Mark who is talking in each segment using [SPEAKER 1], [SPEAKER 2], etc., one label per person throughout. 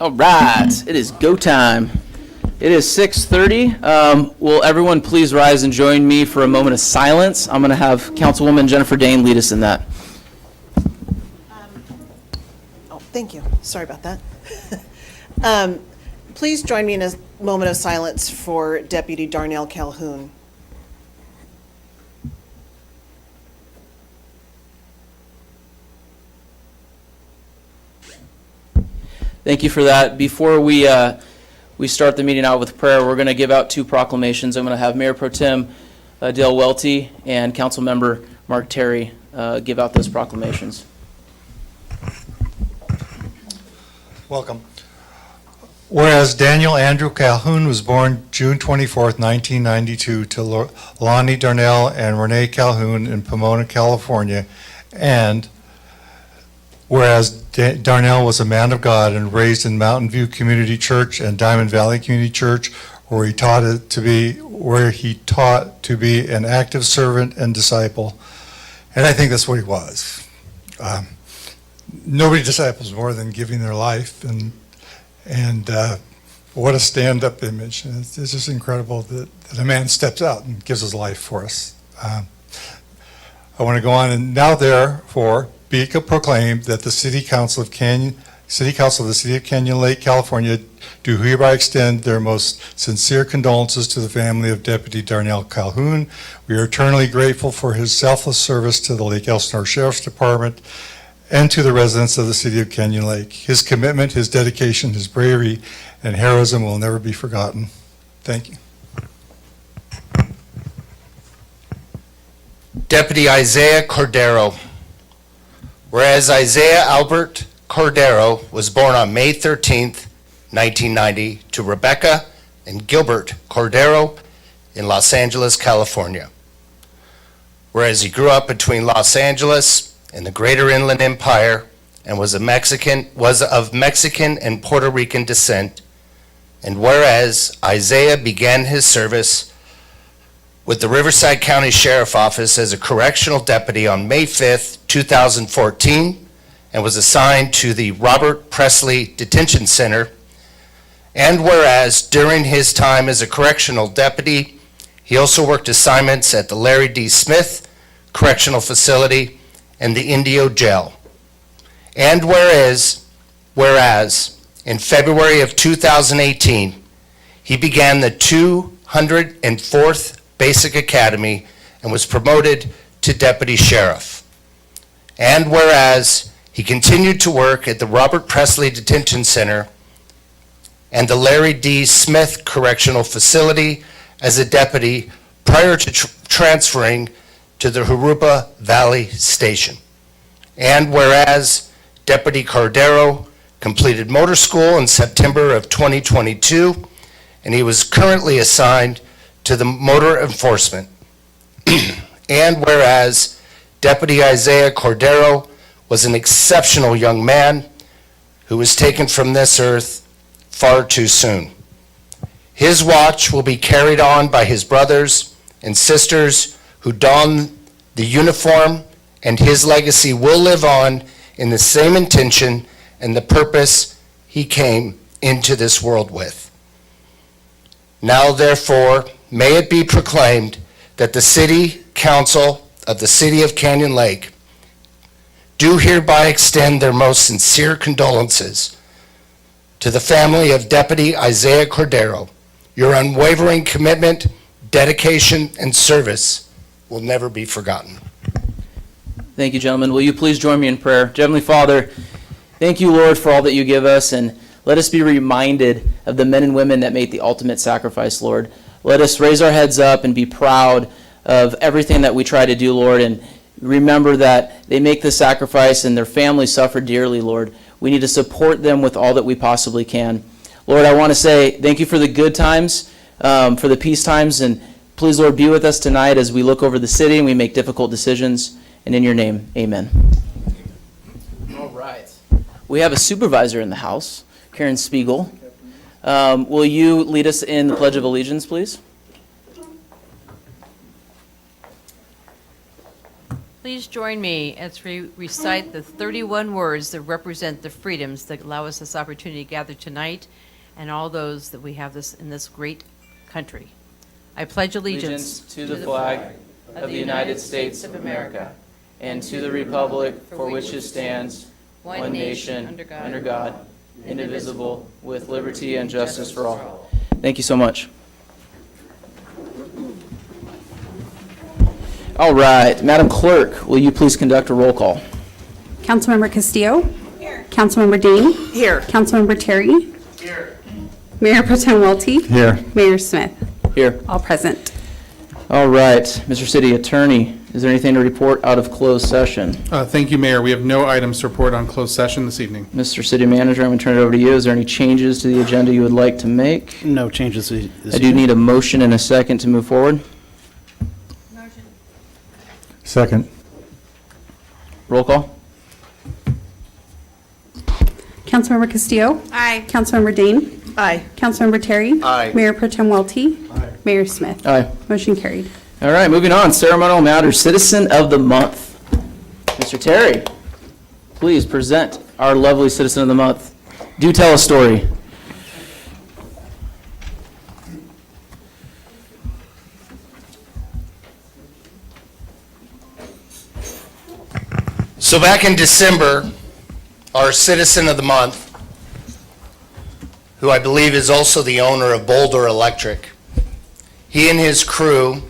[SPEAKER 1] All right, it is go time. It is 6:30. Will everyone please rise and join me for a moment of silence? I'm going to have Councilwoman Jennifer Dane lead us in that.
[SPEAKER 2] Oh, thank you. Sorry about that. Please join me in a moment of silence for Deputy Darnell Calhoun.
[SPEAKER 1] Thank you for that. Before we start the meeting out with prayer, we're going to give out two proclamations. I'm going to have Mayor Pro Tem Dale Welty and Councilmember Mark Terry give out those proclamations.
[SPEAKER 3] Welcome. Whereas Daniel Andrew Calhoun was born June 24th, 1992 to Lonnie Darnell and Renee Calhoun in Pomona, California, and whereas Darnell was a man of God and raised in Mountain View Community Church and Diamond Valley Community Church, where he taught to be an active servant and disciple. And I think that's what he was. Nobody disciples more than giving their life, and what a stand-up image. And it's just incredible that a man steps out and gives his life for us. I want to go on, and now therefore be it proclaimed that the City Council of the City of Canyon Lake, California, do hereby extend their most sincere condolences to the family of Deputy Darnell Calhoun. We are eternally grateful for his selfless service to the Lake Elsinore Sheriff's Department and to the residents of the City of Canyon Lake. His commitment, his dedication, his bravery, and heroism will never be forgotten. Thank you.
[SPEAKER 4] Deputy Isaiah Cordero. Whereas Isaiah Albert Cordero was born on May 13th, 1990, to Rebecca and Gilbert Cordero in Los Angeles, California. Whereas he grew up between Los Angeles and the Greater Inland Empire and was of Mexican and Puerto Rican descent, and whereas Isaiah began his service with the Riverside County Sheriff Office as a correctional deputy on May 5th, 2014, and was assigned to the Robert Presley Detention Center, and whereas during his time as a correctional deputy, he also worked assignments at the Larry D. Smith Correctional Facility and the Indio Jail. And whereas in February of 2018, he began the 204th Basic Academy and was promoted to Deputy Sheriff. And whereas he continued to work at the Robert Presley Detention Center and the Larry D. Smith Correctional Facility as a deputy prior to transferring to the Jurupa Valley Station. And whereas Deputy Cordero completed motor school in September of 2022, and he was currently assigned to the motor enforcement. And whereas Deputy Isaiah Cordero was an exceptional young man who was taken from this earth far too soon. His watch will be carried on by his brothers and sisters who don the uniform, and his legacy will live on in the same intention and the purpose he came into this world with. Now, therefore, may it be proclaimed that the City Council of the City of Canyon Lake do hereby extend their most sincere condolences to the family of Deputy Isaiah Cordero. Your unwavering commitment, dedication, and service will never be forgotten.
[SPEAKER 1] Thank you, gentlemen. Will you please join me in prayer? Heavenly Father, thank you, Lord, for all that you give us, and let us be reminded of the men and women that made the ultimate sacrifice, Lord. Let us raise our heads up and be proud of everything that we try to do, Lord, and remember that they make the sacrifice and their families suffer dearly, Lord. We need to support them with all that we possibly can. Lord, I want to say thank you for the good times, for the peace times, and please, Lord, be with us tonight as we look over the city and we make difficult decisions. And in your name, amen. All right. We have a supervisor in the house, Karen Spiegel. Will you lead us in the Pledge of Allegiance, please?
[SPEAKER 5] Please join me as we recite the 31 words that represent the freedoms that allow us this opportunity to gather tonight and all those that we have in this great country. I pledge allegiance
[SPEAKER 1] to the flag of the United States of America and to the republic for which it stands, one nation, under God, indivisible, with liberty and justice for all. Thank you so much. All right, Madam Clerk, will you please conduct a roll call?
[SPEAKER 6] Councilmember Castillo. Here. Councilmember Dean.
[SPEAKER 2] Here.
[SPEAKER 6] Councilmember Terry.
[SPEAKER 4] Here.
[SPEAKER 6] Mayor Pro Tem Welty.
[SPEAKER 3] Here.
[SPEAKER 6] Mayor Smith.
[SPEAKER 1] Here.
[SPEAKER 6] All present.
[SPEAKER 1] All right, Mr. City Attorney, is there anything to report out of closed session?
[SPEAKER 7] Thank you, Mayor. We have no items to report on closed session this evening.
[SPEAKER 1] Mr. City Manager, I'm going to turn it over to you. Is there any changes to the agenda you would like to make?
[SPEAKER 8] No changes this
[SPEAKER 1] I do need a motion and a second to move forward.
[SPEAKER 3] Second.
[SPEAKER 1] Roll call.
[SPEAKER 6] Councilmember Castillo.
[SPEAKER 2] Aye.
[SPEAKER 6] Councilmember Dean.
[SPEAKER 2] Aye.
[SPEAKER 6] Councilmember Terry.
[SPEAKER 4] Aye.
[SPEAKER 6] Mayor Pro Tem Welty. Mayor Smith.
[SPEAKER 1] Aye.
[SPEAKER 6] Motion carried.
[SPEAKER 1] All right, moving on. Ceremonial matters, Citizen of the Month. Mr. Terry, please present our lovely Citizen of the Month. Do tell a story.
[SPEAKER 4] So back in December, our Citizen of the Month, who I believe is also the owner of Boulder Electric, he and his crew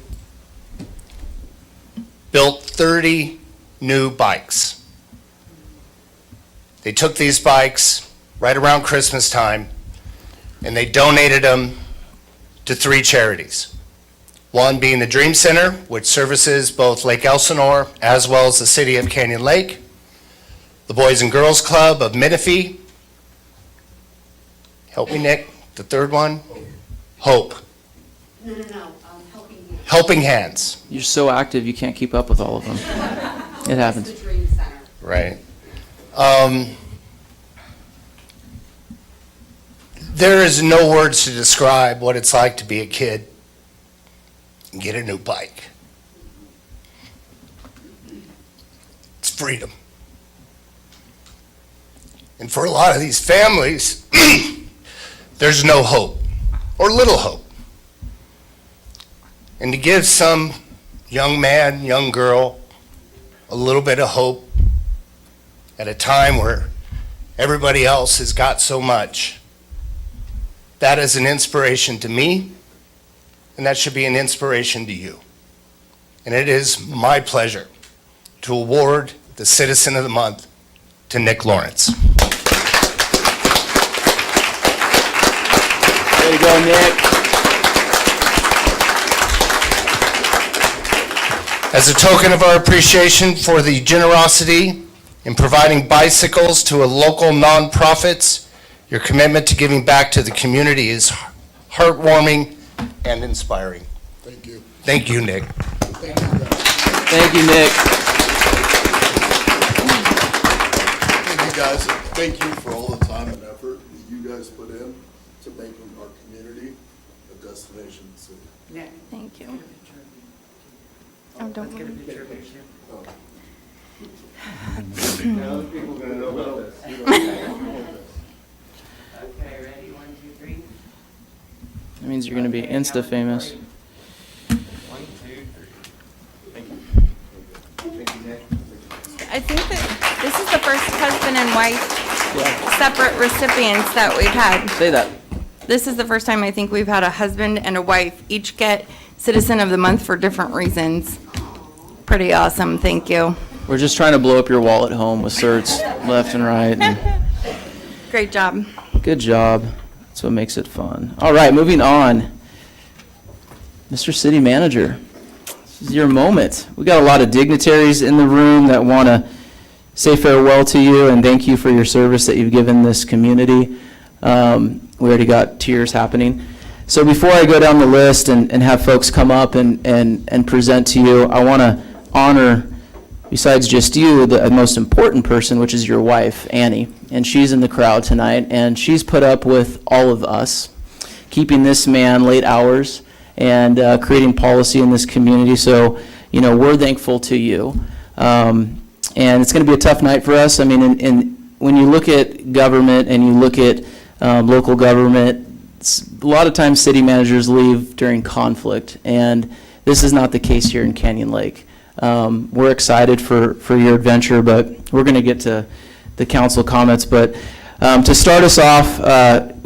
[SPEAKER 4] built 30 new bikes. They took these bikes right around Christmas time and they donated them to 3 charities. One being the Dream Center, which services both Lake Elsinore as well as the city of Canyon Lake. the Boys and Girls Club of Menifee. Help me, Nick, the third one? Hope.
[SPEAKER 6] No, helping you.
[SPEAKER 4] Helping Hands,
[SPEAKER 1] You're so active, you can't keep up with all of them. It happens.
[SPEAKER 6] The Dream Center.
[SPEAKER 4] right? There is no words to describe what it's like to be a kid and get a new bike. It's freedom. And for a lot of these families, there's no hope, or little hope. And to give some young man, young girl, a little bit of hope at a time where everybody else has got so much, that is an inspiration to me, and that should be an inspiration to you. And it is my pleasure to award the Citizen of the Month to Nick Lawrence.
[SPEAKER 1] There you go, Nick.
[SPEAKER 4] As a token of our appreciation for the generosity in providing bicycles to a local nonprofits, your commitment to giving back to the community is heartwarming and inspiring.
[SPEAKER 8] Thank you.
[SPEAKER 4] Thank you, Nick.
[SPEAKER 1] Thank you, Nick.
[SPEAKER 8] Thank you, guys. Thank you for all the time and effort that you guys put in to making our community a destination city.
[SPEAKER 6] Thank you. Oh, don't worry.
[SPEAKER 9] Okay, ready, 1, 2, 3.
[SPEAKER 1] That means you're going to be insta-famous.
[SPEAKER 9] 1, 2, 3.
[SPEAKER 10] I think that this is the first husband and wife separate recipients that we've had.
[SPEAKER 1] Say that.
[SPEAKER 10] This is the first time I think we've had a husband and a wife each get Citizen of the Month for different reasons. Pretty awesome, thank you.
[SPEAKER 1] We're just trying to blow up your wall at home with certs left and right. And
[SPEAKER 10] Great job.
[SPEAKER 1] good job. That's what makes it fun. All right, moving on. Mr. City Manager, this is your moment. We got a lot of dignitaries in the room that want to say farewell to you and thank you for your service that you've given this community. We already got tears happening. So before I go down the list and have folks come up and present to you, I want to honor, besides just you, the most important person, which is your wife, Annie. And she's in the crowd tonight, and she's put up with all of us, keeping this man late hours and creating policy in this community. So, you know, we're thankful to you. And it's going to be a tough night for us. I mean, when you look at government and you look at local government, a lot of times city managers leave during conflict, and this is not the case here in Canyon Lake. We're excited for your adventure, but we're going to get to the council comments. But to start us off,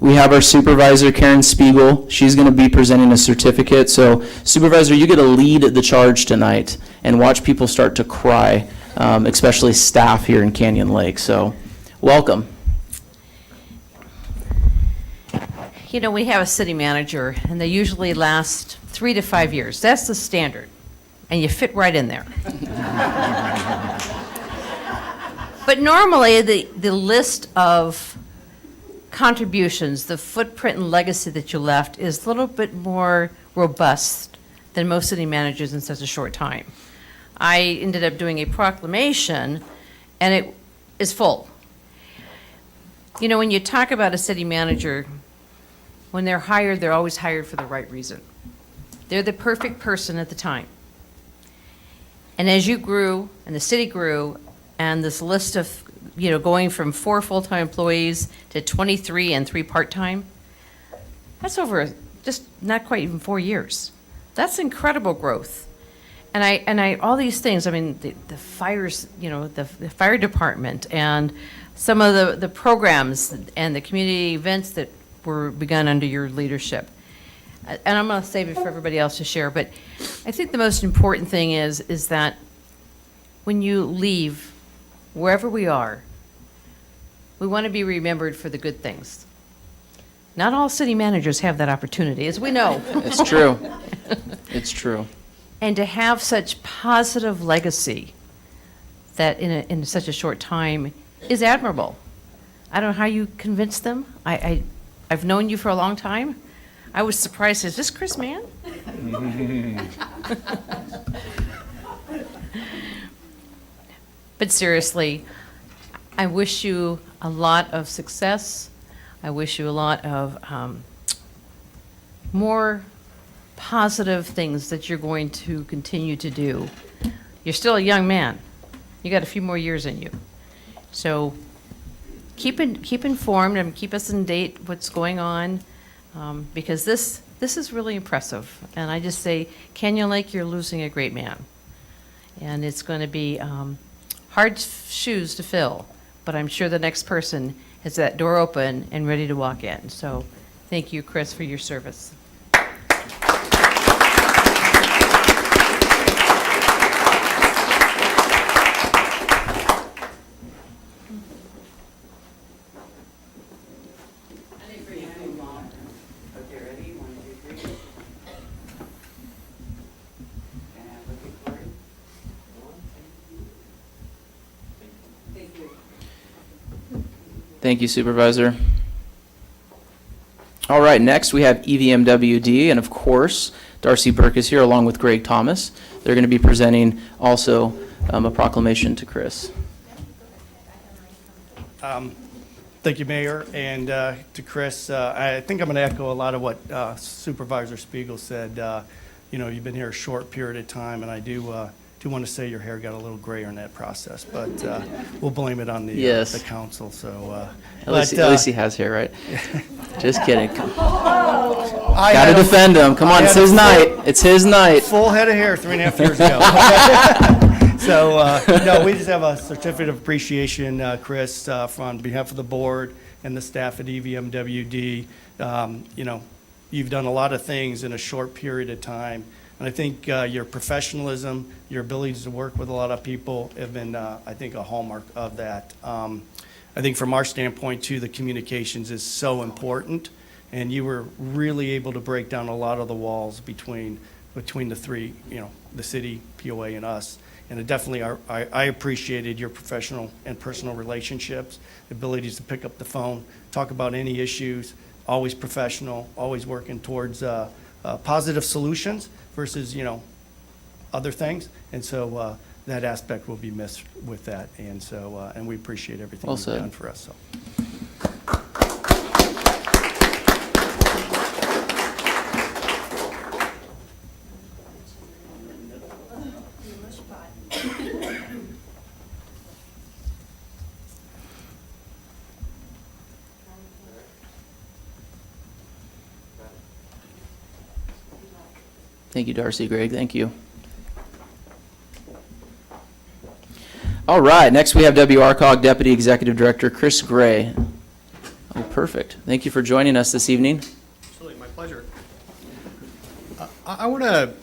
[SPEAKER 1] we have our supervisor, Karen Spiegel. She's going to be presenting a certificate. So Supervisor, you get to lead the charge tonight and watch people start to cry, especially staff here in Canyon Lake. So welcome.
[SPEAKER 5] You know, we have a city manager, and they usually last 3 to 5 years. That's the standard, and you fit right in there. But normally, the list of contributions, the footprint and legacy that you left is a little bit more robust than most city managers in such a short time. I ended up doing a proclamation, and it is full. You know, when you talk about a city manager, when they're hired, they're always hired for the right reason. They're the perfect person at the time. And as you grew, and the city grew, and this list of, you know, going from 4 full-time employees to 23 and 3 part-time, that's over just not quite even 4 years. That's incredible growth. And I all these things, I mean, the fires, you know, the fire department, and some of the programs and the community events that were begun under your leadership. And I'm going to save it for everybody else to share, but I think the most important thing is that when you leave, wherever we are, we want to be remembered for the good things. Not all city managers have that opportunity, as we know.
[SPEAKER 1] It's true. It's true.
[SPEAKER 5] And to have such positive legacy that in such a short time is admirable. I don't know how you convinced them. I've known you for a long time. I was surprised. Is this Chris Mann? But seriously, I wish you a lot of success. I wish you a lot of more positive things that you're going to continue to do. You're still a young man. You got a few more years in you. So keep informed and keep us in date what's going on, because this is really impressive. And I just say, Canyon Lake, you're losing a great man. And it's going to be hard shoes to fill, but I'm sure the next person has that door open and ready to walk in. So thank you, Chris, for your service.
[SPEAKER 9] Okay, ready? 1, 2, 3. And look at Corey. Thank you.
[SPEAKER 1] Thank you, Supervisor. All right, next we have EVMWD, and of course, Darcy Burke is here along with Greg Thomas. They're going to be presenting also a proclamation to Chris.
[SPEAKER 11] Thank you, Mayor, and to Chris. I think I'm going to echo a lot of what Supervisor Spiegel said. You know, you've been here a short period of time, and I do want to say your hair got a little grayer in that process, but we'll blame it on the
[SPEAKER 1] Yes.
[SPEAKER 11] the council. So
[SPEAKER 1] At least he has hair, right? Just kidding.
[SPEAKER 11] I
[SPEAKER 1] Got to
[SPEAKER 11] had a
[SPEAKER 1] defend him. Come on,
[SPEAKER 11] I
[SPEAKER 1] it's
[SPEAKER 11] had a
[SPEAKER 1] his
[SPEAKER 11] full-
[SPEAKER 1] night. It's his night.
[SPEAKER 11] full head of hair 3.5 years ago. So, no, we just have a certificate of appreciation, Chris, on behalf of the board and the staff at EVMWD. You know, you've done a lot of things in a short period of time. And I think your professionalism, your ability to work with a lot of people have been, I think, a hallmark of that. I think from our standpoint, too, the communications is so important. And you were really able to break down a lot of the walls between the three, you know, the city, POA, and us. And it definitely, I appreciated your professional and personal relationships, abilities to pick up the phone, talk about any issues, always professional, always working towards positive solutions versus, you know, other things. And so that aspect will be missed with that. And so, and we appreciate everything
[SPEAKER 1] Well
[SPEAKER 11] you've
[SPEAKER 1] said.
[SPEAKER 11] done for us, so.
[SPEAKER 1] Thank you, Darcy. Greg, thank you. All right, next we have WRCOG Deputy Executive Director Chris Gray. Oh, perfect. Thank you for joining us this evening.
[SPEAKER 12] Absolutely, my pleasure. I want to,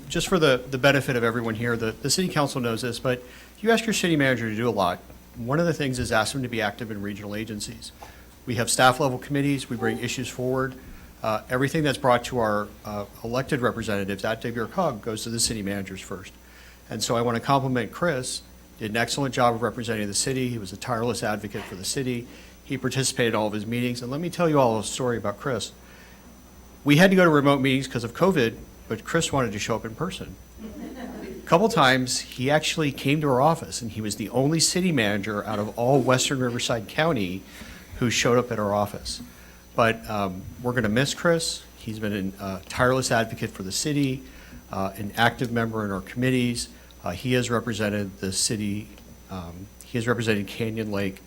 [SPEAKER 12] just for the benefit of everyone here, the city council knows this, but you ask your city manager to do a lot. One of the things is ask them to be active in regional agencies. We have staff level committees, we bring issues forward. Everything that's brought to our elected representatives at WRCOG goes to the city managers first. And so I want to compliment Chris. Did an excellent job of representing the city. He was a tireless advocate for the city. He participated in all of his meetings. And let me tell you all a story about Chris. We had to go to remote meetings because of COVID, but Chris wanted to show up in person. A couple times, he actually came to our office, and he was the only city manager out of all Western Riverside County who showed up at our office. But we're going to miss Chris. He's been a tireless advocate for the city, an active member in our committees. He has represented the city, he has represented Canyon Lake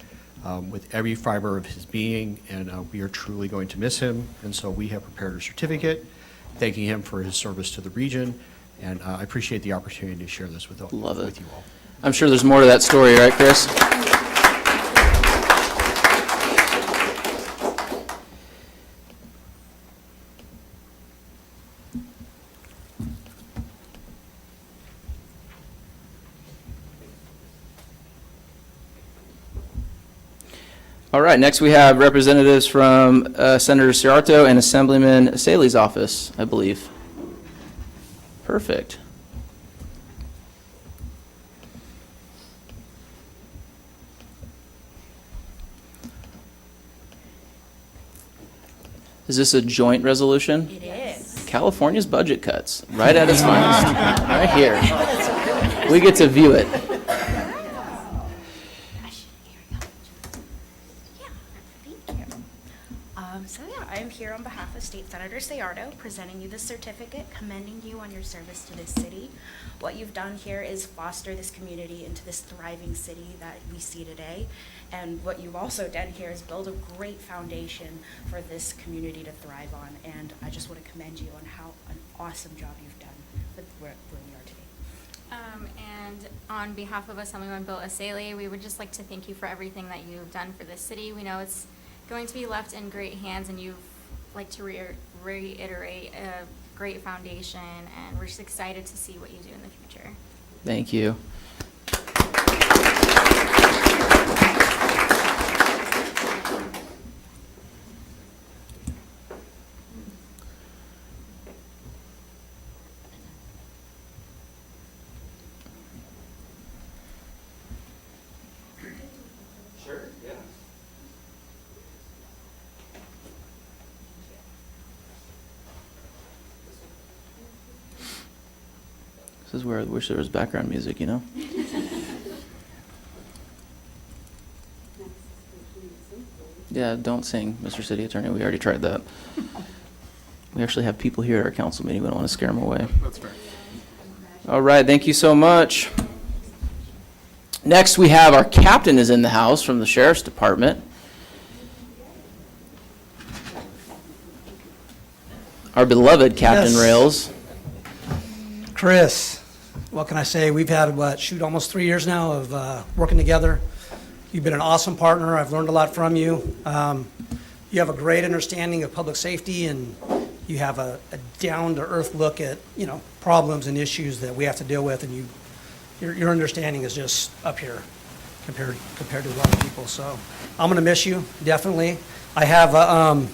[SPEAKER 12] with every fiber of his being, and we are truly going to miss him. And so we have prepared a certificate thanking him for his service to the region, and I appreciate the opportunity to share this with you all.
[SPEAKER 1] I'm sure there's more to that story, right, Chris? All right, next we have representatives from Senator Ciarto and Assemblyman Saley's office, I believe. Perfect. Is this a joint resolution?
[SPEAKER 13] It is.
[SPEAKER 1] California's budget cuts, right at its finest, right here. We get to view it.
[SPEAKER 13] Thank you. I'm here on behalf of State Senator Sayardo, presenting you this certificate, commending you on your service to this city. What you've done here is foster this community into this thriving city that we see today. And what you've also done here is build a great foundation for this community to thrive on. And I just want to commend you on how an awesome job you've done with where we are today.
[SPEAKER 14] And on behalf of Assemblyman Bill Asaley, we would just like to thank you for everything that you've done for this city. We know it's going to be left in great hands, and you've like to reiterate a great foundation, and we're just excited to see what you do in the future.
[SPEAKER 1] Thank you. This is where I wish there was background music, you know? Yeah, don't sing, Mr. City Attorney. We already tried that. We actually have people here at our council meeting. We don't want to scare them away.
[SPEAKER 7] That's fair.
[SPEAKER 1] All right, thank you so much. Next, we have our captain is in the house from the Sheriff's Department. Our beloved Captain
[SPEAKER 15] Yes.
[SPEAKER 1] Rails.
[SPEAKER 15] Chris, what can I say? We've had, almost 3 years now of working together. You've been an awesome partner. I've learned a lot from you. You have a great understanding of public safety, and you have a down-to-earth look at, problems and issues that we have to deal with, and your understanding is just up here compared to a lot of people. So I'm going to miss you, definitely. I have a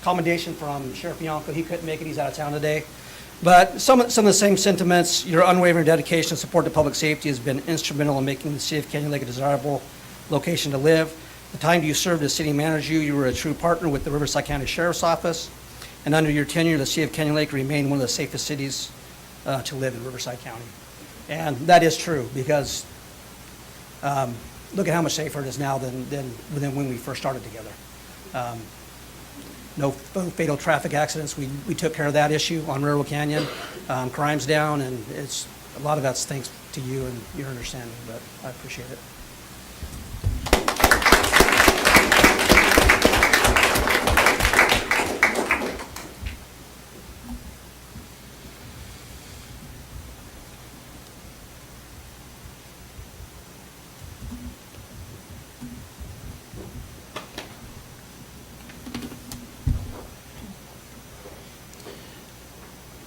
[SPEAKER 15] commendation from Sheriff Bianco. He couldn't make it. He's out of town today. But some of the same sentiments. Your unwavering dedication and support to public safety has been instrumental in making the city of Canyon Lake a desirable location to live. The time you served as city manager, you were a true partner with the Riverside County Sheriff's Office. And under your tenure, the city of Canyon Lake remained one of the safest cities to live in Riverside County. And that is true, because look at how much safer it is now than when we first started together. No fatal traffic accidents. We took care of that issue on Railroad Canyon. Crime's down, and it's a lot of that's thanks to you and your understanding, but I appreciate it.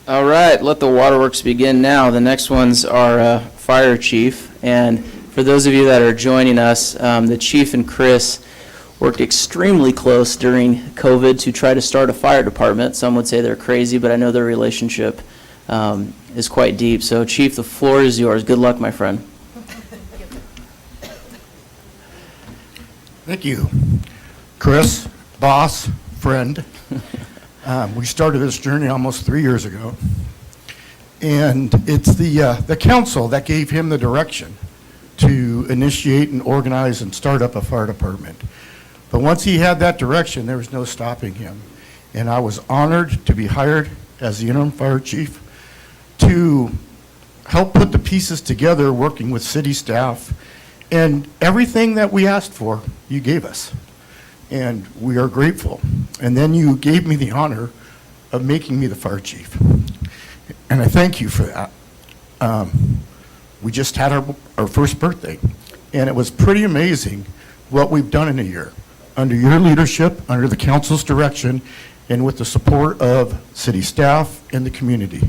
[SPEAKER 1] All right, let the waterworks begin now. The next one's our fire chief. And for those of you that are joining us, the chief and Chris worked extremely close during COVID to try to start a fire department. Some would say they're crazy, but I know their relationship is quite deep. So Chief, the floor is yours. Good luck, my friend.
[SPEAKER 16] Thank you. Chris, boss, friend. We started this journey almost 3 years ago, and it's the council that gave him the direction to initiate and organize and start up a fire department. But once he had that direction, there was no stopping him. And I was honored to be hired as the interim fire chief to help put the pieces together, working with city staff, and everything that we asked for, you gave us. And we are grateful. And then you gave me the honor of making me the fire chief. And I thank you for that. We just had our first birthday, and it was pretty amazing what we've done in a year. Under your leadership, under the council's direction, and with the support of city staff and the community.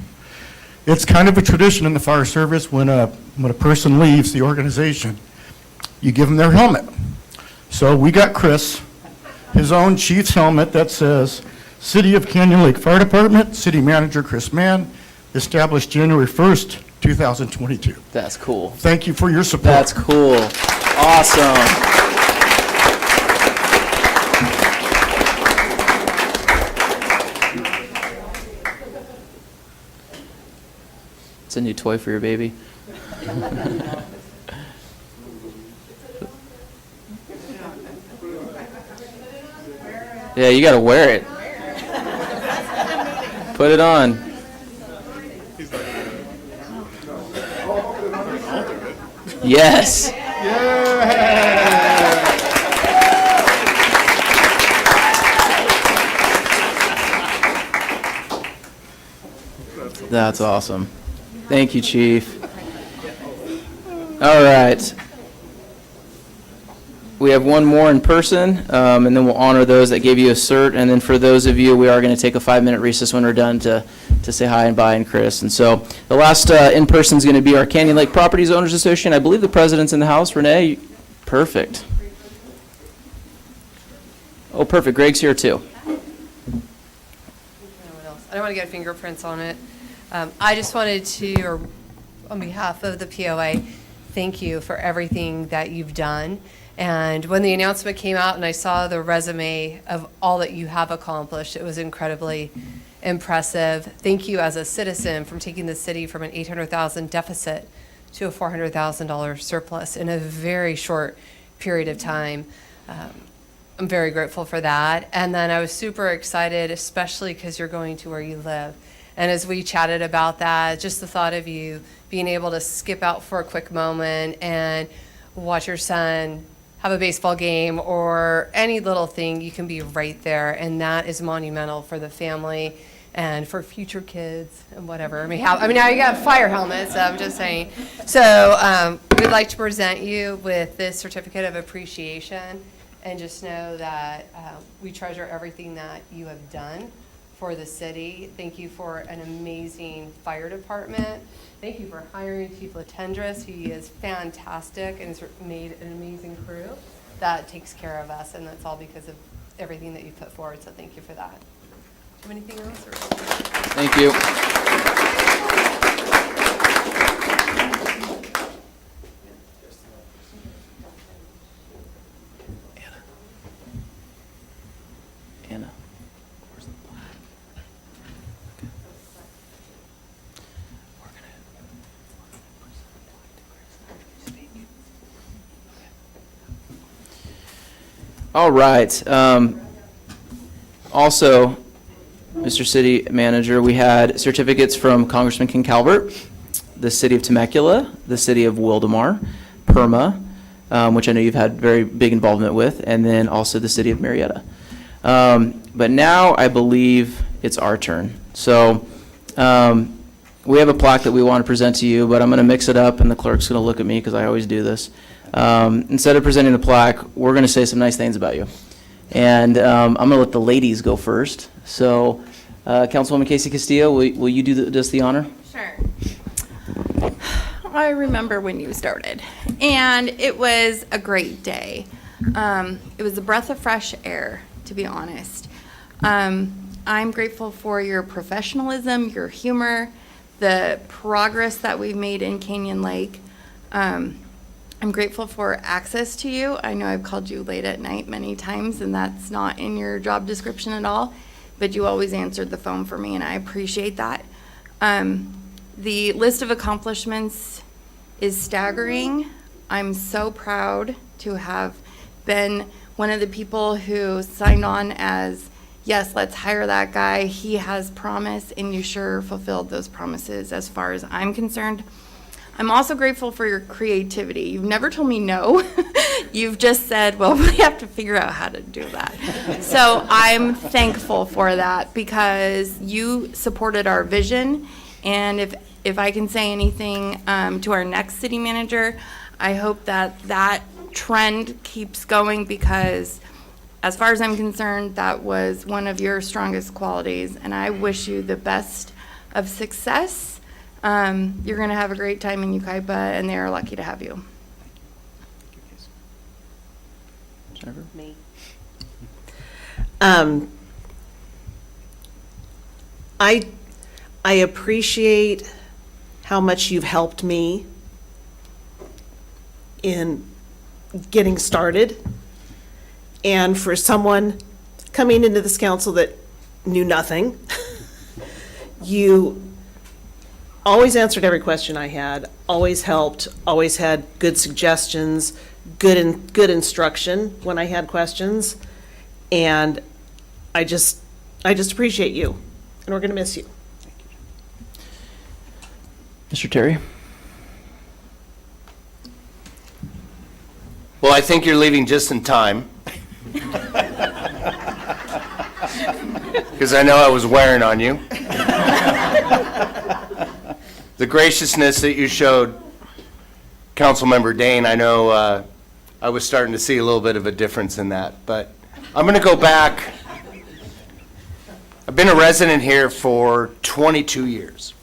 [SPEAKER 16] It's kind of a tradition in the fire service when a person leaves the organization, you give them their helmet. So we got Chris his own chief's helmet that says, City of Canyon Lake Fire Department, City Manager Chris Mann, established January 1st, 2022.
[SPEAKER 1] That's cool.
[SPEAKER 16] Thank you for your support.
[SPEAKER 1] That's cool. Awesome. It's a new toy for your baby. Yeah, you gotta wear it. Put it on. Yes. That's awesome. Thank you, Chief. All right. We have one more in person, and then we'll honor those that gave you a cert. And then for those of you, we are going to take a 5-minute recess when we're done to say hi and bye and Chris. And so the last in-person is going to be our Canyon Lake Properties Owners Association. I believe the president's in the house. Renee, perfect. Oh, perfect. Greg's here too.
[SPEAKER 17] I don't want to get fingerprints on it. I just wanted to, or on behalf of the POA, thank you for everything that you've done. And when the announcement came out and I saw the resume of all that you have accomplished, it was incredibly impressive. Thank you as a citizen from taking the city from an $800,000 deficit to a $400,000 surplus in a very short period of time. I'm very grateful for that. And then I was super excited, especially because you're going to where you live. And as we chatted about that, just the thought of you being able to skip out for a quick moment and watch your son have a baseball game or any little thing, you can be right there. And that is monumental for the family and for future kids and whatever. I mean, now you got fire helmets, I'm just saying. So we'd like to present you with this certificate of appreciation and just know that we treasure everything that you have done for the city. Thank you for an amazing fire department. Thank you for hiring Chief Latendress. He is fantastic and has made an amazing crew that takes care of us, and that's all because of everything that you put forward, so thank you for that. Do you have anything else?
[SPEAKER 1] Thank you. Anna. Where's the plaque? Okay. We're gonna all right. Also, Mr. City Manager, we had certificates from Congressman King Calvert, the City of Temecula, the City of Wildemar, PERMA, which I know you've had very big involvement with, and then also the City of Marietta. But now I believe it's our turn. So we have a plaque that we want to present to you, but I'm going to mix it up, and the clerk's going to look at me because I always do this. Instead of presenting the plaque, we're going to say some nice things about you. And I'm going to let the ladies go first. So, Councilwoman Casey Castillo, will you do us the honor?
[SPEAKER 10] Sure. I remember when you started, and it was a great day. It was a breath of fresh air, to be honest. I'm grateful for your professionalism, your humor, the progress that we've made in Canyon Lake. I'm grateful for access to you. I know I've called you late at night many times, and that's not in your job description at all, but you always answered the phone for me, and I appreciate that. The list of accomplishments is staggering. I'm so proud to have been one of the people who signed on as, yes, let's hire that guy. He has promise, and you sure fulfilled those promises as far as I'm concerned. I'm also grateful for your creativity. You've never told me no. You've just said, well, we have to figure out how to do that. So I'm thankful for that because you supported our vision. And if I can say anything to our next city manager, I hope that that trend keeps going because as far as I'm concerned, that was one of your strongest qualities. And I wish you the best of success. You're going to have a great time in Yucaipa, and they're lucky to have you.
[SPEAKER 1] Jennifer?
[SPEAKER 2] Me. I appreciate how much you've helped me in getting started. And for someone coming into this council that knew nothing, you always answered every question I had, always helped, always had good suggestions, good instruction when I had questions. And I just appreciate you, and we're going to miss you.
[SPEAKER 1] Mr. Terry?
[SPEAKER 4] Well, I think you're leaving just in time. Because I know I was wearing on you. The graciousness that you showed Councilmember Dane, I know I was starting to see a little bit of a difference in that. But I'm going to go back. I've been a resident here for 22 years.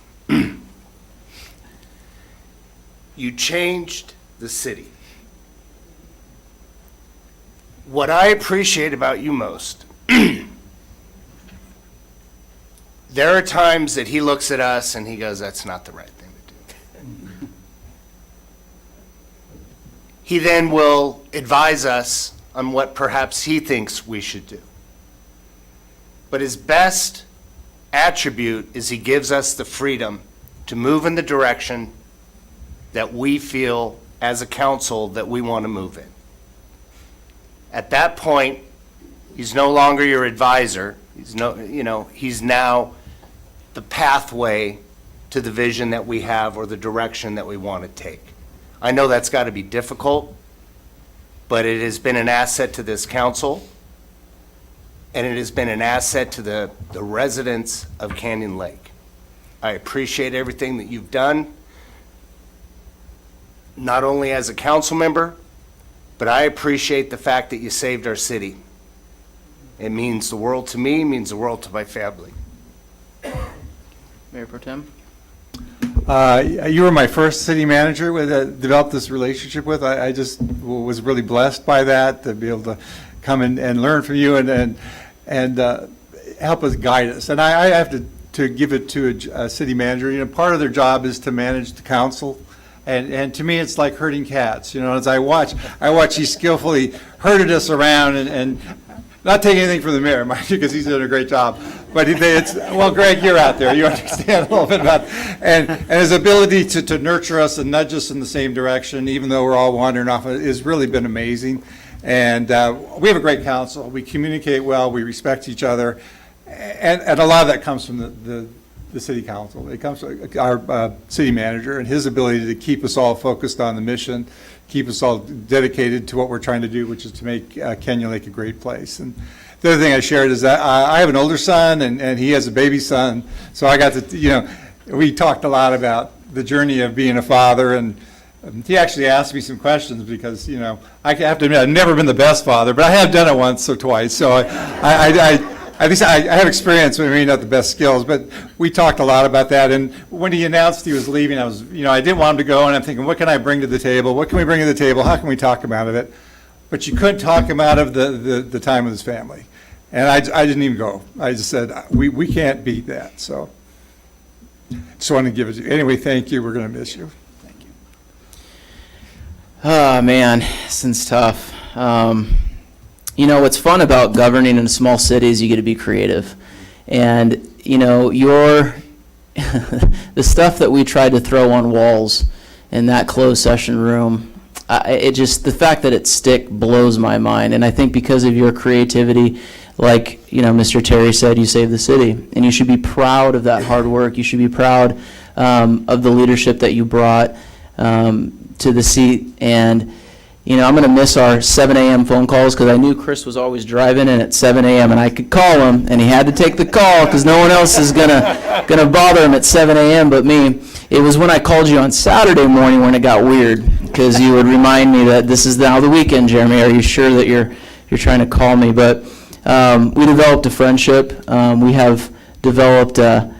[SPEAKER 4] You changed the city. What I appreciate about you most, there are times that he looks at us and he goes, that's not the right thing to do. He then will advise us on what perhaps he thinks we should do. But his best attribute is he gives us the freedom to move in the direction that we feel as a council that we want to move in. At that point, he's no longer your advisor. He's now the pathway to the vision that we have or the direction that we want to take. I know that's got to be difficult, but it has been an asset to this council, and it has been an asset to the residents of Canyon Lake. I appreciate everything that you've done, not only as a council member, but I appreciate the fact that you saved our city. It means the world to me, means the world to my family.
[SPEAKER 1] Mayor Pro Tem?
[SPEAKER 3] You were my first city manager with developed this relationship with. I just was really blessed by that, to be able to come and learn from you and help us guide us. And I have to give it to a city manager. Part of their job is to manage the council. And to me, it's like herding cats. As I watch he skillfully herded us around and not taking anything from the mayor, mind you, because he's doing a great job. But well, Greg, you're out there. You understand a little bit about and his ability to nurture us and nudge us in the same direction, even though we're all wandering off, has really been amazing. And we have a great council. We communicate well. We respect each other. And a lot of that comes from the city council. It comes from our city manager and his ability to keep us all focused on the mission, keep us all dedicated to what we're trying to do, which is to make Canyon Lake a great place. And the other thing I shared is that I have an older son and he has a baby son. So I got to, we talked a lot about the journey of being a father, and he actually asked me some questions because, I have to admit, I've never been the best father, but I have done it once or twice. So at least I have experience, maybe not the best skills, but we talked a lot about that. And when he announced he was leaving, I didn't want him to go, and I'm thinking, what can I bring to the table? What can we bring to the table? How can we talk him out of it? But you couldn't talk him out of the time with his family. And I didn't even go. I just said, we can't beat that. So just wanted to give it to you. Anyway, thank you. We're going to miss you. Thank you.
[SPEAKER 1] Oh, man, this is tough. What's fun about governing in a small city is you get to be creative. And, the stuff that we tried to throw on walls in that closed session room, the fact that it stick blows my mind. And I think because of your creativity, like, Mr. Terry said, you saved the city. And you should be proud of that hard work. You should be proud of the leadership that you brought to the seat. And I'm going to miss our 7 a.m. phone calls because I knew Chris was always driving in at 7 a.m. and I could call him, and he had to take the call because no one else is gonna bother him at 7 a.m. but me. It was when I called you on Saturday morning when it got weird, because you would remind me that this is now the weekend, Jeremy. Are you sure that you're trying to call me? But we developed a friendship. We have developed a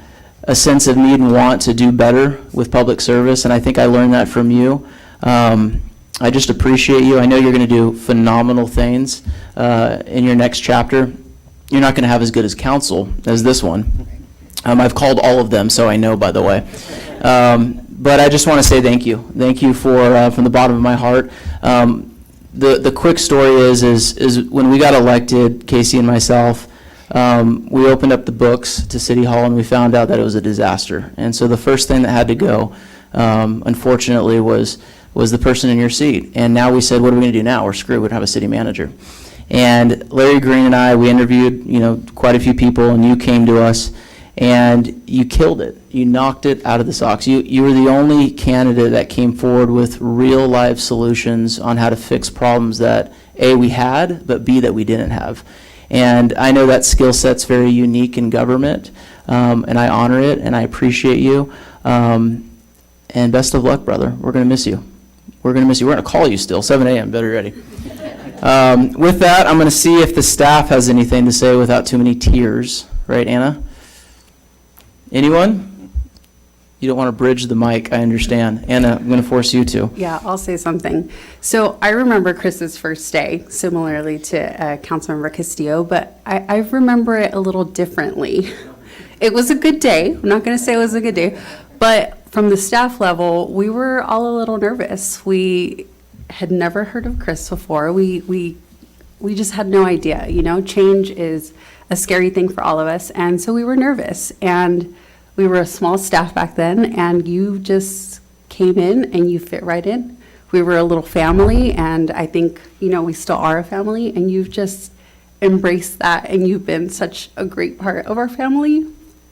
[SPEAKER 1] sense of need and want to do better with public service, and I think I learned that from you. I just appreciate you. I know you're going to do phenomenal things in your next chapter. You're not going to have as good as council as this one. I've called all of them, so I know, by the way. But I just want to say thank you. Thank you from the bottom of my heart. The quick story is when we got elected, Casey and myself, we opened up the books to City Hall and we found out that it was a disaster. And so the first thing that had to go, unfortunately, was the person in your seat. And now we said, what are we going to do now? We're screwed. We don't have a city manager. And Larry Green and I, we interviewed, quite a few people, and you came to us, and you killed it. You knocked it out of the socks. You were the only candidate that came forward with real life solutions on how to fix problems that A, we had, but B, that we didn't have. And I know that skill set's very unique in government, and I honor it, and I appreciate you. And best of luck, brother. We're going to miss you. We're going to miss you. We're going to call you still, 7 a.m. Better ready. With that, I'm going to see if the staff has anything to say without too many tears. Right, Anna? Anyone? You don't want to bridge the mic, I understand. Anna, I'm going to force you to.
[SPEAKER 6] Yeah, I'll say something. So I remember Chris's first day, similarly to Councilmember Castillo, but I remember it a little differently. It was a good day. I'm not going to say it was a good day, but from the staff level, we were all a little nervous. We had never heard of Chris before. We just had no idea. Change is a scary thing for all of us, and so we were nervous. And we were a small staff back then, and you just came in and you fit right in. We were a little family, and I think, we still are a family, and you've just embraced that, and you've been such a great part of our family,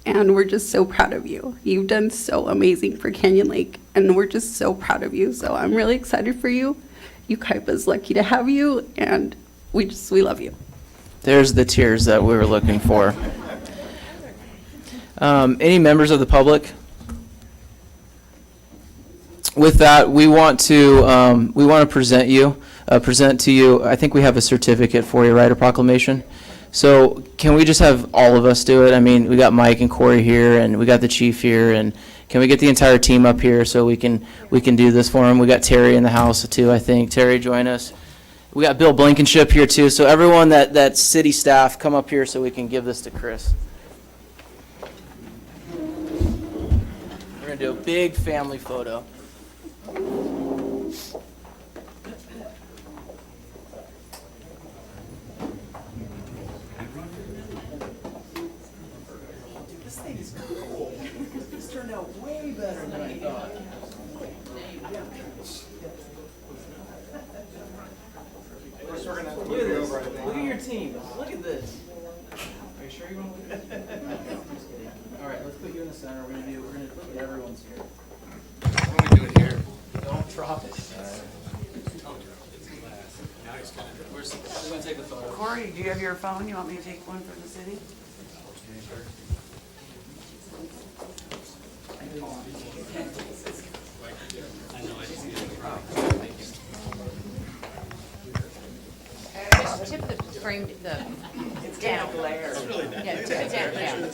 [SPEAKER 6] and we're just so proud of you. You've done so amazing for Canyon Lake, and we're just so proud of you. So I'm really excited for you. Ukaipa's lucky to have you, and we love you.
[SPEAKER 1] There's the tears that we were looking for. Any members of the public? With that, we want to present to you. I think we have a certificate for you, right? A proclamation. So can we just have all of us do it? I mean, we got Mike and Corey here, and we got the chief here, and can we get the entire team up here so we can do this for him? We got Terry in the house too, I think. Terry, join us. We got Bill Blankenship here too. So everyone that city staff, come up here so we can give this to Chris. We're gonna do a big family photo.
[SPEAKER 2] This thing is cool. This turned out way better than I thought. Look at this. Look at your team. Look at this. Are you sure you want to look at this? All right, let's put you in the center. We're gonna put everyone's here.
[SPEAKER 4] I'm going to do it here.
[SPEAKER 1] Don't drop it. We're gonna take a photo.
[SPEAKER 9] Corey, do you have your phone? You want me to take one for the city?
[SPEAKER 5] Just tip the frame,
[SPEAKER 9] It's
[SPEAKER 5] down.
[SPEAKER 9] kind of glare.
[SPEAKER 5] Yeah, tip it down, yeah.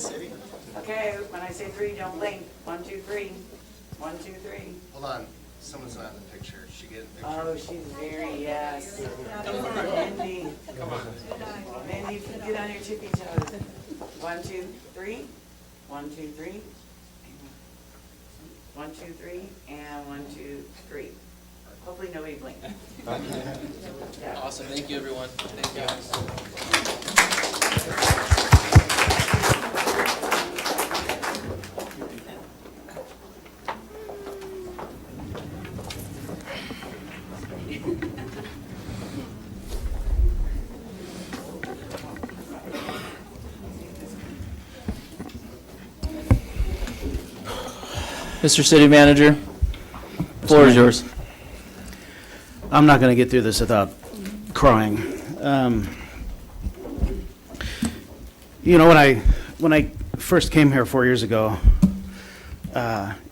[SPEAKER 9] Okay, when I say three, don't blink. 1, 2, 3. 1, 2, 3.
[SPEAKER 4] Hold on. Someone's not in the picture. She get a picture.
[SPEAKER 9] Oh, she's very, yes. Mindy. Come on. Mindy, get on your tippy toes. 1, 2, 3. 1, 2, 3. 1, 2, 3. And 1, 2, 3. Hopefully nobody blinked. Yeah.
[SPEAKER 1] Awesome. Thank you, everyone. Thank you. Mr. City Manager, floor is yours.
[SPEAKER 18] I'm not going to get through this without crying. When I first came here 4 years ago,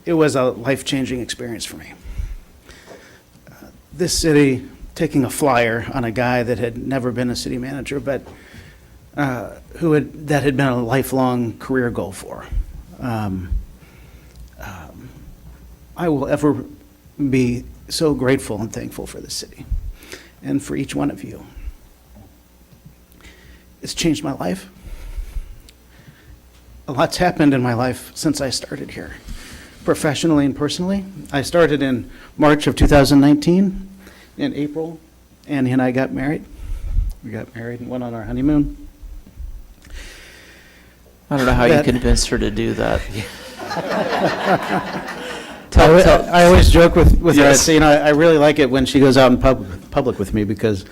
[SPEAKER 18] it was a life-changing experience for me. This city taking a flyer on a guy that had never been a city manager, but that had been a lifelong career goal for. I will ever be so grateful and thankful for the city and for each one of you. It's changed my life. A lot's happened in my life since I started here, professionally and personally. I started in March of 2019, in April, Annie and I got married. We got married and went on our honeymoon.
[SPEAKER 1] I don't know how you
[SPEAKER 18] That-
[SPEAKER 1] convinced her to do that.
[SPEAKER 18] I always joke with her, I
[SPEAKER 1] Yes.
[SPEAKER 18] say, I really like it when she goes out in public with me, because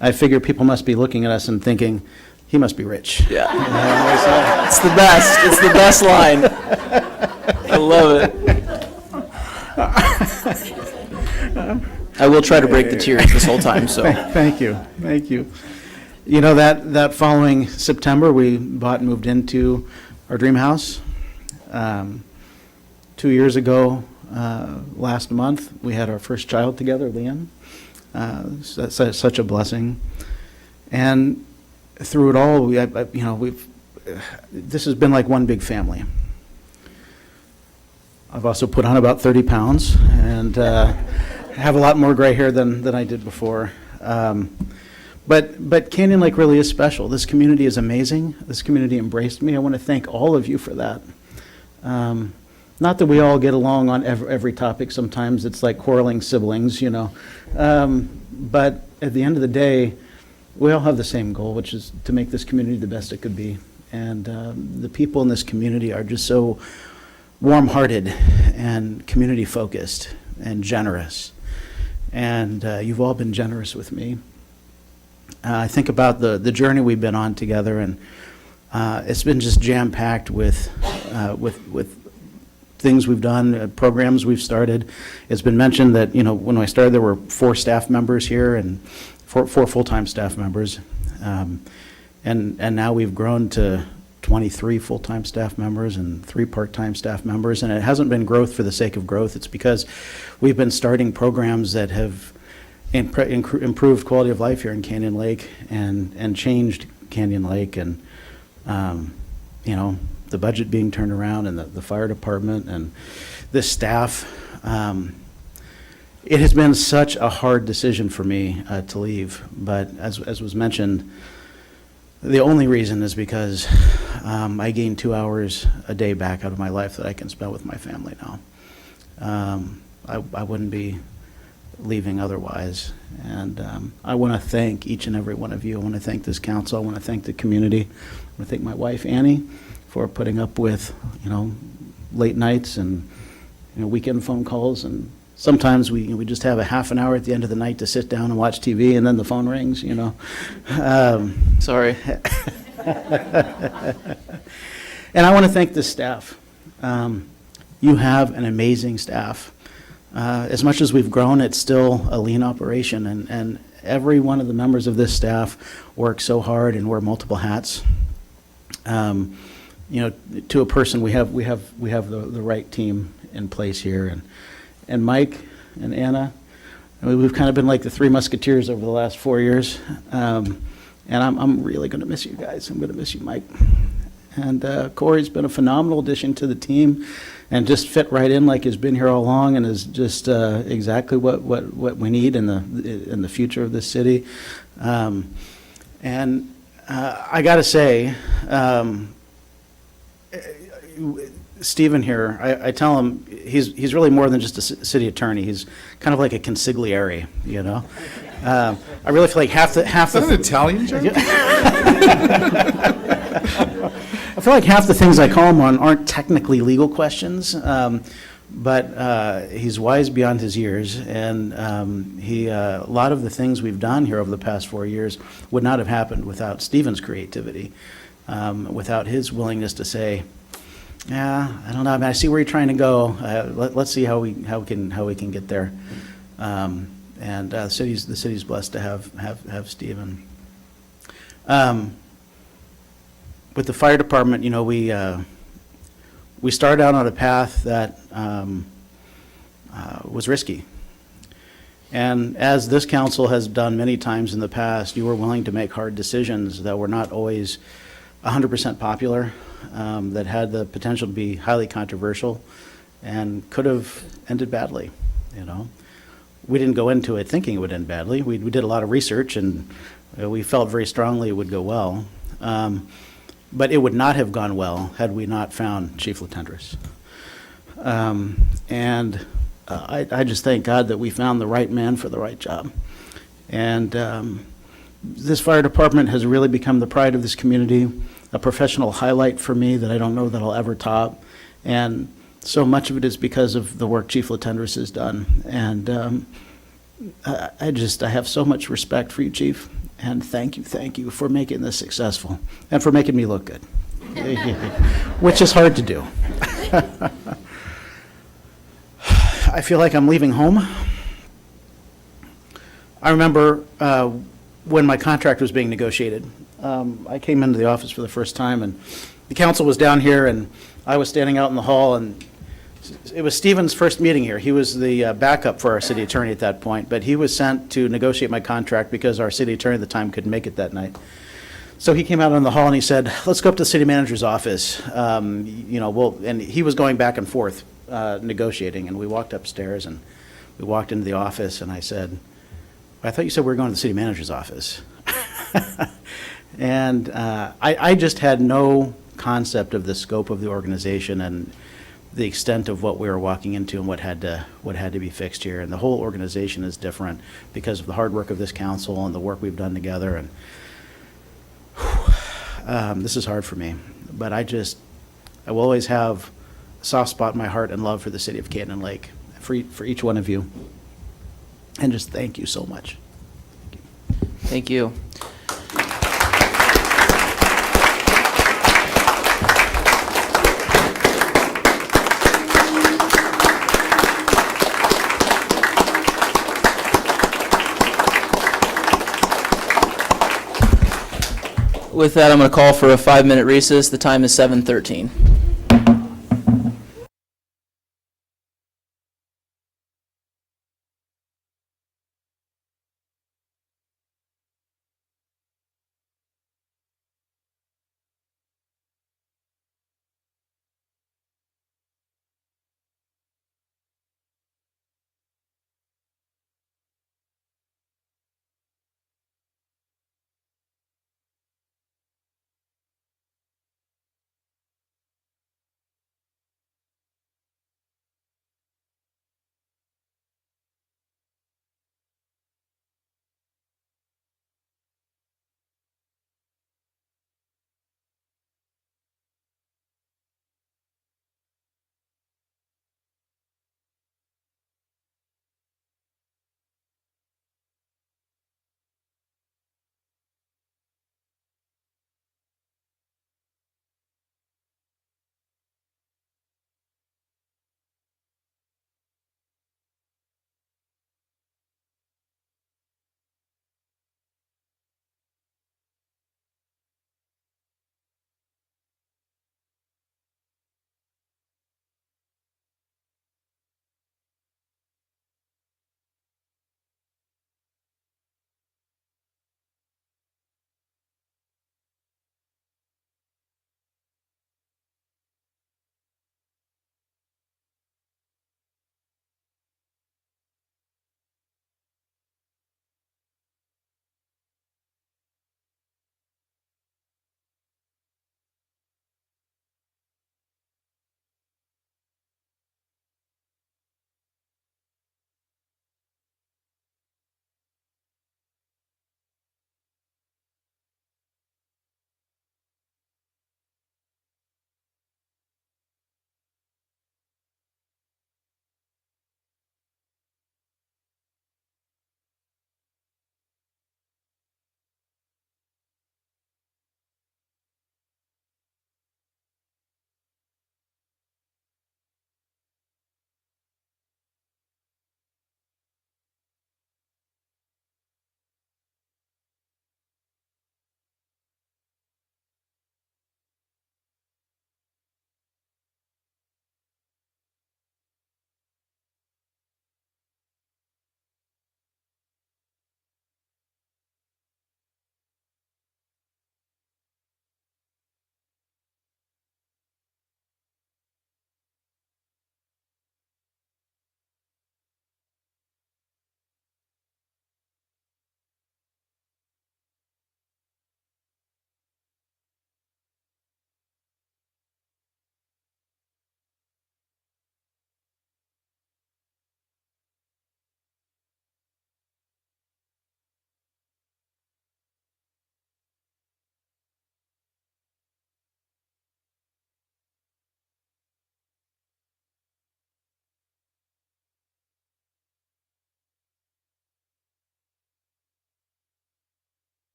[SPEAKER 18] I figure people must be looking at us and thinking, he must be rich.
[SPEAKER 1] Yeah. It's the best. It's the best line. I love it. I will try to break the tears this whole time, so.
[SPEAKER 18] Thank you, thank you. You know, that following September, we bought and moved into our dream house. 2 years ago, last month, we had our first child together, Liam. Such a blessing. And through it all, this has been like one big family. I've also put on about 30 pounds and have a lot more gray hair than I did before. But Canyon Lake really is special. This community is amazing. This community embraced me. I want to thank all of you for that. Not that we all get along on every topic. Sometimes it's like quarreling siblings, But at the end of the day, we all have the same goal, which is to make this community the best it could be. And the people in this community are just so warm-hearted and community-focused and generous. And you've all been generous with me. I think about the journey we've been on together, and it's been just jam-packed with things we've done, programs we've started. It's been mentioned that, when I started, there were 4 staff members here and 4 full-time staff members. And now we've grown to 23 full-time staff members and 3 part-time staff members. And it hasn't been growth for the sake of growth. It's because we've been starting programs that have improved quality of life here in Canyon Lake and changed Canyon Lake. And, the budget being turned around, and the fire department and this staff. It has been such a hard decision for me to leave, but as was mentioned, the only reason is because I gained 2 hours a day back out of my life that I can spend with my family now. I wouldn't be leaving otherwise, and I want to thank each and every one of you. I want to thank this council. I want to thank the community. I want to thank my wife, Annie, for putting up with, late nights and, weekend phone calls. And sometimes we just have a half an hour at the end of the night to sit down and watch TV, and then the phone rings,
[SPEAKER 1] Sorry.
[SPEAKER 18] And I want to thank the staff. You have an amazing staff. As much as we've grown, it's still a lean operation, and every one of the members of this staff work so hard and wear multiple hats. To a person, we have the right team in place here, and Mike and Anna, we've kind of been like the 3 Musketeers over the last 4 years, and I'm really going to miss you guys. I'm going to miss you, Mike. And Corey's been a phenomenal addition to the team, and just fit right in like he's been here all along, and is just exactly what we need in the future of this city. And I got to say. Stephen here, I tell him he's really more than just a city attorney. He's kind of like a consigliere, I really feel like half the
[SPEAKER 7] Is that an Italian joke?
[SPEAKER 18] I feel like half the things I call him on aren't technically legal questions, but he's wise beyond his years, and a lot of the things we've done here over the past 4 years would not have happened without Stephen's creativity, without his willingness to say, yeah, I don't know. I mean, I see where you're trying to go. Let's see how we can get there. And the city's blessed to have Stephen. With the fire department, we started out on a path that was risky. And as this council has done many times in the past, you were willing to make hard decisions that were not always 100% popular, that had the potential to be highly controversial and could have ended badly, We didn't go into it thinking it would end badly. We did a lot of research, and we felt very strongly it would go well. But it would not have gone well had we not found Chief Latendresse. And I just thank God that we found the right man for the right job. And this fire department has really become the pride of this community. a professional highlight for me that I don't know that I'll ever top. And so much of it is because of the work Chief Latendresse has done. And I have so much respect for you, Chief, and thank you for making this successful and for making me look good, which is hard to do. I feel like I'm leaving home. I remember when my contract was being negotiated. I came into the office for the first time, and the council was down here, and I was standing out in the hall, and it was Stephen's first meeting here. He was the backup for our city attorney at that point, but he was sent to negotiate my contract because our city attorney at the time couldn't make it that night. So he came out in the hall and he said, let's go up to the city manager's office. And he was going back and forth negotiating, and we walked upstairs and we walked into the office, and I said, I thought you said we were going to the city manager's office. And I just had no concept of the scope of the organization and the extent of what we were walking into and what had to be fixed here. And the whole organization is different because of the hard work of this council and the work we've done together. And this is hard for me, but I will always have a soft spot in my heart and love for the city of Cannon Lake, for each one of you. And just thank you so much.
[SPEAKER 1] Thank you. With that, I'm going to call for a 5-minute recess. The time is 7:13.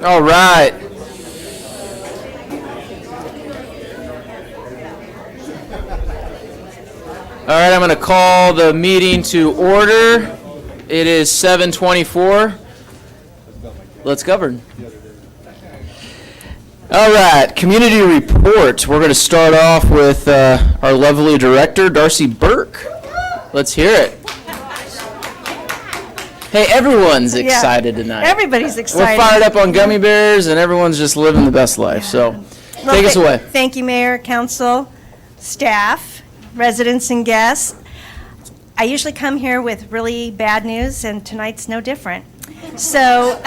[SPEAKER 1] All right. All right, I'm going to call the meeting to order. It is 7:24. Let's govern. All right, community report. We're going to start off with our lovely director, Darcy Burke. Let's hear it. Hey, everyone's excited tonight.
[SPEAKER 19] Everybody's excited.
[SPEAKER 1] We're fired up on gummy bears, and everyone's just living the best life. So,
[SPEAKER 19] Well,
[SPEAKER 1] take us away.
[SPEAKER 19] Thank you, Mayor, council, staff, residents, and guests. I usually come here with really bad news, and tonight's no different. So,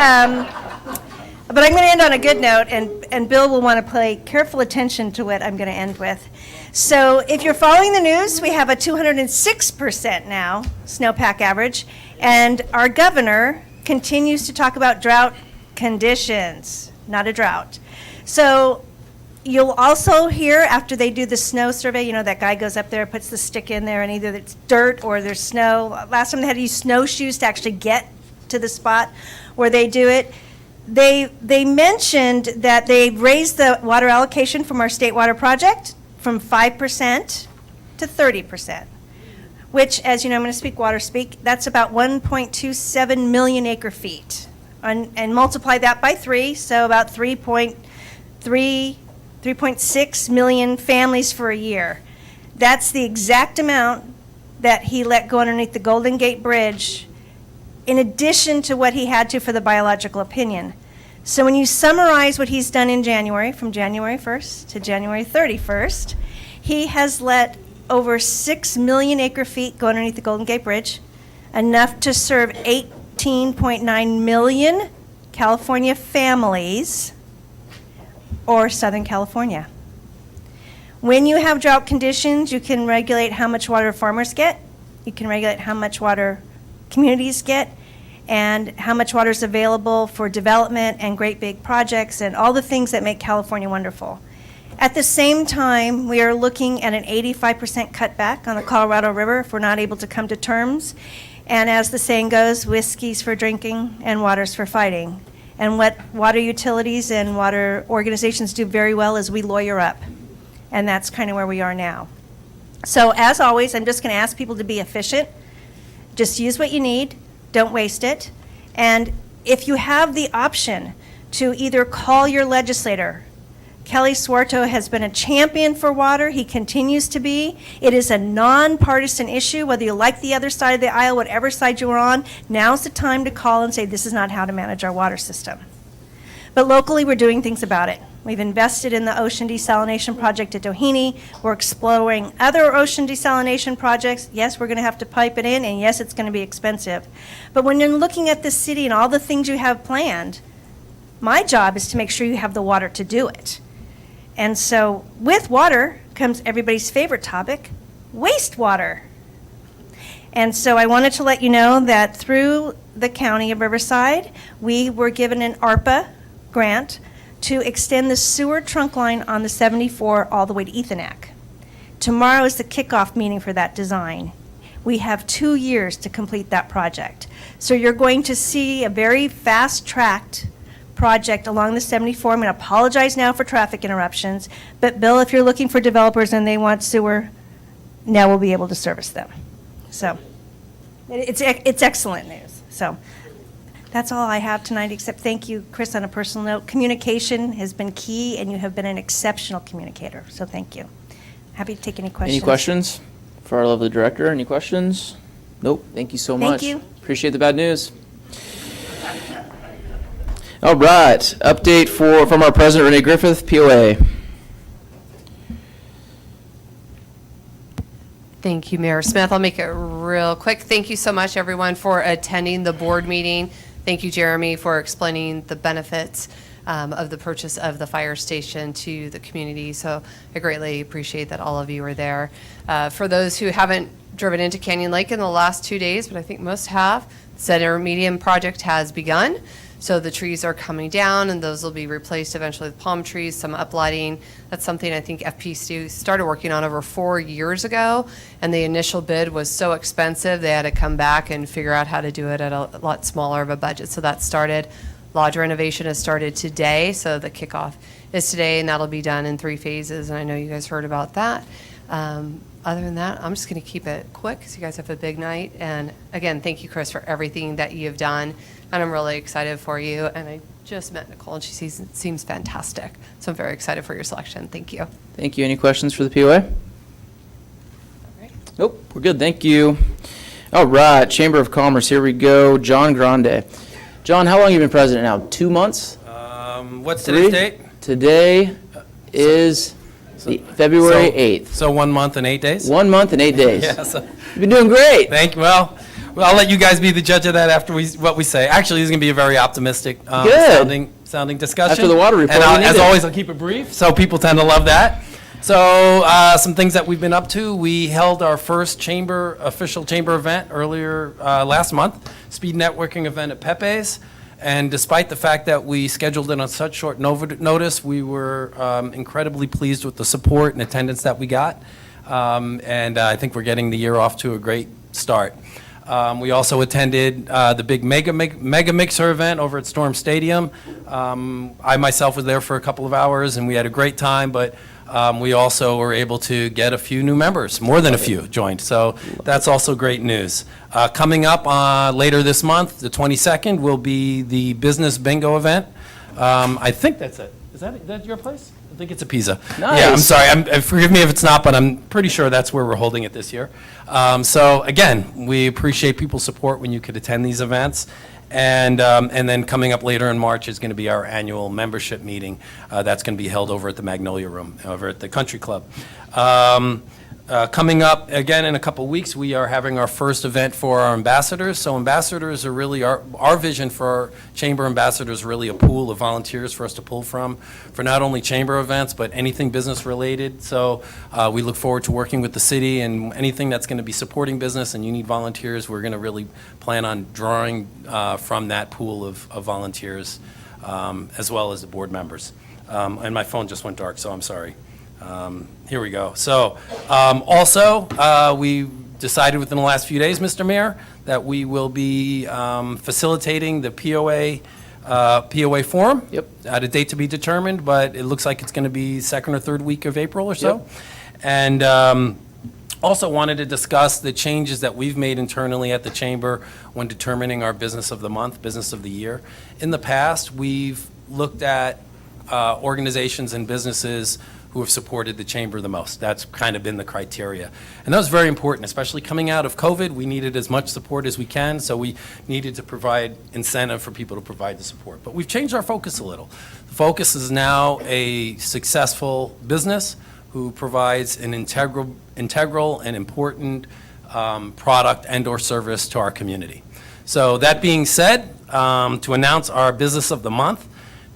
[SPEAKER 19] but I'm going to end on a good note, and Bill will want to pay careful attention to what I'm going to end with. So if you're following the news, we have a 206% now snowpack average, and our governor continues to talk about drought conditions, not a drought. So you'll also hear after they do the snow survey, you know, that guy goes up there, puts the stick in there, and either it's dirt or there's snow. Last time they had to use snowshoes to actually get to the spot where they do it. They mentioned that they raised the water allocation from our state water project from 5% to 30%, which, as you know, I'm going to speak water speak, that's about 1.27 million acre feet. And multiply that by 3, so about 3.6 million families for a year. That's the exact amount that he let go underneath the Golden Gate Bridge, in addition to what he had to for the biological opinion. So when you summarize what he's done in January, from January 1st to January 31st, he has let over 6 million acre feet go underneath the Golden Gate Bridge, enough to serve 18.9 million California families, or Southern California. When you have drought conditions, you can regulate how much water farmers get, you can regulate how much water communities get, and how much water is available for development and great big projects and all the things that make California wonderful. At the same time, we are looking at an 85% cutback on the Colorado River if we're not able to come to terms. And as the saying goes, whiskey's for drinking and water's for fighting. And what water utilities and water organizations do very well is we lawyer up. And that's kind of where we are now. So as always, I'm just going to ask people to be efficient. Just use what you need. Don't waste it. And if you have the option to either call your legislator, Kelly Suarto has been a champion for water. He continues to be. It is a nonpartisan issue, whether you like the other side of the aisle, whatever side you're on. Now's the time to call and say, this is not how to manage our water system. But locally, we're doing things about it. We've invested in the ocean desalination project at Doheny. We're exploring other ocean desalination projects. Yes, we're going to have to pipe it in, and yes, it's going to be expensive. But when you're looking at the city and all the things you have planned, my job is to make sure you have the water to do it. And so with water comes everybody's favorite topic, wastewater. And so I wanted to let you know that through the County of Riverside, we were given an ARPA grant to extend the sewer trunk line on the 74 all the way to Ethonac. Tomorrow is the kickoff meeting for that design. We have 2 years to complete that project. So you're going to see a very fast-tracked project along the 74. I'm going to apologize now for traffic interruptions, but Bill, if you're looking for developers and they want sewer, now we'll be able to service them. So it's excellent news. So that's all I have tonight, except thank you, Chris, on a personal note. Communication has been key, and you have been an exceptional communicator, so thank you. Happy to take any questions.
[SPEAKER 1] Any questions for our lovely director? Any questions? Nope. Thank you so much.
[SPEAKER 19] Thank you.
[SPEAKER 1] Appreciate the bad news. All right. Update from our president, Renee Griffith, POA.
[SPEAKER 17] Thank you, Mayor Smith. I'll make it real quick. Thank you so much, everyone, for attending the board meeting. Thank you, Jeremy, for explaining the benefits of the purchase of the fire station to the community. So I greatly appreciate that all of you are there. For those who haven't driven into Canyon Lake in the last 2 days, but I think most have, the Center Medium project has begun. So the trees are coming down, and those will be replaced eventually with palm trees, some uplighting. That's something I think FPC started working on over 4 years ago, and the initial bid was so expensive, they had to come back and figure out how to do it at a lot smaller of a budget. So that started. Lodge renovation has started today, so the kickoff is today, and that'll be done in 3 phases, and I know you guys heard about that. Other than that, I'm just going to keep it quick because you guys have a big night. And again, thank you, Chris, for everything that you've done. And I'm really excited for you. And I just met Nicole, and she seems fantastic. So I'm very excited for your selection. Thank you.
[SPEAKER 1] Thank you. Any questions for the POA? Nope, we're good. Thank you. All right, Chamber of Commerce, here we go. John Grande. John, how long have you been president now? 2 months?
[SPEAKER 20] What's today's date?
[SPEAKER 1] Today is February 8th.
[SPEAKER 20] So 1 month and 8 days?
[SPEAKER 1] 1 month and 8 days.
[SPEAKER 20] Yeah, so
[SPEAKER 1] You've been doing great.
[SPEAKER 20] thank you. Well, I'll let you guys be the judge of that after what we say. Actually, this is going to be a very optimistic sounding discussion.
[SPEAKER 1] After the water report,
[SPEAKER 20] And
[SPEAKER 1] we need
[SPEAKER 20] as
[SPEAKER 1] it.
[SPEAKER 20] always, I'll keep it brief, so people tend to love that. So some things that we've been up to. We held our first official chamber event earlier last month, speed networking event at Pepe's. And despite the fact that we scheduled it on such short notice, we were incredibly pleased with the support and attendance that we got. And I think we're getting the year off to a great start. We also attended the big Mega Mixer event over at Storm Stadium. I myself was there for a couple of hours, and we had a great time, but we also were able to get a few new members, more than a few joined, so that's also great news. Coming up later this month, the 22nd, will be the Business Bingo event. I think that's it. Is that your place? I think it's a Pisa.
[SPEAKER 1] Nice.
[SPEAKER 20] Yeah, I'm sorry. Forgive me if it's not, but I'm pretty sure that's where we're holding it this year. So again, we appreciate people's support when you could attend these events. And then coming up later in March is going to be our annual membership meeting. That's going to be held over at the Magnolia Room, over at the Country Club. Coming up again in a couple weeks, we are having our first event for our ambassadors. So ambassadors are really our vision for our chamber ambassadors, really a pool of volunteers for us to pull from for not only chamber events, but anything business related. So we look forward to working with the city, and anything that's going to be supporting business and you need volunteers, we're going to really plan on drawing from that pool of volunteers, as well as the board members. And my phone just went dark, so I'm sorry. Here we go. So also, we decided within the last few days, Mr. Mayor, that we will be facilitating the POA forum.
[SPEAKER 1] Yep.
[SPEAKER 20] At a date to be determined, but it looks like it's going to be second or third week of April or so.
[SPEAKER 1] Yep.
[SPEAKER 20] And also wanted to discuss the changes that we've made internally at the chamber when determining our business of the month, business of the year. In the past, we've looked at organizations and businesses who have supported the chamber the most. That's kind of been the criteria. And that was very important, especially coming out of COVID. We needed as much support as we can, so we needed to provide incentive for people to provide the support. But we've changed our focus a little. The focus is now a successful business who provides an integral and important product and/or service to our community. So that being said, to announce our business of the month,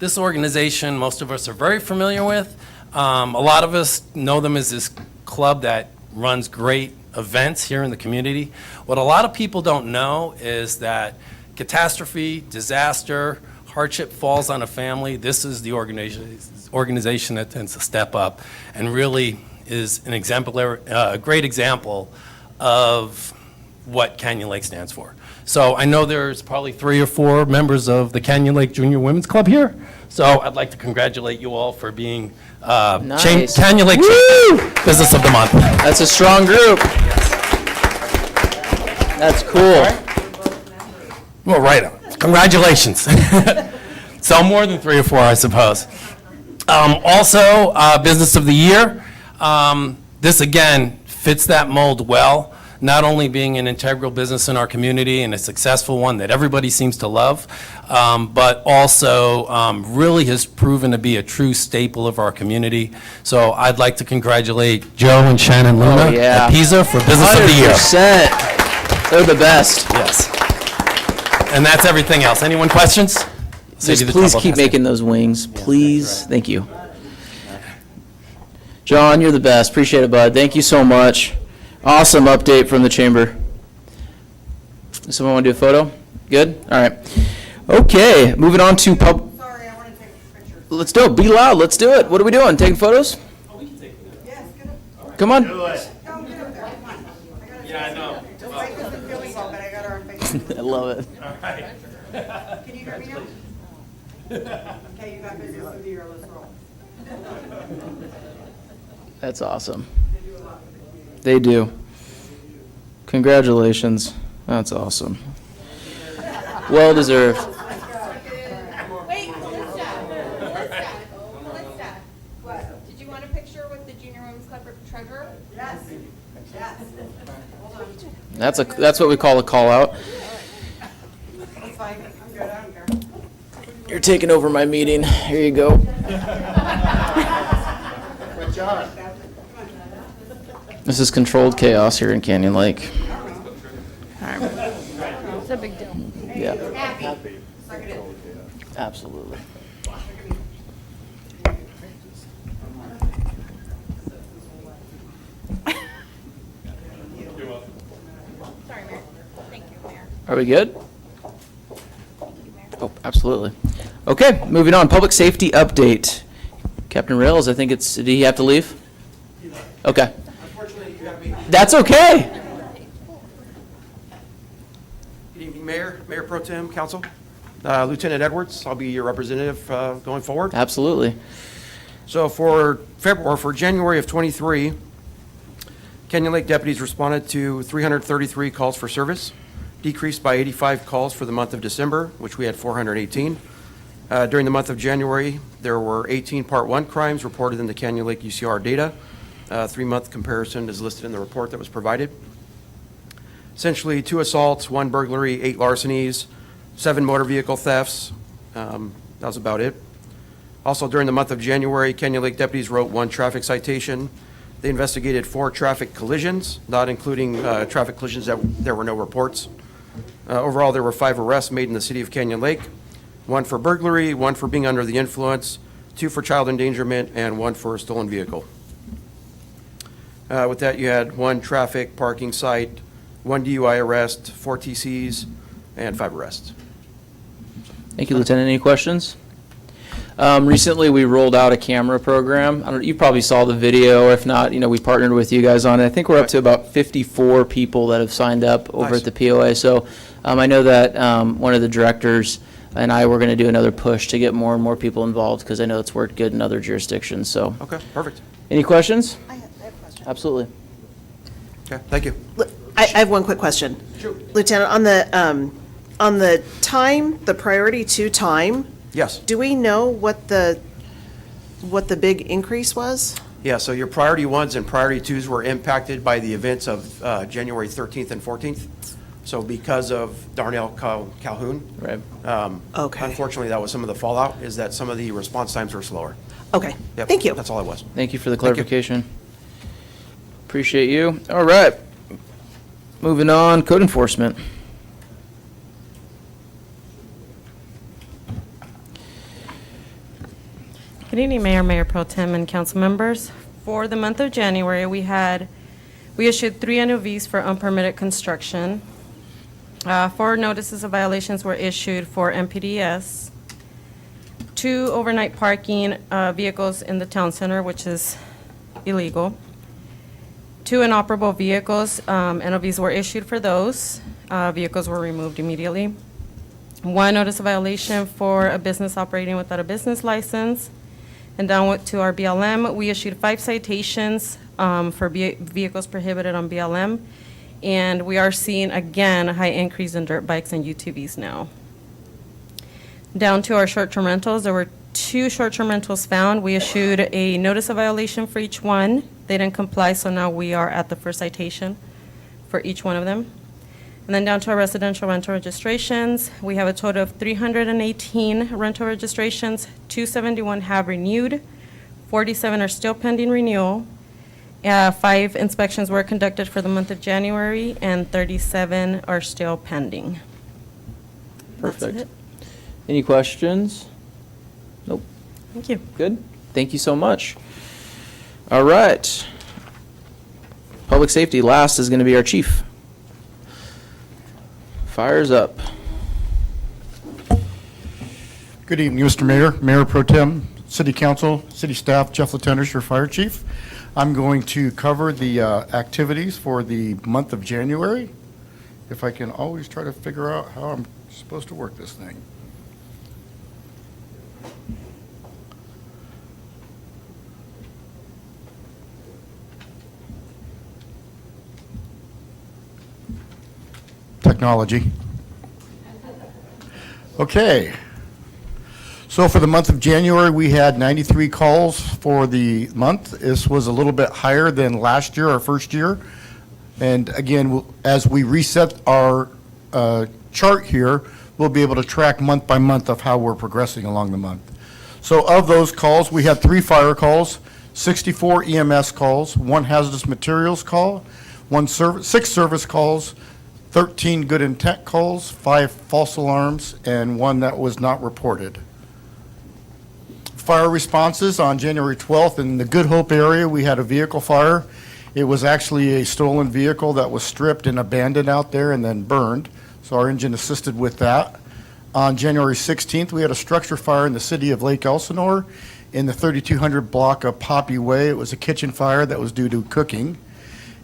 [SPEAKER 20] this organization most of us are very familiar with. A lot of us know them as this club that runs great events here in the community. What a lot of people don't know is that catastrophe, disaster, hardship falls on a family. This is the organization that tends to step up and really is an exemplary, a great example of what Canyon Lake stands for. So I know there's probably 3 or 4 members of the Canyon Lake Junior Women's Club here. So I'd like to congratulate you all for being
[SPEAKER 1] Nice.
[SPEAKER 20] Canyon Lake Business of the Month.
[SPEAKER 1] That's a strong group. That's cool.
[SPEAKER 20] Well, right on. Congratulations. So more than 3 or 4, I suppose. Also, Business of the Year. This, again, fits that mold well. Not only being an integral business in our community and a successful one that everybody seems to love, but also really has proven to be a true staple of our community. So I'd like to congratulate Joe and Shannon Luna at Pisa for Business of the Year.
[SPEAKER 1] 100%. They're the best.
[SPEAKER 20] Yes. And that's everything else. Anyone questions? Save you
[SPEAKER 1] Just
[SPEAKER 20] the
[SPEAKER 1] please
[SPEAKER 20] trouble of
[SPEAKER 1] keep
[SPEAKER 20] asking.
[SPEAKER 1] making those wings, please. Thank you. John, you're the best. Appreciate it, bud. Thank you so much. Awesome update from the chamber. Someone want to do a photo? Good? All right. Okay, moving on to Sorry, I want to take pictures. Let's do it. Be loud. Let's do it. What are we doing? Taking photos? Come on.
[SPEAKER 9] Yeah, I know.
[SPEAKER 1] I love it.
[SPEAKER 9] Can you hear me now? Okay, you got business with you, let's roll.
[SPEAKER 1] That's awesome. They do. Congratulations. That's awesome. Well deserved.
[SPEAKER 10] Wait, Melissa. What? Did you want a picture with the Junior Women's Club treasurer?
[SPEAKER 9] Yes, yes. Hold on.
[SPEAKER 1] That's what we call a call out.
[SPEAKER 9] That's fine, I'm good, I don't care.
[SPEAKER 1] You're taking over my meeting. Here you go.
[SPEAKER 9] Good job.
[SPEAKER 1] This is controlled chaos here in Canyon Lake.
[SPEAKER 10] It's a big deal.
[SPEAKER 1] Yeah.
[SPEAKER 9] Happy.
[SPEAKER 1] Absolutely.
[SPEAKER 14] Sorry, Mayor. Thank you, Mayor.
[SPEAKER 1] Are we good? Oh, absolutely. Okay, moving on. Public safety update. Captain Rails, I think it's, did he have to leave? Okay. That's okay.
[SPEAKER 21] Good evening, Mayor, Mayor Pro Tem, Council. Lieutenant Edwards, I'll be your representative going forward.
[SPEAKER 1] Absolutely.
[SPEAKER 21] So for January of '23, Canyon Lake deputies responded to 333 calls for service, decreased by 85 calls for the month of December, which we had 418. During the month of January, there were 18 Part 1 crimes reported in the Canyon Lake UCR data. 3-month comparison is listed in the report that was provided. Essentially, 2 assaults, 1 burglary, 8 larcenies, 7 motor vehicle thefts. That was about it. Also, during the month of January, Canyon Lake deputies wrote 1 traffic citation. They investigated 4 traffic collisions, not including traffic collisions that there were no reports. Overall, there were 5 arrests made in the city of Canyon Lake, 1 for burglary, 1 for being under the influence, 2 for child endangerment, and 1 for a stolen vehicle. With that, you had 1 traffic parking cite, 1 DUI arrest, 4 TCs, and 5 arrests.
[SPEAKER 1] Thank you, Lieutenant. Any questions? Recently, we rolled out a camera program. I don't, you probably saw the video, or if not, we partnered with you guys on it. I think we're up to about 54 people that have signed up over at the POA. So I know that one of the directors and I were going to do another push to get more and more people involved because I know it's worked good in other jurisdictions. So.
[SPEAKER 21] Okay, perfect.
[SPEAKER 1] Any questions?
[SPEAKER 2] I have a question.
[SPEAKER 1] Absolutely.
[SPEAKER 21] Okay, thank you.
[SPEAKER 2] I have one quick question.
[SPEAKER 21] Sure.
[SPEAKER 2] Lieutenant, on the time, the priority to time,
[SPEAKER 21] Yes.
[SPEAKER 2] do we know what the big increase was?
[SPEAKER 21] Yeah, so your priority 1s and priority 2s were impacted by the events of January 13th and 14th. So because of Darnell Calhoun.
[SPEAKER 1] Right.
[SPEAKER 2] Okay.
[SPEAKER 21] Unfortunately, that was some of the fallout, is that some of the response times were slower.
[SPEAKER 2] Okay,
[SPEAKER 21] Yep,
[SPEAKER 2] thank you.
[SPEAKER 21] That's all it was.
[SPEAKER 1] Thank you for the
[SPEAKER 21] Thank you.
[SPEAKER 1] clarification. Appreciate you. All right. Moving on, code enforcement.
[SPEAKER 22] Good evening, Mayor, Mayor Pro Tem, and council members. For the month of January, we issued 3 NOVs for unpermitted construction. 4 notices of violations were issued for MPDS. 2 overnight parking vehicles in the town center, which is illegal. 2 inoperable vehicles, NOVs were issued for those. Vehicles were removed immediately. 1 notice of violation for a business operating without a business license. And down to our BLM, we issued 5 citations for vehicles prohibited on BLM. And we are seeing, again, a high increase in dirt bikes and UTVs now. Down to our short-term rentals, there were 2 short-term rentals found. We issued a notice of violation for each one. They didn't comply, so now we are at the first citation for each one of them. And then down to our residential rental registrations, we have a total of 318 rental registrations. 271 have renewed, 47 are still pending renewal. 5 inspections were conducted for the month of January, and 37 are still pending. That's
[SPEAKER 1] Perfect.
[SPEAKER 22] it.
[SPEAKER 1] Any questions? Nope.
[SPEAKER 22] Thank you.
[SPEAKER 1] Good. Thank you so much. All right. Public safety, last is going to be our chief. Fire's up.
[SPEAKER 16] Good evening, Mr. Mayor, Mayor Pro Tem, City Council, City Staff, Jeff Lieutenant, your Fire Chief. I'm going to cover the activities for the month of January. If I can always try to figure out how I'm supposed to work this thing. Technology. Okay. So for the month of January, we had 93 calls for the month. This was a little bit higher than last year, our first year. And again, as we reset our chart here, we'll be able to track month by month of how we're progressing along the month. So of those calls, we had 3 fire calls, 64 EMS calls, 1 hazardous materials call, 6 service calls, 13 good intent calls, 5 false alarms, and 1 that was not reported. Fire responses on January 12th in the Good Hope area, we had a vehicle fire. It was actually a stolen vehicle that was stripped and abandoned out there and then burned. So our engine assisted with that. On January 16th, we had a structure fire in the city of Lake Elsinore in the 3200 block of Poppy Way. It was a kitchen fire that was due to cooking.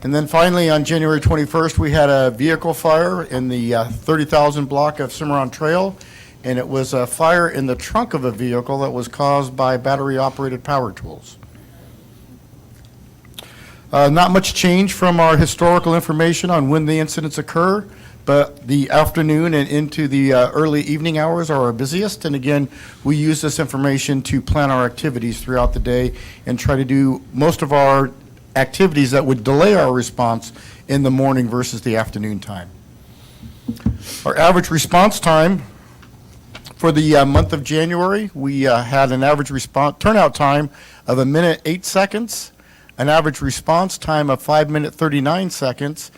[SPEAKER 16] And then finally, on January 21st, we had a vehicle fire in the 30,000 block of Cimarron Trail. And it was a fire in the trunk of a vehicle that was caused by battery-operated power tools. Not much change from our historical information on when the incidents occur, but the afternoon and into the early evening hours are our busiest. And again, we use this information to plan our activities throughout the day and try to do most of our activities that would delay our response in the morning versus the afternoon time. Our average response time for the month of January, we had an average turnout time of 1 minute 8 seconds, an average response time of 5 minutes 39 seconds,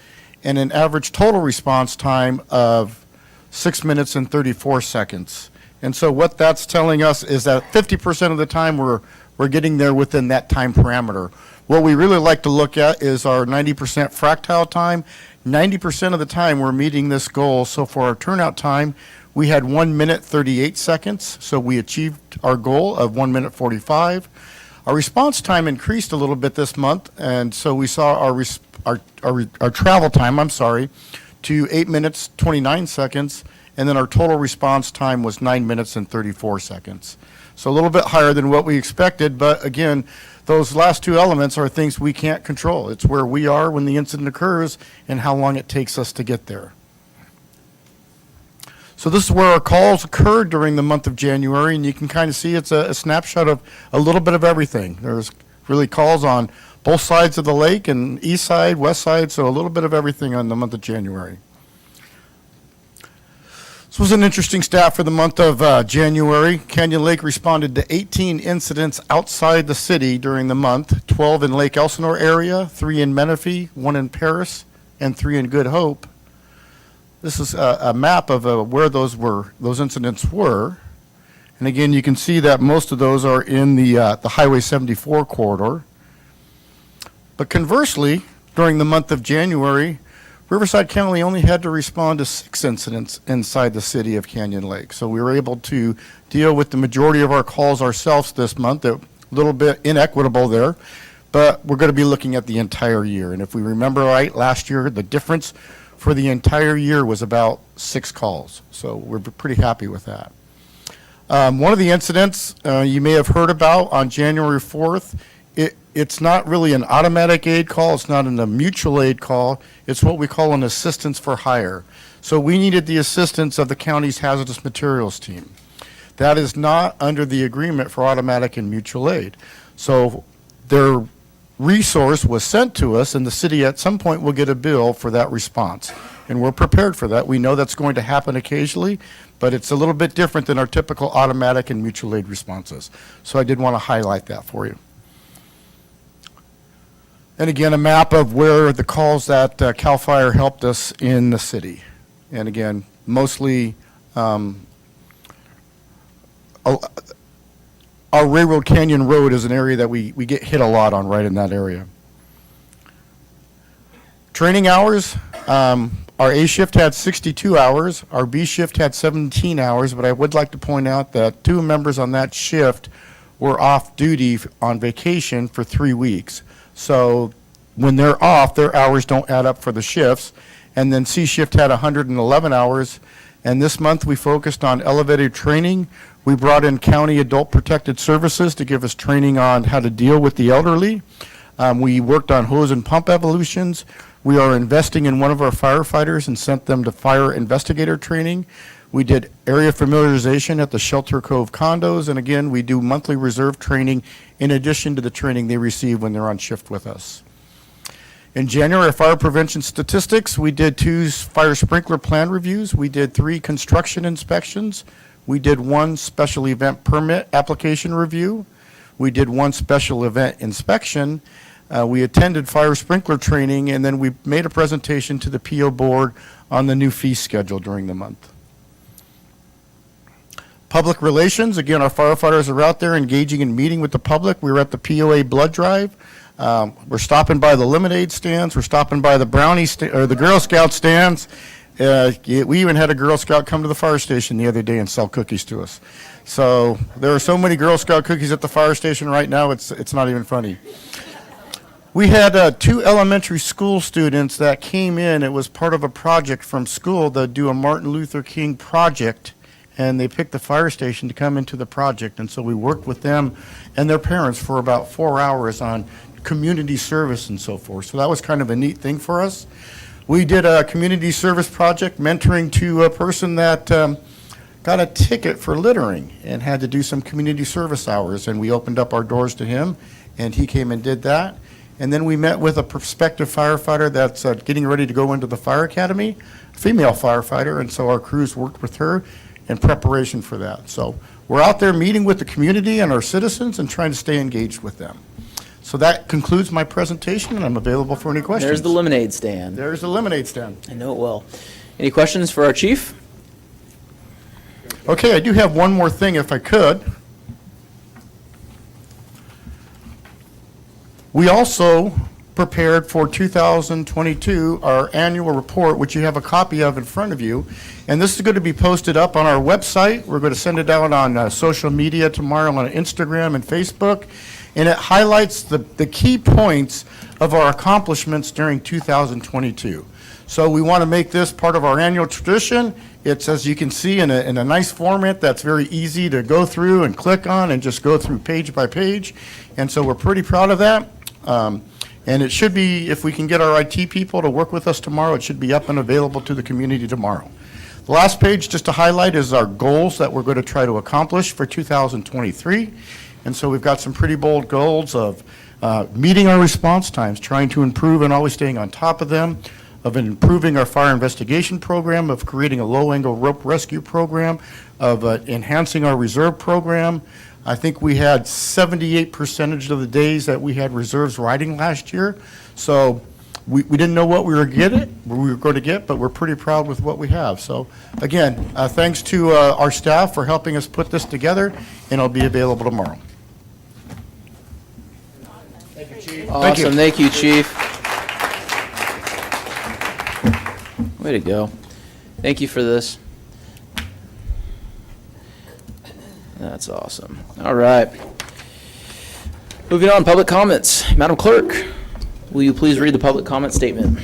[SPEAKER 16] and an average total response time of 6 minutes and 34 seconds. And so what that's telling us is that 50% of the time we're getting there within that time parameter. What we really like to look at is our 90% fractile time. 90% of the time we're meeting this goal. So for our turnout time, we had 1 minute 38 seconds, so we achieved our goal of 1 minute 45. Our response time increased a little bit this month, and so we saw our travel time, to 8 minutes 29 seconds, and then our total response time was 9 minutes and 34 seconds. So a little bit higher than what we expected, but again, those last 2 elements are things we can't control. It's where we are when the incident occurs and how long it takes us to get there. So this is where our calls occurred during the month of January, and you can kind of see it's a snapshot of a little bit of everything. There's really calls on both sides of the lake, and east side, west side, so a little bit of everything on the month of January. This was an interesting stat for the month of January. Canyon Lake responded to 18 incidents outside the city during the month, 12 in Lake Elsinore area, 3 in Menifee, 1 in Paris, and 3 in Good Hope. This is a map of where those incidents were. And again, you can see that most of those are in the Highway 74 corridor. But conversely, during the month of January, Riverside County only had to respond to 6 incidents inside the city of Canyon Lake. So we were able to deal with the majority of our calls ourselves this month. A little bit inequitable there, but we're going to be looking at the entire year. And if we remember right, last year, the difference for the entire year was about 6 calls. So we're pretty happy with that. One of the incidents you may have heard about on January 4th, it's not really an automatic aid call, it's not a mutual aid call, it's what we call an assistance for hire. So we needed the assistance of the county's hazardous materials team. That is not under the agreement for automatic and mutual aid. So their resource was sent to us, and the city at some point will get a bill for that response. And we're prepared for that. We know that's going to happen occasionally, but it's a little bit different than our typical automatic and mutual aid responses. So I did want to highlight that for you. And again, a map of where the calls that CAL FIRE helped us in the city. And again, mostly our Railroad Canyon Road is an area that we get hit a lot on, right in that area. Training hours, Our A shift had 62 hours, our B shift had 17 hours, but I would like to point out that 2 members on that shift were off duty on vacation for 3 weeks. So when they're off, their hours don't add up for the shifts. And then C shift had 111 hours. And this month, we focused on elevated training. We brought in County Adult Protected Services to give us training on how to deal with the elderly. We worked on hose and pump evolutions. We are investing in one of our firefighters and sent them to fire investigator training. We did area familiarization at the Shelter Cove condos. And again, we do monthly reserve training in addition to the training they receive when they're on shift with us. In January, fire prevention statistics, we did 2 fire sprinkler plan reviews. We did 3 construction inspections. We did 1 special event permit application review. We did 1 special event inspection. We attended fire sprinkler training, and then we made a presentation to the PO board on the new fee schedule during the month. Public relations, again, our firefighters are out there engaging and meeting with the public. We were at the POA blood drive. We're stopping by the lemonade stands. We're stopping by the the Girl Scout stands. We even had a Girl Scout come to the fire station the other day and sell cookies to us. So there are so many Girl Scout cookies at the fire station right now, it's not even funny. We had 2 elementary school students that came in. It was part of a project from school to do a Martin Luther King project, and they picked the fire station to come into the project. And so we worked with them and their parents for about 4 hours on community service and so forth. So that was kind of a neat thing for us. We did a community service project mentoring to a person that got a ticket for littering and had to do some community service hours, and we opened up our doors to him, and he came and did that. And then we met with a prospective firefighter that's getting ready to go into the fire academy, female firefighter, and so our crews worked with her in preparation for that. So we're out there meeting with the community and our citizens and trying to stay engaged with them. So that concludes my presentation, and I'm available for any questions.
[SPEAKER 1] There's the lemonade stand.
[SPEAKER 16] There's the lemonade stand.
[SPEAKER 1] I know it well. Any questions for our chief?
[SPEAKER 16] Okay, I do have one more thing, if I could. We also prepared for 2022 our annual report, which you have a copy of in front of you. And this is going to be posted up on our website. We're going to send it out on social media tomorrow on Instagram and Facebook. And it highlights the key points of our accomplishments during 2022. So we want to make this part of our annual tradition. It's, as you can see, in a nice format that's very easy to go through and click on and just go through page by page. And so we're pretty proud of that. And it should be, if we can get our IT people to work with us tomorrow, it should be up and available to the community tomorrow. The last page, just to highlight, is our goals that we're going to try to accomplish for 2023. And so we've got some pretty bold goals of meeting our response times, trying to improve and always staying on top of them, of improving our fire investigation program, of creating a low-angle rope rescue program, of enhancing our reserve program. I think we had 78% of the days that we had reserves riding last year. So we didn't know what we were going to get, but we're pretty proud with what we have. So again, thanks to our staff for helping us put this together, and it'll be available tomorrow.
[SPEAKER 1] Awesome, thank you, Chief. Way to go. Thank you for this. That's awesome. All right. Moving on, public comments. Madam Clerk, will you please read the public comment statement?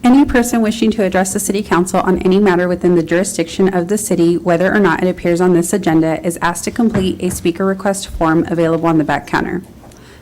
[SPEAKER 6] Any person wishing to address the City Council on any matter within the jurisdiction of the city, whether or not it appears on this agenda, is asked to complete a speaker request form available on the back counter.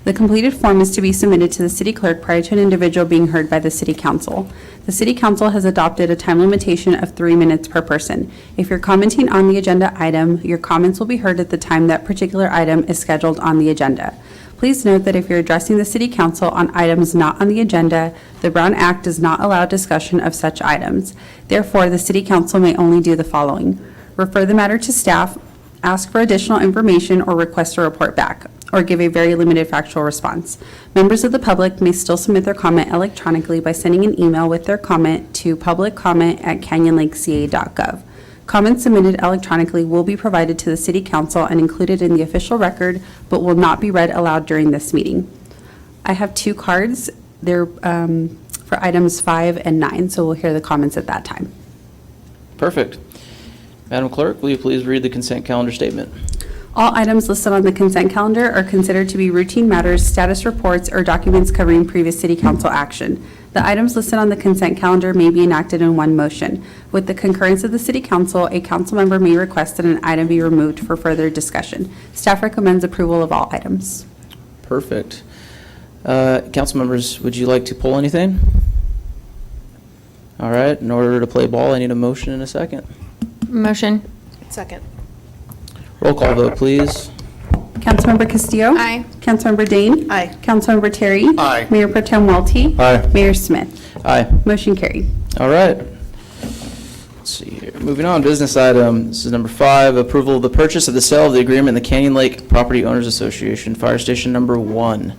[SPEAKER 6] The completed form is to be submitted to the city clerk prior to an individual being heard by the City Council. The City Council has adopted a time limitation of 3 minutes per person. If you're commenting on the agenda item, your comments will be heard at the time that particular item is scheduled on the agenda. Please note that if you're addressing the City Council on items not on the agenda, the Brown Act does not allow discussion of such items. Therefore, the City Council may only do the following: refer the matter to staff, ask for additional information, or request a report back, or give a very limited factual response. Members of the public may still submit their comment electronically by sending an email with their comment to publiccomment@canyonlakeca.gov. Comments submitted electronically will be provided to the City Council and included in the official record, but will not be read aloud during this meeting. I have 2 cards. They're from for items 5 and 9, so we'll hear the comments at that time.
[SPEAKER 1] Perfect. Madam Clerk, will you please read the consent calendar statement?
[SPEAKER 6] All items listed on the consent calendar are considered to be routine matters, status reports, or documents covering previous city council action. The items listed on the consent calendar may be enacted in one motion. With the concurrence of the city council, a council member may request that an item be removed for further discussion. Staff recommends approval of all items.
[SPEAKER 1] Perfect. Council members, would you like to pull anything? All right, in order to play ball, I need a motion and a second.
[SPEAKER 14] Motion.
[SPEAKER 2] Second.
[SPEAKER 1] Roll call vote, please.
[SPEAKER 6] Councilmember Castillo?
[SPEAKER 10] Aye.
[SPEAKER 6] Councilmember Dane?
[SPEAKER 2] Aye.
[SPEAKER 6] Councilmember Terry?
[SPEAKER 21] Aye.
[SPEAKER 6] Mayor Pro Tem Welty?
[SPEAKER 3] Aye.
[SPEAKER 6] Mayor Smith?
[SPEAKER 1] Aye.
[SPEAKER 6] Motion carried.
[SPEAKER 1] All right. Let's see here. Moving on, business item. This is number 5, approval of the purchase of the sale of the agreement in the Canyon Lake Property Owners Association, Fire Station number 1.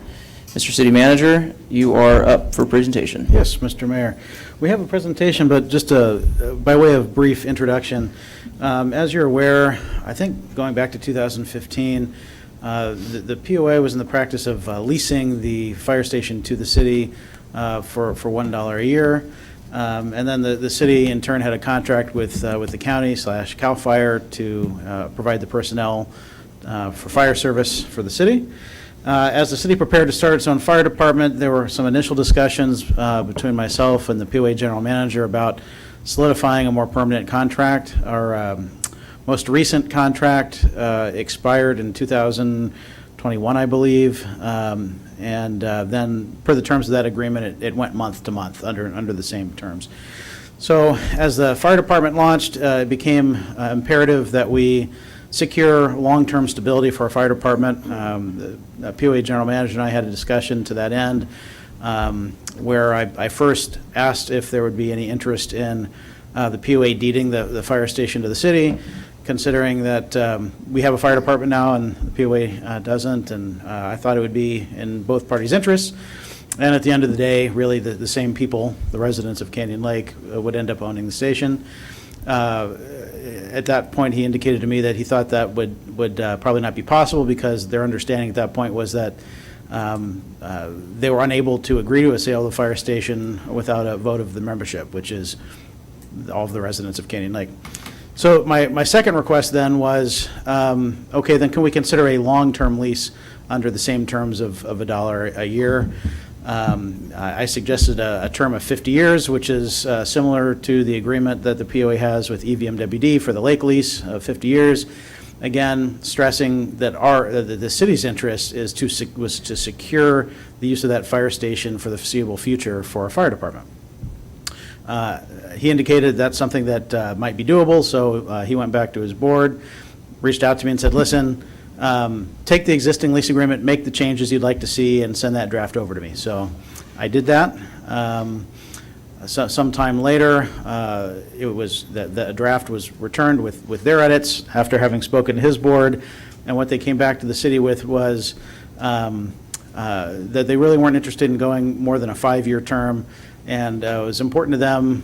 [SPEAKER 1] Mr. City Manager, you are up for presentation.
[SPEAKER 18] Yes, Mr. Mayor. We have a presentation, but just by way of brief introduction, as you're aware, I think going back to 2015, the POA was in the practice of leasing the fire station to the city for $1 a year. And then the city in turn had a contract with the county / CAL FIRE to provide the personnel for fire service for the city. As the city prepared to start its own fire department, there were some initial discussions between myself and the POA general manager about solidifying a more permanent contract. Our most recent contract expired in 2021, I believe, and then per the terms of that agreement, it went month to month under the same terms. So as the fire department launched, it became imperative that we secure long-term stability for our fire department. The POA general manager and I had a discussion to that end where I first asked if there would be any interest in the POA deeding the fire station to the city, considering that we have a fire department now and the POA doesn't, and I thought it would be in both parties' interests. And at the end of the day, really the same people, the residents of Canyon Lake, would end up owning the station. At that point, he indicated to me that he thought that would probably not be possible because their understanding at that point was that they were unable to agree to a sale of the fire station without a vote of the membership, which is all of the residents of Canyon Lake. So my second request then was, okay, then can we consider a long-term lease under the same terms of $1 a year? I suggested a term of 50 years, which is similar to the agreement that the POA has with EVMWD for the lake lease of 50 years. Again, stressing that the city's interest was to secure the use of that fire station for the foreseeable future for our fire department. He indicated that's something that might be doable, so he went back to his board, reached out to me and said, listen, take the existing lease agreement, make the changes you'd like to see, and send that draft over to me. So I did that. Sometime later, the draft was returned with their edits after having spoken to his board, and what they came back to the city with was that they really weren't interested in going more than a 5-year term, and it was important to them.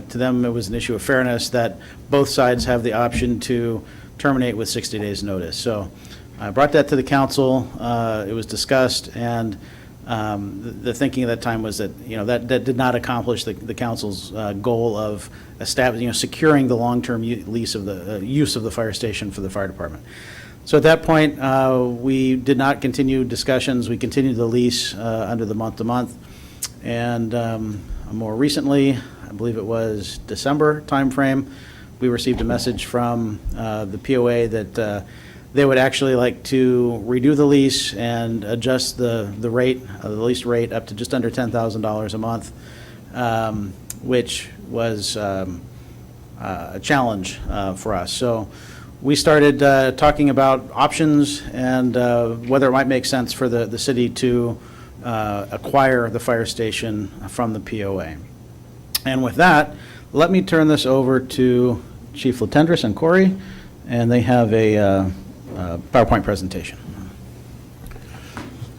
[SPEAKER 18] To them, it was an issue of fairness that both sides have the option to terminate with 60 days' notice. So I brought that to the council. It was discussed, and the thinking at that time was that that did not accomplish the council's goal of establishing, securing the long-term lease of the use of the fire station for the fire department. So at that point, we did not continue discussions. We continued the lease under the month-to-month, and more recently, I believe it was December timeframe, we received a message from the POA that they would actually like to redo the lease and adjust the rate, the lease rate, up to just under $10,000 a month, which was a challenge for us. So we started talking about options and whether it might make sense for the city to acquire the fire station from the POA. And with that, let me turn this over to Chief Latendresse and Corey, and they have a PowerPoint presentation.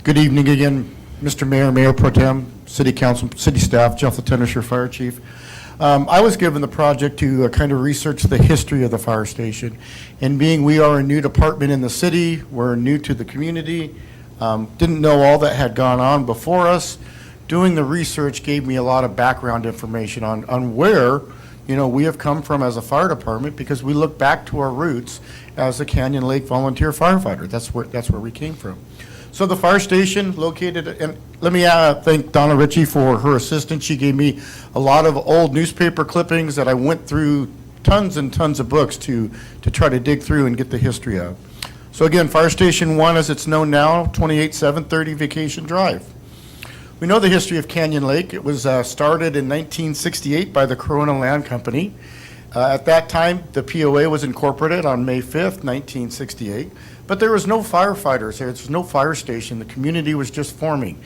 [SPEAKER 16] Good evening again, Mr. Mayor, Mayor Pro Tem, City Council, City staff, Jeff Latendresse, your Fire Chief. I was given the project to kind of research the history of the fire station. And being we are a new department in the city, we're new to the community, didn't know all that had gone on before us, doing the research gave me a lot of background information on where, we have come from as a fire department, because we look back to our roots as a Canyon Lake volunteer firefighter. That's where we came from. So the fire station located, and let me thank Donna Ritchie for her assistance. She gave me a lot of old newspaper clippings that I went through tons and tons of books to try to dig through and get the history of. So again, Fire Station 1, as it's known now, 28730 Vacation Drive. We know the history of Canyon Lake. It was started in 1968 by the Corona Land Company. At that time, the POA was incorporated on May 5th, 1968, but there was no firefighters there. There was no fire station. The community was just forming.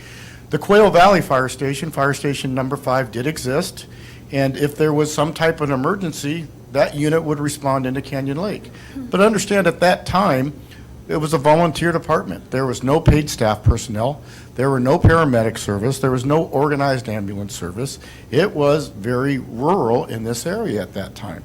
[SPEAKER 16] The Quail Valley Fire Station number 5, did exist, and if there was some type of emergency, that unit would respond into Canyon Lake. But understand, at that time, it was a volunteer department. There was no paid staff personnel. There were no paramedic service. There was no organized ambulance service. It was very rural in this area at that time.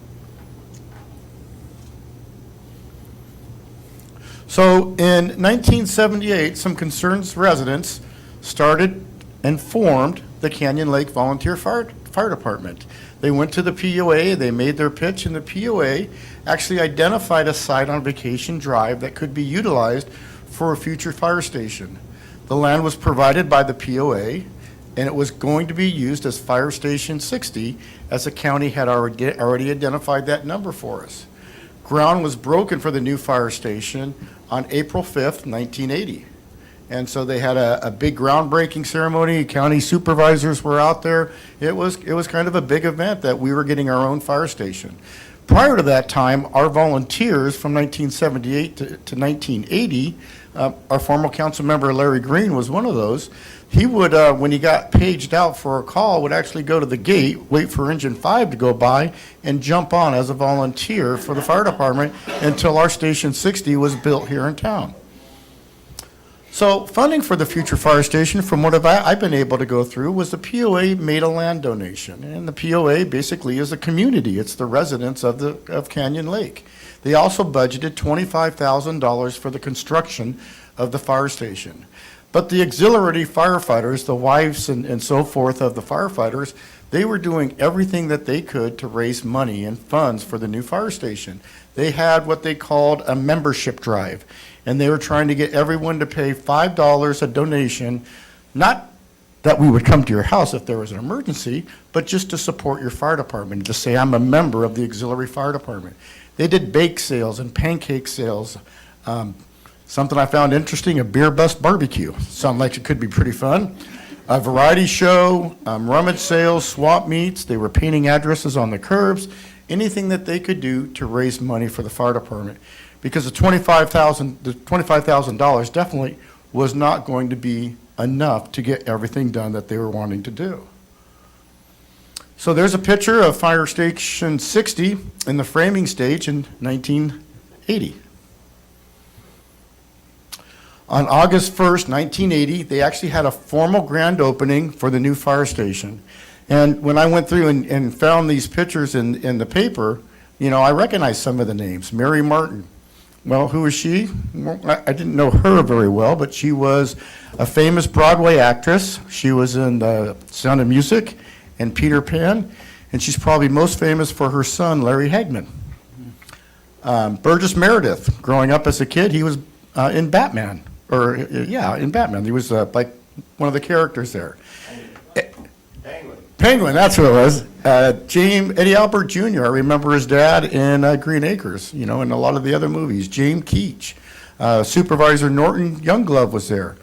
[SPEAKER 16] So in 1978, some concerned residents started and formed the Canyon Lake Volunteer Fire Department. They went to the POA, they made their pitch, and the POA actually identified a site on Vacation Drive that could be utilized for a future fire station. The land was provided by the POA, and it was going to be used as Fire Station 60, as the county had already identified that number for us. Ground was broken for the new fire station on April 5th, 1980. And so they had a big groundbreaking ceremony. County supervisors were out there. It was kind of a big event that we were getting our own fire station. Prior to that time, our volunteers from 1978 to 1980, our former council member Larry Green was one of those. He would, when he got paged out for a call, would actually go to the gate, wait for engine 5 to go by, and jump on as a volunteer for the fire department until our Station 60 was built here in town. So funding for the future fire station, from what I've been able to go through, was the POA made a land donation. And the POA basically is a community. It's the residents of Canyon Lake. They also budgeted $25,000 for the construction of the fire station. But the auxiliary firefighters, the wives and so forth of the firefighters, they were doing everything that they could to raise money and funds for the new fire station. They had what they called a membership drive, and they were trying to get everyone to pay $5 a donation, not that we would come to your house if there was an emergency, but just to support your fire department, to say, I'm a member of the auxiliary fire department. They did bake sales and pancake sales. Something I found interesting, a beer bust barbecue. Sounded like it could be pretty fun. A variety show, rummage sales, swap meets. They were painting addresses on the curbs, anything that they could do to raise money for the fire department. Because the $25,000 definitely was not going to be enough to get everything done that they were wanting to do. So there's a picture of Fire Station 60 in the framing stage in 1980. On August 1st, 1980, they actually had a formal grand opening for the new fire station. And when I went through and found these pictures in the paper, I recognized some of the names. Mary Martin. Well, who is she? Well, I didn't know her very well, but she was a famous Broadway actress. She was in The Sound of Music and Peter Pan, and she's probably most famous for her son, Larry Hagman. Burgess Meredith, growing up as a kid, he was in Batman. In Batman. He was like one of the characters there. Penguin, that's who it was. Eddie Albert Jr., I remember his dad in Green Acres, and a lot of the other movies. James Keach. Supervisor Norton Youngglove was there.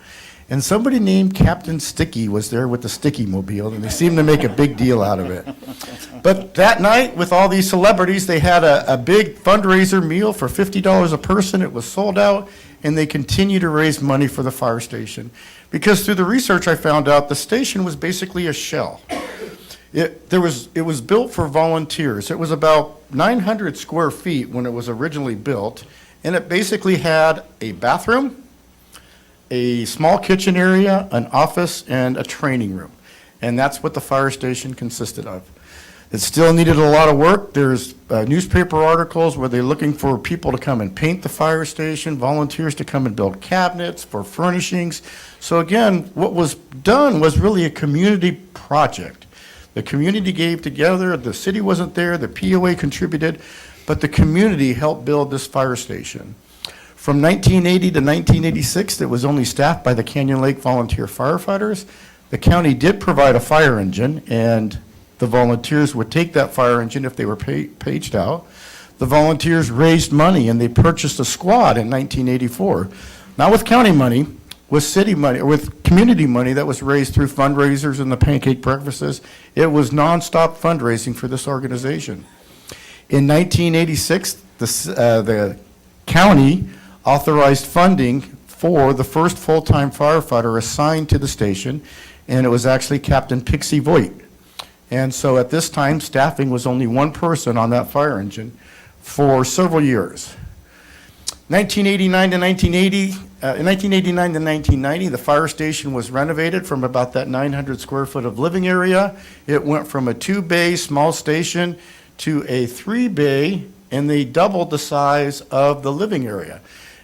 [SPEAKER 16] And somebody named Captain Sticky was there with the Sticky Mobile, and they seemed to make a big deal out of it. But that night, with all these celebrities, they had a big fundraiser meal for $50 a person. It was sold out, and they continue to raise money for the fire station. Because through the research I found out, the station was basically a shell. It was built for volunteers. It was about 900 square feet when it was originally built, and it basically had a bathroom, a small kitchen area, an office, and a training room. And that's what the fire station consisted of. It still needed a lot of work. There's newspaper articles where they're looking for people to come and paint the fire station, volunteers to come and build cabinets for furnishings. So again, what was done was really a community project. The community gave together, the city wasn't there, the POA contributed, but the community helped build this fire station. From 1980 to 1986, it was only staffed by the Canyon Lake volunteer firefighters. The county did provide a fire engine, and the volunteers would take that fire engine if they were paged out. The volunteers raised money, and they purchased a squad in 1984. Not with county money, with city money, or with community money that was raised through fundraisers and the pancake breakfasts. It was nonstop fundraising for this organization. In 1986, the county authorized funding for the first full-time firefighter assigned to the station, and it was actually Captain Pixie Voigt. And so at this time, staffing was only one person on that fire engine for several years. 1989 to 1990, the fire station was renovated from about that 900 square foot of living area. It went from a 2-bay small station to a 3-bay, and they doubled the size of the living area.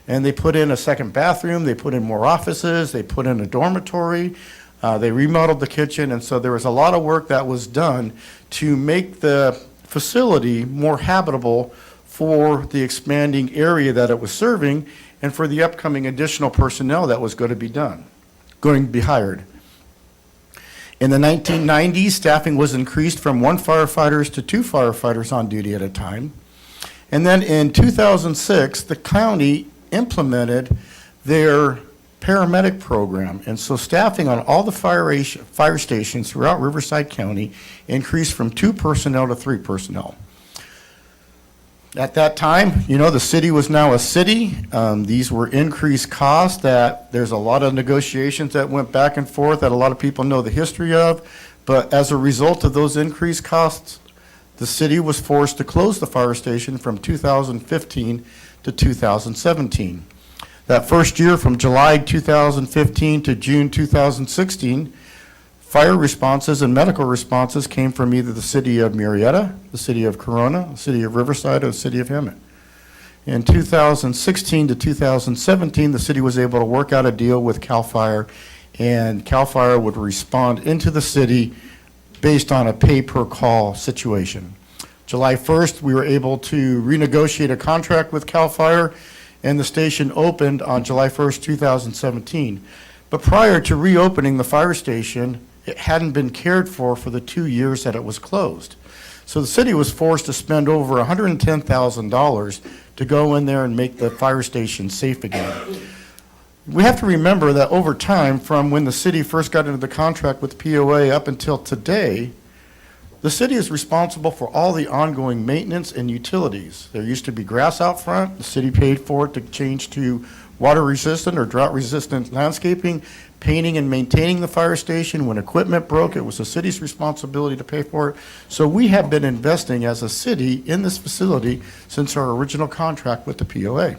[SPEAKER 16] And they put in a second bathroom, they put in more offices, they put in a dormitory, they remodeled the kitchen, and so there was a lot of work that was done to make the facility more habitable for the expanding area that it was serving and for the upcoming additional personnel that was going to be hired. In the 1990s, staffing was increased from 1 firefighter to 2 firefighters on duty at a time. And then in 2006, the county implemented their paramedic program. And so staffing on all the fire stations throughout Riverside County increased from 2 personnel to 3 personnel. At that time, the city was now a city. These were increased costs that there's a lot of negotiations that went back and forth that a lot of people know the history of. But as a result of those increased costs, the city was forced to close the fire station from 2015 to 2017. That first year, from July 2015 to June 2016, fire responses and medical responses came from either the city of Murrieta, the city of Corona, the city of Riverside, or the city of Hemet. In 2016 to 2017, the city was able to work out a deal with CAL FIRE, and CAL FIRE would respond into the city based on a pay-per-call situation. July 1st, we were able to renegotiate a contract with CAL FIRE, and the station opened on July 1st, 2017. But prior to reopening the fire station, it hadn't been cared for the 2 years that it was closed. So the city was forced to spend over $110,000 to go in there and make the fire station safe again. We have to remember that over time, from when the city first got into the contract with POA up until today, the city is responsible for all the ongoing maintenance and utilities. There used to be grass out front. The city paid for it to change to water-resistant or drought-resistant landscaping, painting and maintaining the fire station. When equipment broke, it was the city's responsibility to pay for it. So we have been investing as a city in this facility since our original contract with the POA.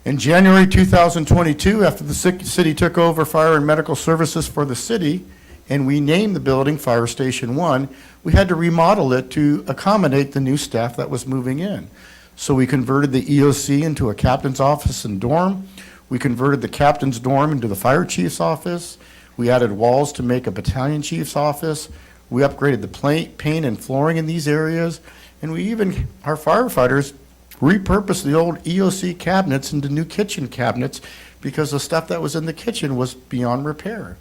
[SPEAKER 16] In January 2022, after the city took over fire and medical services for the city, and we named the building Fire Station 1, we had to remodel it to accommodate the new staff that was moving in. So we converted the EOC into a captain's office and dorm. We converted the captain's dorm into the fire chief's office. We added walls to make a battalion chief's office. We upgraded the paint and flooring in these areas. And our firefighters repurposed the old EOC cabinets into new kitchen cabinets because the stuff that was in the kitchen was beyond repair.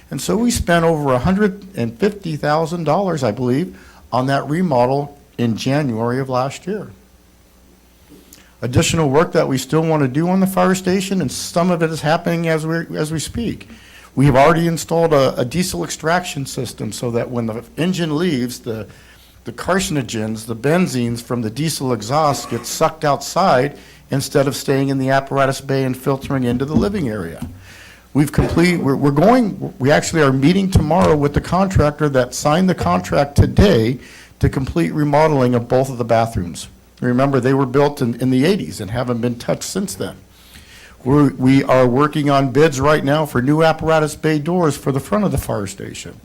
[SPEAKER 16] And so we spent over $150,000, I believe, on that remodel in January of last year. Additional work that we still want to do on the fire station, and some of it is happening as we speak. We have already installed a diesel extraction system so that when the engine leaves, the carcinogens, the benzenes from the diesel exhaust get sucked outside instead of staying in the apparatus bay and filtering into the living area. We actually are meeting tomorrow with the contractor that signed the contract today to complete remodeling of both of the bathrooms. Remember, they were built in the 80s and haven't been touched since then. We are working on bids right now for new apparatus bay doors for the front of the fire station.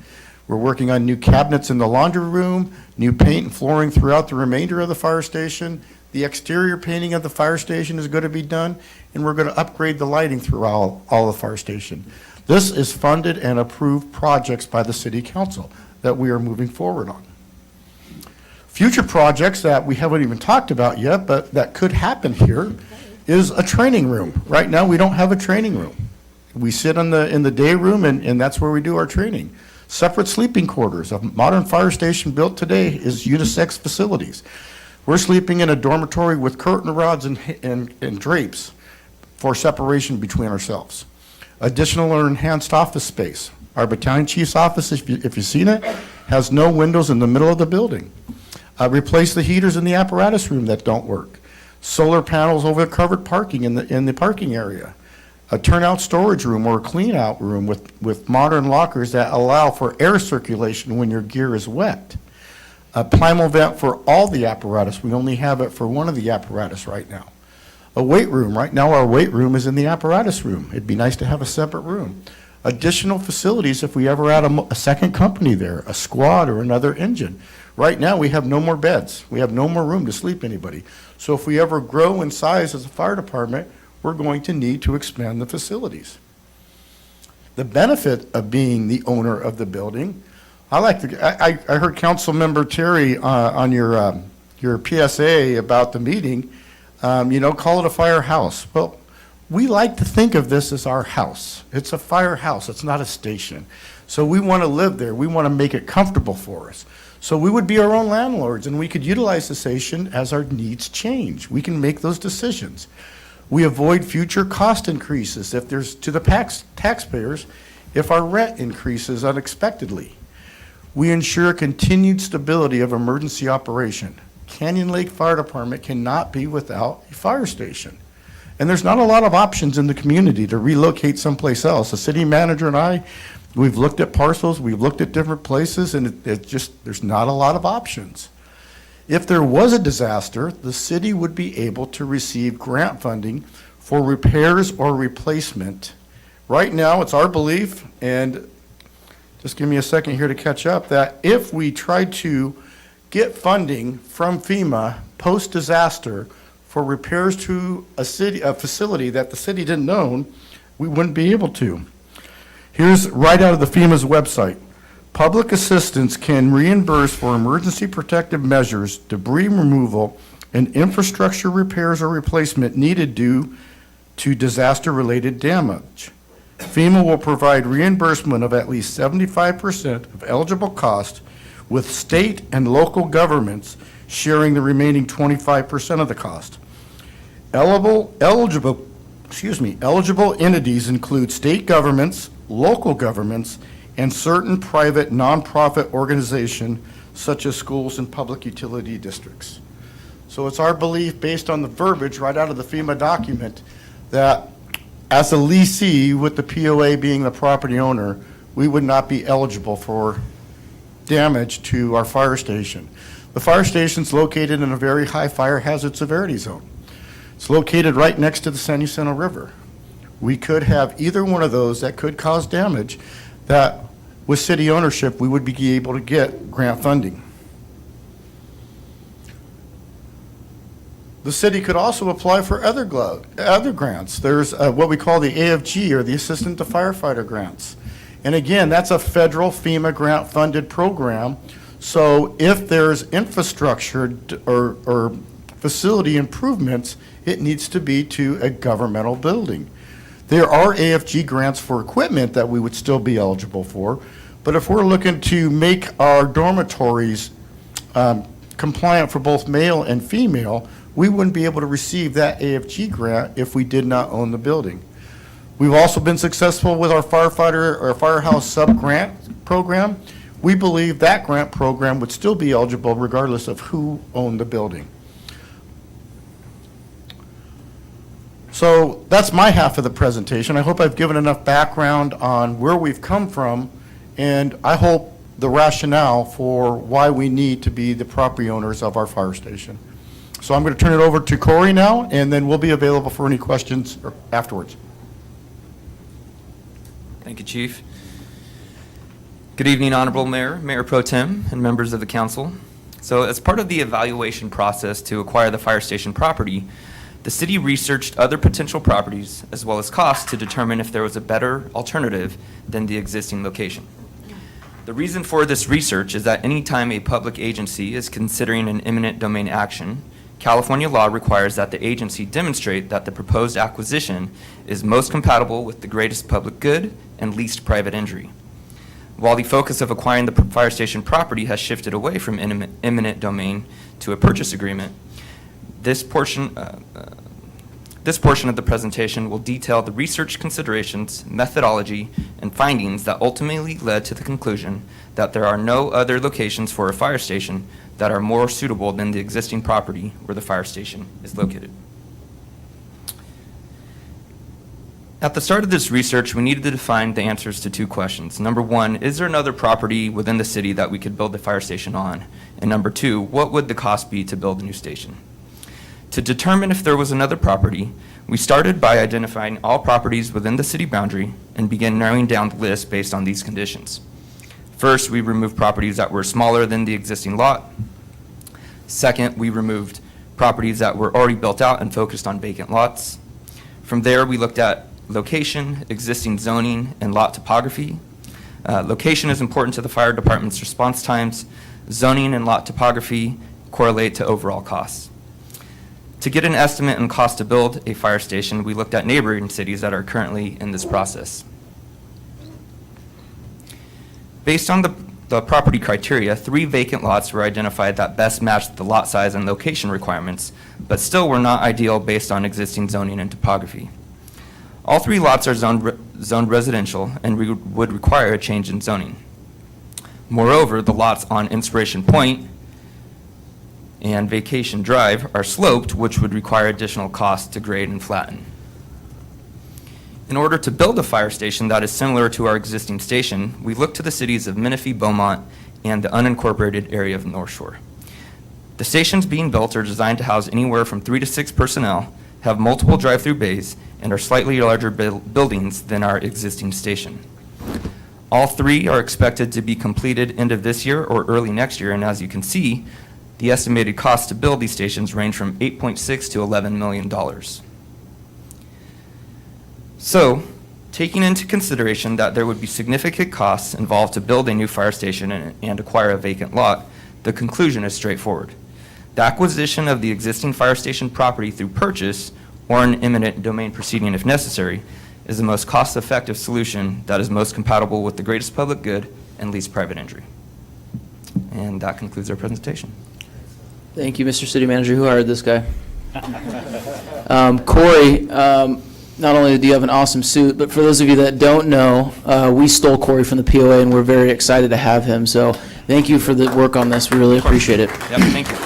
[SPEAKER 16] We're working on new cabinets in the laundry room, new paint and flooring throughout the remainder of the fire station. The exterior painting of the fire station is going to be done, and we're going to upgrade the lighting throughout all the fire station. This is funded and approved projects by the city council that we are moving forward on. Future projects that we haven't even talked about yet, but that could happen here, is a training room. Right now, we don't have a training room. We sit in the day room, and that's where we do our training. Separate sleeping quarters. A modern fire station built today is unisex facilities. We're sleeping in a dormitory with curtain rods and drapes for separation between ourselves. Additional or enhanced office space. Our battalion chief's office, if you've seen it, has no windows in the middle of the building. Replace the heaters in the apparatus room that don't work. Solar panels over covered parking in the parking area. A turnout storage room or a clean out room with modern lockers that allow for air circulation when your gear is wet. A primal vent for all the apparatus. We only have it for one of the apparatus right now. A weight room. Right now, our weight room is in the apparatus room. It'd be nice to have a separate room. Additional facilities if we ever add a second company there, a squad or another engine. Right now, we have no more beds. We have no more room to sleep anybody. So if we ever grow in size as a fire department, we're going to need to expand the facilities. The benefit of being the owner of the building, I heard Councilmember Terry on your PSA about the meeting, call it a firehouse. Well, we like to think of this as our house. It's a firehouse. It's not a station. So we want to live there. We want to make it comfortable for us. So we would be our own landlords, and we could utilize the station as our needs change. We can make those decisions. We avoid future cost increases if there's to the taxpayers if our rent increases unexpectedly. We ensure continued stability of emergency operation. Canyon Lake Fire Department cannot be without a fire station. And there's not a lot of options in the community to relocate someplace else. The city manager and I, we've looked at parcels, we've looked at different places, and there's not a lot of options. If there was a disaster, the city would be able to receive grant funding for repairs or replacement. Right now, it's our belief, and just give me a second here to catch up, that if we tried to get funding from FEMA post-disaster for repairs to a facility that the city didn't own, we wouldn't be able to. Here's right out of the FEMA's website. Public assistance can reimburse for emergency protective measures, debris removal, and infrastructure repairs or replacement needed due to disaster-related damage. FEMA will provide reimbursement of at least 75% of eligible cost, with state and local governments sharing the remaining 25% of the cost. Eligible entities include state governments, local governments, and certain private nonprofit organizations such as schools and public utility districts. So it's our belief, based on the verbiage right out of the FEMA document, that as a leasee, with the POA being the property owner, we would not be eligible for damage to our fire station. The fire station's located in a very high fire hazard severity zone. It's located right next to the San Jacinto River. We could have either one of those that could cause damage that, with city ownership, we would be able to get grant funding. The city could also apply for other grants. There's what we call the AFG, or the Assistant to Firefighter grants. And again, that's a federal FEMA grant funded program. So if there's infrastructure or facility improvements, it needs to be to a governmental building. There are AFG grants for equipment that we would still be eligible for, but if we're looking to make our dormitories compliant for both male and female, we wouldn't be able to receive that AFG grant if we did not own the building. We've also been successful with our firehouse sub-grant program. We believe that grant program would still be eligible regardless of who owned the building. So that's my half of the presentation. I hope I've given enough background on where we've come from, and I hope the rationale for why we need to be the property owners of our fire station. So I'm going to turn it over to Corey now, and then we'll be available for any questions afterwards.
[SPEAKER 8] Thank you, Chief. Good evening, Honorable Mayor, Mayor Pro Tem, and members of the council. So as part of the evaluation process to acquire the fire station property, the city researched other potential properties as well as costs to determine if there was a better alternative than the existing location. The reason for this research is that any time a public agency is considering an eminent domain action, California law requires that the agency demonstrate that the proposed acquisition is most compatible with the greatest public good and least private injury. While the focus of acquiring the fire station property has shifted away from eminent domain to a purchase agreement, this portion of the presentation will detail the research considerations, methodology, and findings that ultimately led to the conclusion that there are no other locations for a fire station that are more suitable than the existing property where the fire station is located. At the start of this research, we needed to find the answers to two questions. Number one, is there another property within the city that we could build the fire station on? And number two, what would the cost be to build a new station? To determine if there was another property, we started by identifying all properties within the city boundary and began narrowing down the list based on these conditions. First, we removed properties that were smaller than the existing lot. Second, we removed properties that were already built out and focused on vacant lots. From there, we looked at location, existing zoning, and lot topography. Location is important to the fire department's response times. Zoning and lot topography correlate to overall costs. To get an estimate on cost to build a fire station, we looked at neighboring cities that are currently in this process. Based on the property criteria, 3 vacant lots were identified that best matched the lot size and location requirements, but still were not ideal based on existing zoning and topography. All 3 lots are zoned residential and would require a change in zoning. Moreover, the lots on Inspiration Point and Vacation Drive are sloped, which would require additional costs to grade and flatten. In order to build a fire station that is similar to our existing station, we looked to the cities of Menifee, Beaumont, and the unincorporated area of North Shore. The stations being built are designed to house anywhere from 3 to 6 personnel, have multiple drive-through bays, and are slightly larger buildings than our existing station. All 3 are expected to be completed end of this year or early next year, and as you can see, the estimated cost to build these stations range from $8.6 to $11 million. So, taking into consideration that there would be significant costs involved to build a new fire station and acquire a vacant lot, the conclusion is straightforward. The acquisition of the existing fire station property through purchase or an eminent domain proceeding if necessary is the most cost-effective solution that is most compatible with the greatest public good and least private injury. And that concludes our presentation.
[SPEAKER 1] Thank you, Mr. City Manager. Who hired this guy? Corey, not only do you have an awesome suit, but for those of you that don't know, we stole Corey from the POA, and we're very excited to have him. So thank you for the work on this. We really appreciate it.
[SPEAKER 8] Yep, thank you.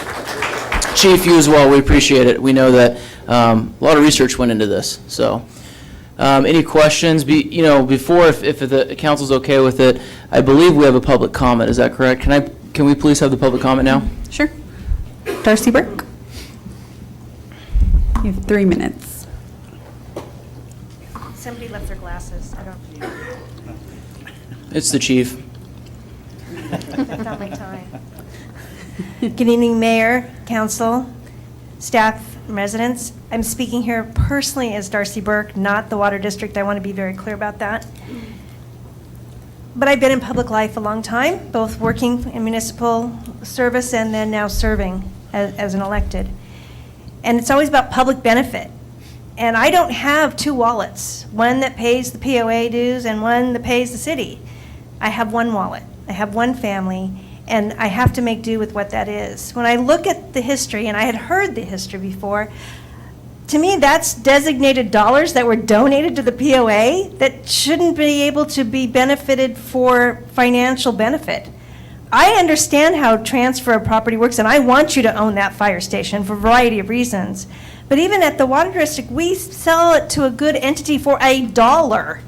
[SPEAKER 1] Chief, you as well. We appreciate it. We know that a lot of research went into this. So any questions? Before, if the council's okay with it, I believe we have a public comment. Is that correct? Can we please have the public comment now?
[SPEAKER 6] Sure. Darcy Burke. You have 3 minutes.
[SPEAKER 19] Somebody left their glasses. I don't.
[SPEAKER 1] It's the chief.
[SPEAKER 19] That's not my time. Good evening, Mayor, Council, staff, and residents. I'm speaking here personally as Darcy Burke, not the Water District. I want to be very clear about that. But I've been in public life a long time, both working in municipal service and then now serving as an elected. And it's always about public benefit. And I don't have 2 wallets, one that pays the POA dues and one that pays the city. I have 1 wallet. I have 1 family, and I have to make do with what that is. When I look at the history, and I had heard the history before, to me, that's designated dollars that were donated to the POA that shouldn't be able to be benefited for financial benefit. I understand how transfer of property works, and I want you to own that fire station for a variety of reasons. But even at the Water District, we sell it to a good entity for $1.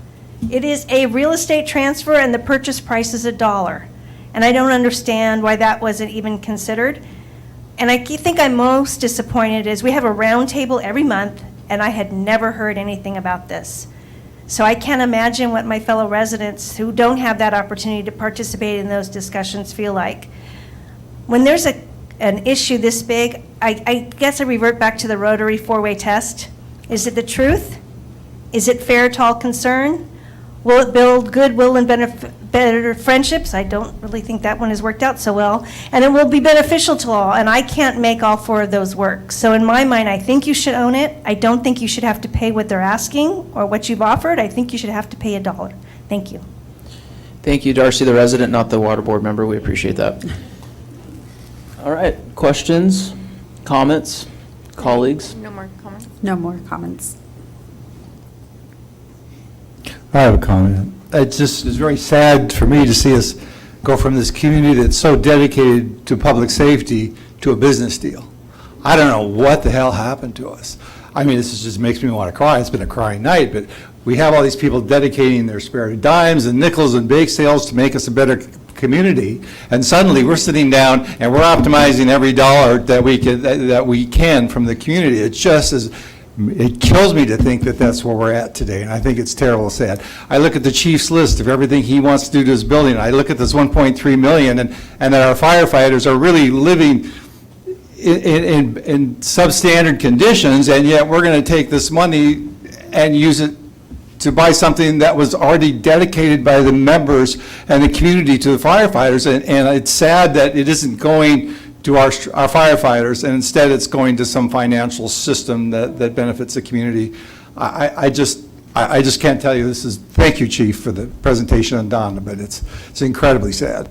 [SPEAKER 19] It is a real estate transfer, and the purchase price is $1. And I don't understand why that wasn't even considered. And I think I'm most disappointed is we have a round table every month, and I had never heard anything about this. So I can't imagine what my fellow residents who don't have that opportunity to participate in those discussions feel like. When there's an issue this big, I guess I revert back to the Rotary four-way test. Is it the truth? Is it fair to all concerned? Will it build goodwill and better friendships? I don't really think that one has worked out so well. And it will be beneficial to all, and I can't make all four of those work. So in my mind, I think you should own it. I don't think you should have to pay what they're asking or what you've offered. I think you should have to pay $1. Thank you.
[SPEAKER 1] Thank you, Darcy, the resident, not the water board member. We appreciate that. All right, questions, comments, colleagues?
[SPEAKER 10] No more comments?
[SPEAKER 6] No more comments.
[SPEAKER 11] I have a comment. It just is very sad for me to see us go from this community that's so dedicated to public safety to a business deal. I don't know what the hell happened to us. I mean, this just makes me want to cry. It's been a crying night, but we have all these people dedicating their spare dimes and nickels and bake sales to make us a better community, and suddenly we're sitting down and we're optimizing every dollar that we can from the community. It just is. It kills me to think that that's where we're at today, and I think it's terrible sad. I look at the chief's list of everything he wants to do to his building. I look at this 1.3 million, and that our firefighters are really living in substandard conditions, and yet we're going to take this money and use it to buy something that was already dedicated by the members and the community to the firefighters, and it's sad that it isn't going to our firefighters, and instead it's going to some financial system that benefits the community. I just can't tell you thank you, Chief, for the presentation on Donna, but it's incredibly sad.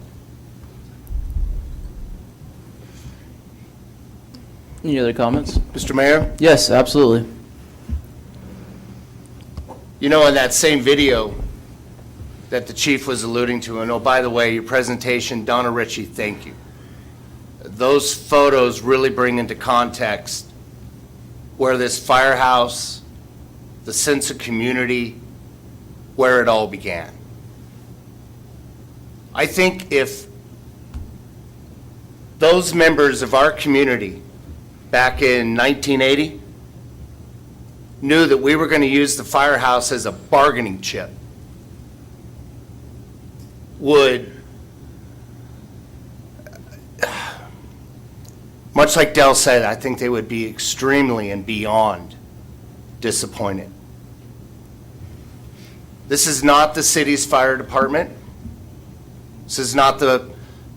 [SPEAKER 1] Any other comments?
[SPEAKER 4] Mr. Mayor?
[SPEAKER 1] Yes, absolutely.
[SPEAKER 4] You know, in that same video that the chief was alluding to, and oh, by the way, your presentation, Donna Ritchie, thank you. Those photos really bring into context where this firehouse, the sense of community, where it all began. I think if those members of our community back in 1980 knew that we were going to use the firehouse as a bargaining chip, would, much like Dell said, I think they would be extremely and beyond disappointed. This is not the city's fire department. This is not the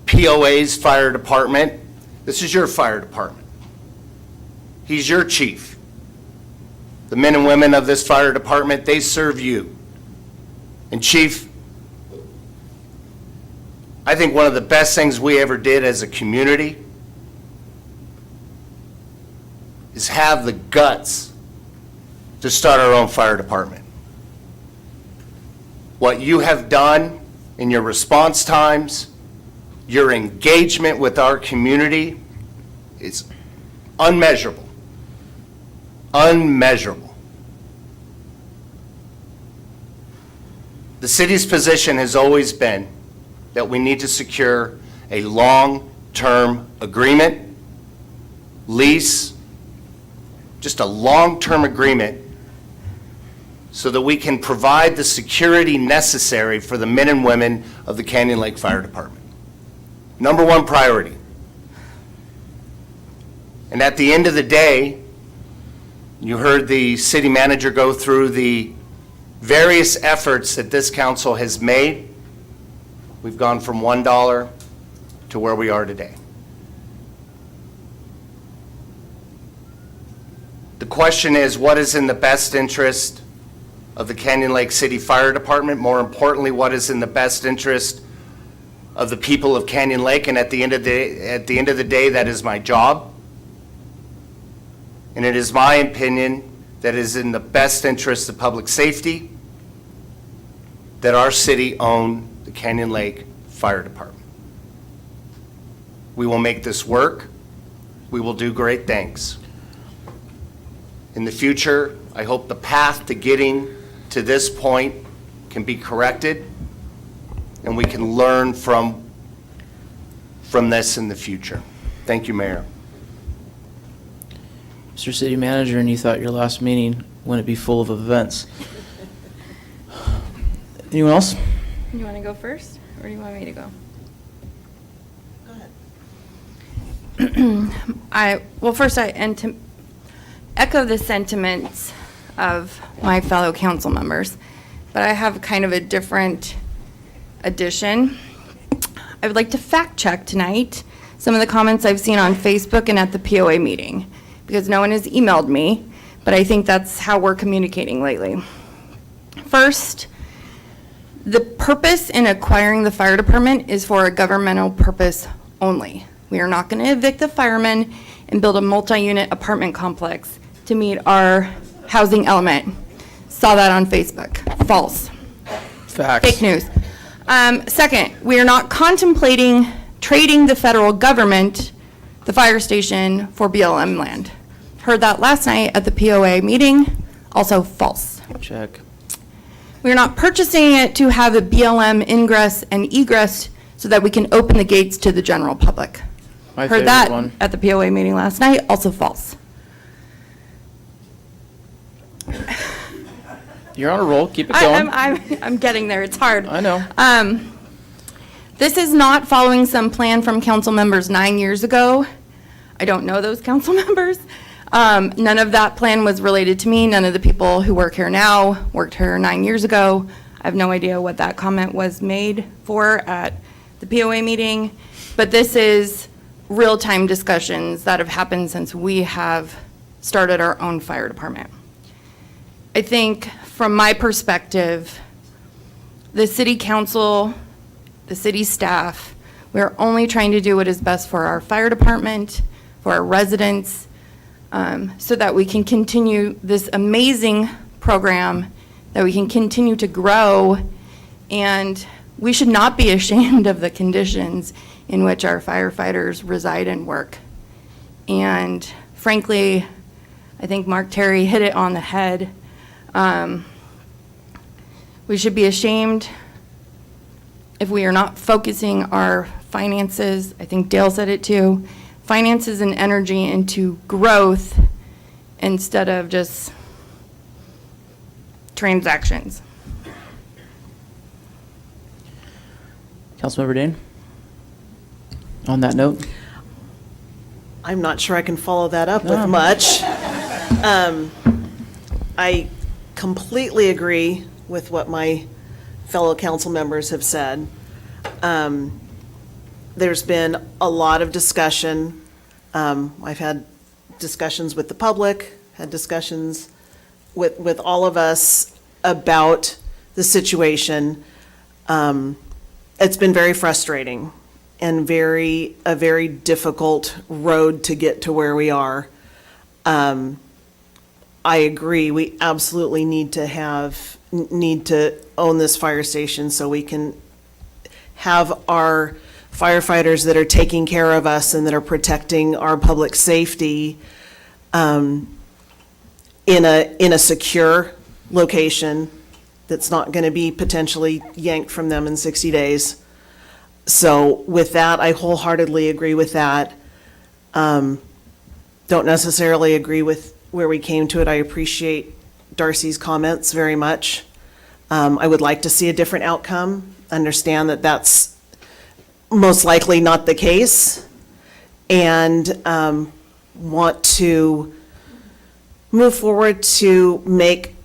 [SPEAKER 4] POA's fire department. This is your fire department. He's your chief. The men and women of this fire department, they serve you. And Chief, I think one of the best things we ever did as a community is have the guts to start our own fire department. What you have done in your response times, your engagement with our community is unmeasurable. Unmeasurable. The city's position has always been that we need to secure a long-term agreement, lease, just a long-term agreement so that we can provide the security necessary for the men and women of the Canyon Lake Fire Department. Number one priority. And at the end of the day, you heard the city manager go through the various efforts that this council has made. We've gone from $1 to where we are today. The question is, what is in the best interest of the Canyon Lake City Fire Department? More importantly, what is in the best interest of the people of Canyon Lake? And at the end of the day, that is my job. And it is my opinion that it is in the best interest of public safety that our city own the Canyon Lake Fire Department. We will make this work. We will do great things. In the future, I hope the path to getting to this point can be corrected and we can learn from this in the future. Thank you, Mayor.
[SPEAKER 1] Mr. City Manager, and you thought your last meeting wouldn't be full of events. Anyone else?
[SPEAKER 10] You want to go first, or do you want me to go? First, and to echo the sentiments of my fellow council members, but I have kind of a different addition. I would like to fact check tonight some of the comments I've seen on Facebook and at the POA meeting, because no one has emailed me, but I think that's how we're communicating lately. First, the purpose in acquiring the fire department is for a governmental purpose only. We are not going to evict the firemen and build a multi-unit apartment complex to meet our housing element. Saw that on Facebook. False.
[SPEAKER 1] Facts.
[SPEAKER 10] Fake news. Second, we are not contemplating trading the federal government, the fire station, for BLM land. Heard that last night at the POA meeting. Also false.
[SPEAKER 1] Check.
[SPEAKER 10] We are not purchasing it to have a BLM ingress and egress so that we can open the gates to the general public.
[SPEAKER 1] My
[SPEAKER 10] Heard
[SPEAKER 1] favorite
[SPEAKER 10] that
[SPEAKER 1] one.
[SPEAKER 10] at the POA meeting last night, also false.
[SPEAKER 1] You're on a roll. Keep it going.
[SPEAKER 10] I'm getting there, it's hard.
[SPEAKER 1] I know.
[SPEAKER 10] This is not following some plan from council members 9 years ago. I don't know those council members. None of that plan was related to me. None of the people who work here now worked here 9 years ago. I have no idea what that comment was made for at the POA meeting, but this is real-time discussions that have happened since we have started our own fire department. I think from my perspective, the city council, the city staff, we're only trying to do what is best for our fire department, for our residents, so that we can continue this amazing program, that we can continue to grow, and we should not be ashamed of the conditions in which our firefighters reside and work. And frankly, I think Mark Terry hit it on the head. We should be ashamed if we are not focusing our finances, I think Dale said it too, finances and energy into growth instead of just transactions.
[SPEAKER 1] Councilmember Dane? On that note?
[SPEAKER 2] I'm not sure I can follow that up with much. I completely agree with what my fellow council members have said. There's been a lot of discussion. I've had discussions with the public, had discussions with all of us about the situation. It's been very frustrating and a very difficult road to get to where we are. I agree, we absolutely need to own this fire station so we can have our firefighters that are taking care of us and that are protecting our public safety in a secure location that's not going to be potentially yanked from them in 60 days. So with that, I wholeheartedly agree with that. Don't necessarily agree with where we came to it. I appreciate Darcy's comments very much. I would like to see a different outcome, understand that that's most likely not the case, and want to move forward to make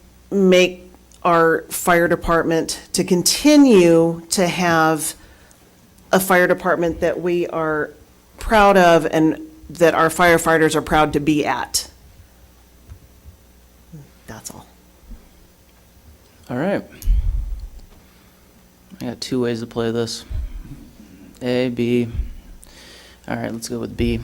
[SPEAKER 2] our fire department, to continue to have a fire department that we are proud of and that our firefighters are proud to be at. That's all.
[SPEAKER 1] All right. I got two ways to play this. A, B. All right, let's go with B.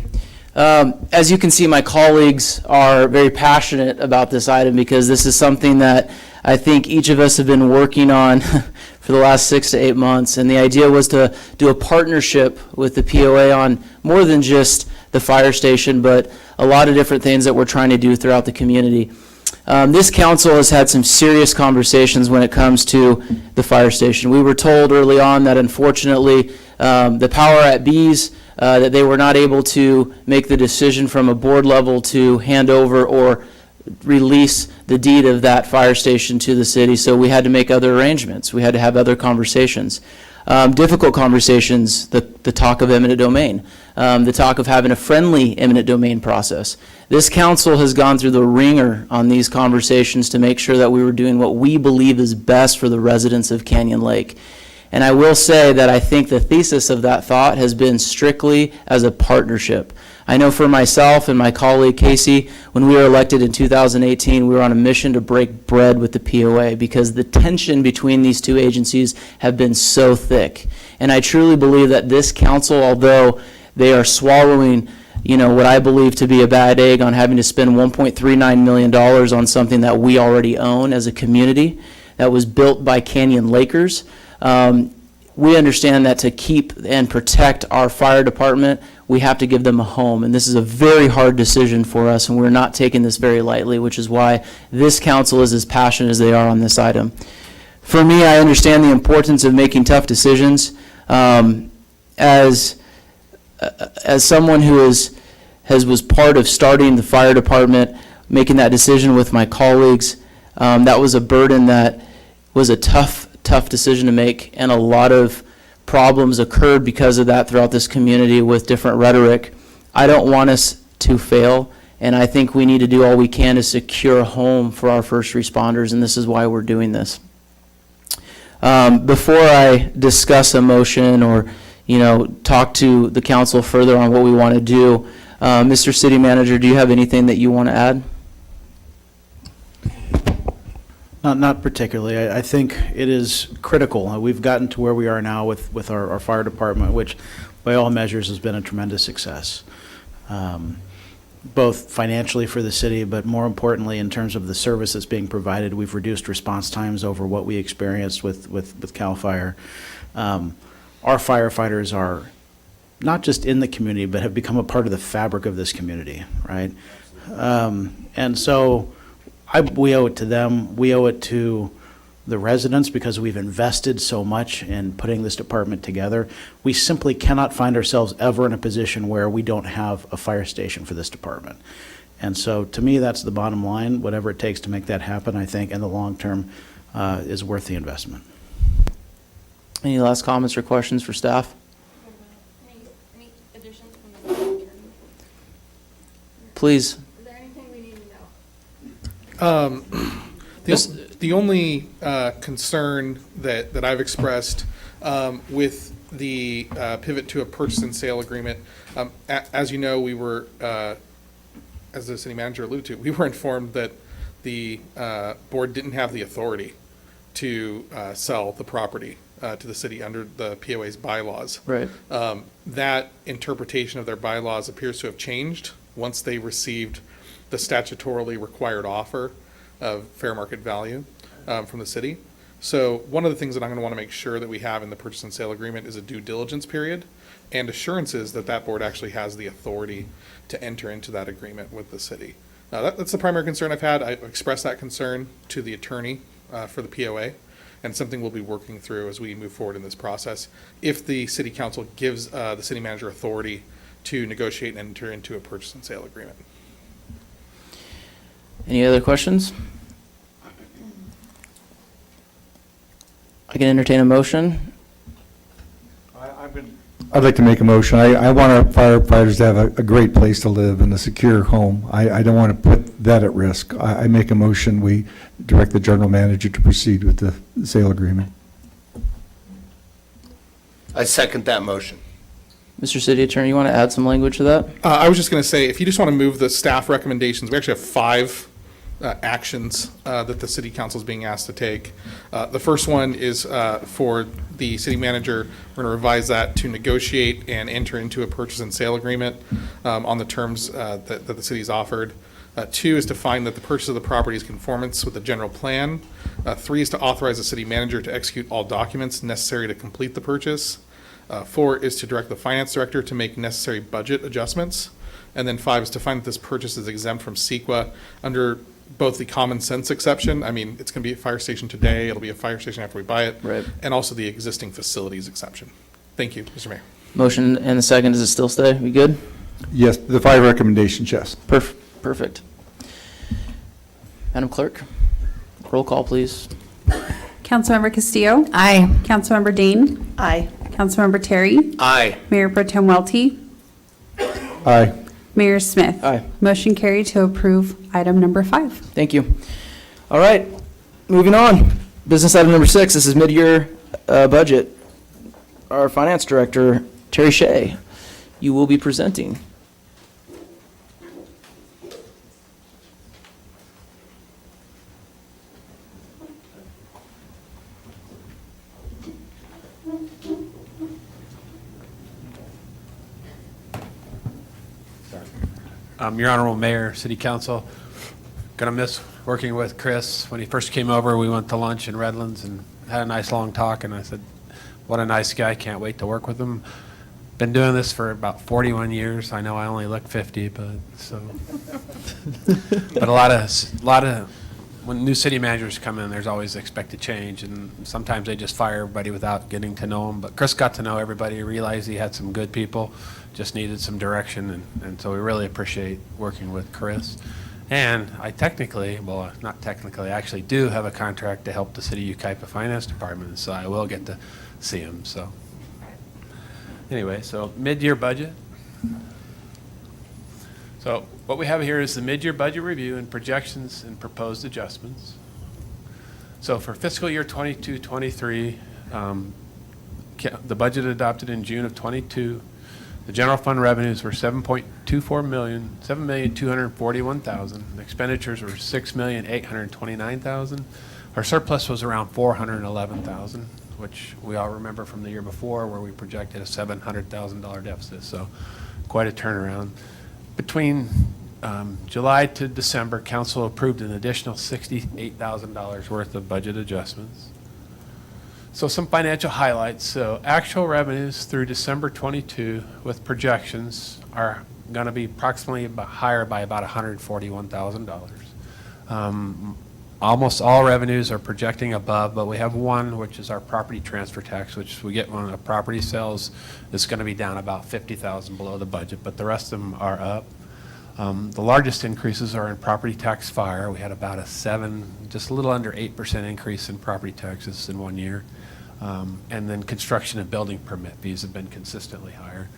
[SPEAKER 1] As you can see, my colleagues are very passionate about this item because this is something that I think each of us have been working on for the last 6 to 8 months. And the idea was to do a partnership with the POA on more than just the fire station, but a lot of different things that we're trying to do throughout the community. This council has had some serious conversations when it comes to the fire station. We were told early on that unfortunately the power at B's, that they were not able to make the decision from a board level to hand over or release the deed of that fire station to the city, so we had to make other arrangements. We had to have other conversations. Difficult conversations, the talk of eminent domain, the talk of having a friendly eminent domain process. This council has gone through the ringer on these conversations to make sure that we were doing what we believe is best for the residents of Canyon Lake. And I will say that I think the thesis of that thought has been strictly as a partnership. I know for myself and my colleague Casey, when we were elected in 2018, we were on a mission to break bread with the POA because the tension between these two agencies have been so thick. And I truly believe that this council, although they are swallowing, what I believe to be a bad egg on having to spend $1.39 million on something that we already own as a community that was built by Canyon Lakers, we understand that to keep and protect our fire department, we have to give them a home. And this is a very hard decision for us, and we're not taking this very lightly, which is why this council is as passionate as they are on this item. For me, I understand the importance of making tough decisions. As someone who was part of starting the fire department, making that decision with my colleagues, that was a burden that was a tough decision to make, and a lot of problems occurred because of that throughout this community with different rhetoric. I don't want us to fail, and I think we need to do all we can to secure a home for our first responders, and this is why we're doing this. Before I discuss a motion or talk to the council further on what we want to do, Mr. City Manager, do you have anything that you want to add?
[SPEAKER 18] Not particularly. I think it is critical. We've gotten to where we are now with our fire department, which by all measures has been a tremendous success, both financially for the city, but more importantly in terms of the service that's being provided. We've reduced response times over what we experienced with CAL FIRE. Our firefighters are not just in the community, but have become a part of the fabric of this community, right? And so we owe it to them. We owe it to the residents because we've invested so much in putting this department together. We simply cannot find ourselves ever in a position where we don't have a fire station for this department. And so to me, that's the bottom line. Whatever it takes to make that happen, I think, in the long term, is worth the investment.
[SPEAKER 1] Any last comments or questions for staff?
[SPEAKER 14] Any additions from the attorney?
[SPEAKER 1] Please.
[SPEAKER 14] Is there anything we need to know?
[SPEAKER 7] The only concern that I've expressed with the pivot to a purchase and sale agreement, as you know, we were, as the city manager alluded to, we were informed that the board didn't have the authority to sell the property to the city under the POA's bylaws.
[SPEAKER 1] Right.
[SPEAKER 7] That interpretation of their bylaws appears to have changed once they received the statutorily required offer of fair market value from the city. So one of the things that I'm going to want to make sure that we have in the purchase and sale agreement is a due diligence period and assurances that that board actually has the authority to enter into that agreement with the city. That's the primary concern I've had. I've expressed that concern to the attorney for the POA, and something we'll be working through as we move forward in this process. If the city council gives the city manager authority to negotiate and enter into a purchase and sale agreement.
[SPEAKER 1] Any other questions? I can entertain a motion.
[SPEAKER 11] I'd like to make a motion. I want our firefighters to have a great place to live and a secure home. I don't want to put that at risk. I make a motion, we direct the general manager to proceed with the sale agreement.
[SPEAKER 4] I second that motion.
[SPEAKER 1] Mr. City Attorney, you want to add some language to that?
[SPEAKER 7] I was just going to say, if you just want to move the staff recommendations, we actually have 5 actions that the city council is being asked to take. The first one is for the city manager. We're going to revise that to negotiate and enter into a purchase and sale agreement on the terms that the city's offered. 2 is to find that the purchase of the property is in conformance with the general plan. 3 is to authorize the city manager to execute all documents necessary to complete the purchase. 4 is to direct the finance director to make necessary budget adjustments. And then 5 is to find that this purchase is exempt from CEQA under both the common sense exception. I mean, it's going to be a fire station today. It'll be a fire station after we buy it.
[SPEAKER 1] Right.
[SPEAKER 7] And also the existing facilities exception. Thank you, Mr. Mayor.
[SPEAKER 1] Motion and a second. Does it still stay? We good?
[SPEAKER 11] Yes, the 5 recommendations, yes.
[SPEAKER 1] Perfect. Madam Clerk, roll call, please.
[SPEAKER 6] Councilmember Castillo? Aye. Councilmember Dane?
[SPEAKER 2] Aye.
[SPEAKER 6] Councilmember Terry?
[SPEAKER 4] Aye.
[SPEAKER 6] Mayor Pro Tem Welty?
[SPEAKER 11] Aye.
[SPEAKER 6] Mayor Smith?
[SPEAKER 1] Aye.
[SPEAKER 6] Motion carried to approve item number 5.
[SPEAKER 1] Thank you. All right, moving on. Business item number 6, this is mid-year budget. Our finance director, Terry Shea, you will be presenting.
[SPEAKER 12] Your Honorable Mayor, City Council, gonna miss working with Chris. When he first came over, we went to lunch in Redlands and had a nice long talk, and I said, what a nice guy, can't wait to work with him. Been doing this for about 41 years. I know I only look 50, but a lot of, when new city managers come in, there's always expected change, and sometimes they just fire everybody without getting to know them. But Chris got to know everybody, realized he had some good people, just needed some direction, and so we really appreciate working with Chris. And I technically, well, not technically, I actually do have a contract to help the City of Yucaipa Finance Department, so I will get to see him, so. Anyway, so mid-year budget. So what we have here is the mid-year budget review and projections and proposed adjustments. So for fiscal year 22-23, the budget adopted in June of 22, the general fund revenues were $7.24 million, $7,241,000. Expenditures were $6,829,000. Our surplus was around $411,000, which we all remember from the year before where we projected a $700,000 deficit. So quite a turnaround. Between July to December, council approved an additional $68,000 worth of budget adjustments. So some financial highlights. So actual revenues through December 22 with projections are going to be approximately higher by about $141,000. Almost all revenues are projecting above, but we have one, which is our property transfer tax, which we get when a property sells. It's going to be down about $50,000 below the budget, but the rest of them are up. The largest increases are in property tax fire. We had about just a little under 8% increase in property taxes in 1 year. And then construction and building permit fees have been consistently higher.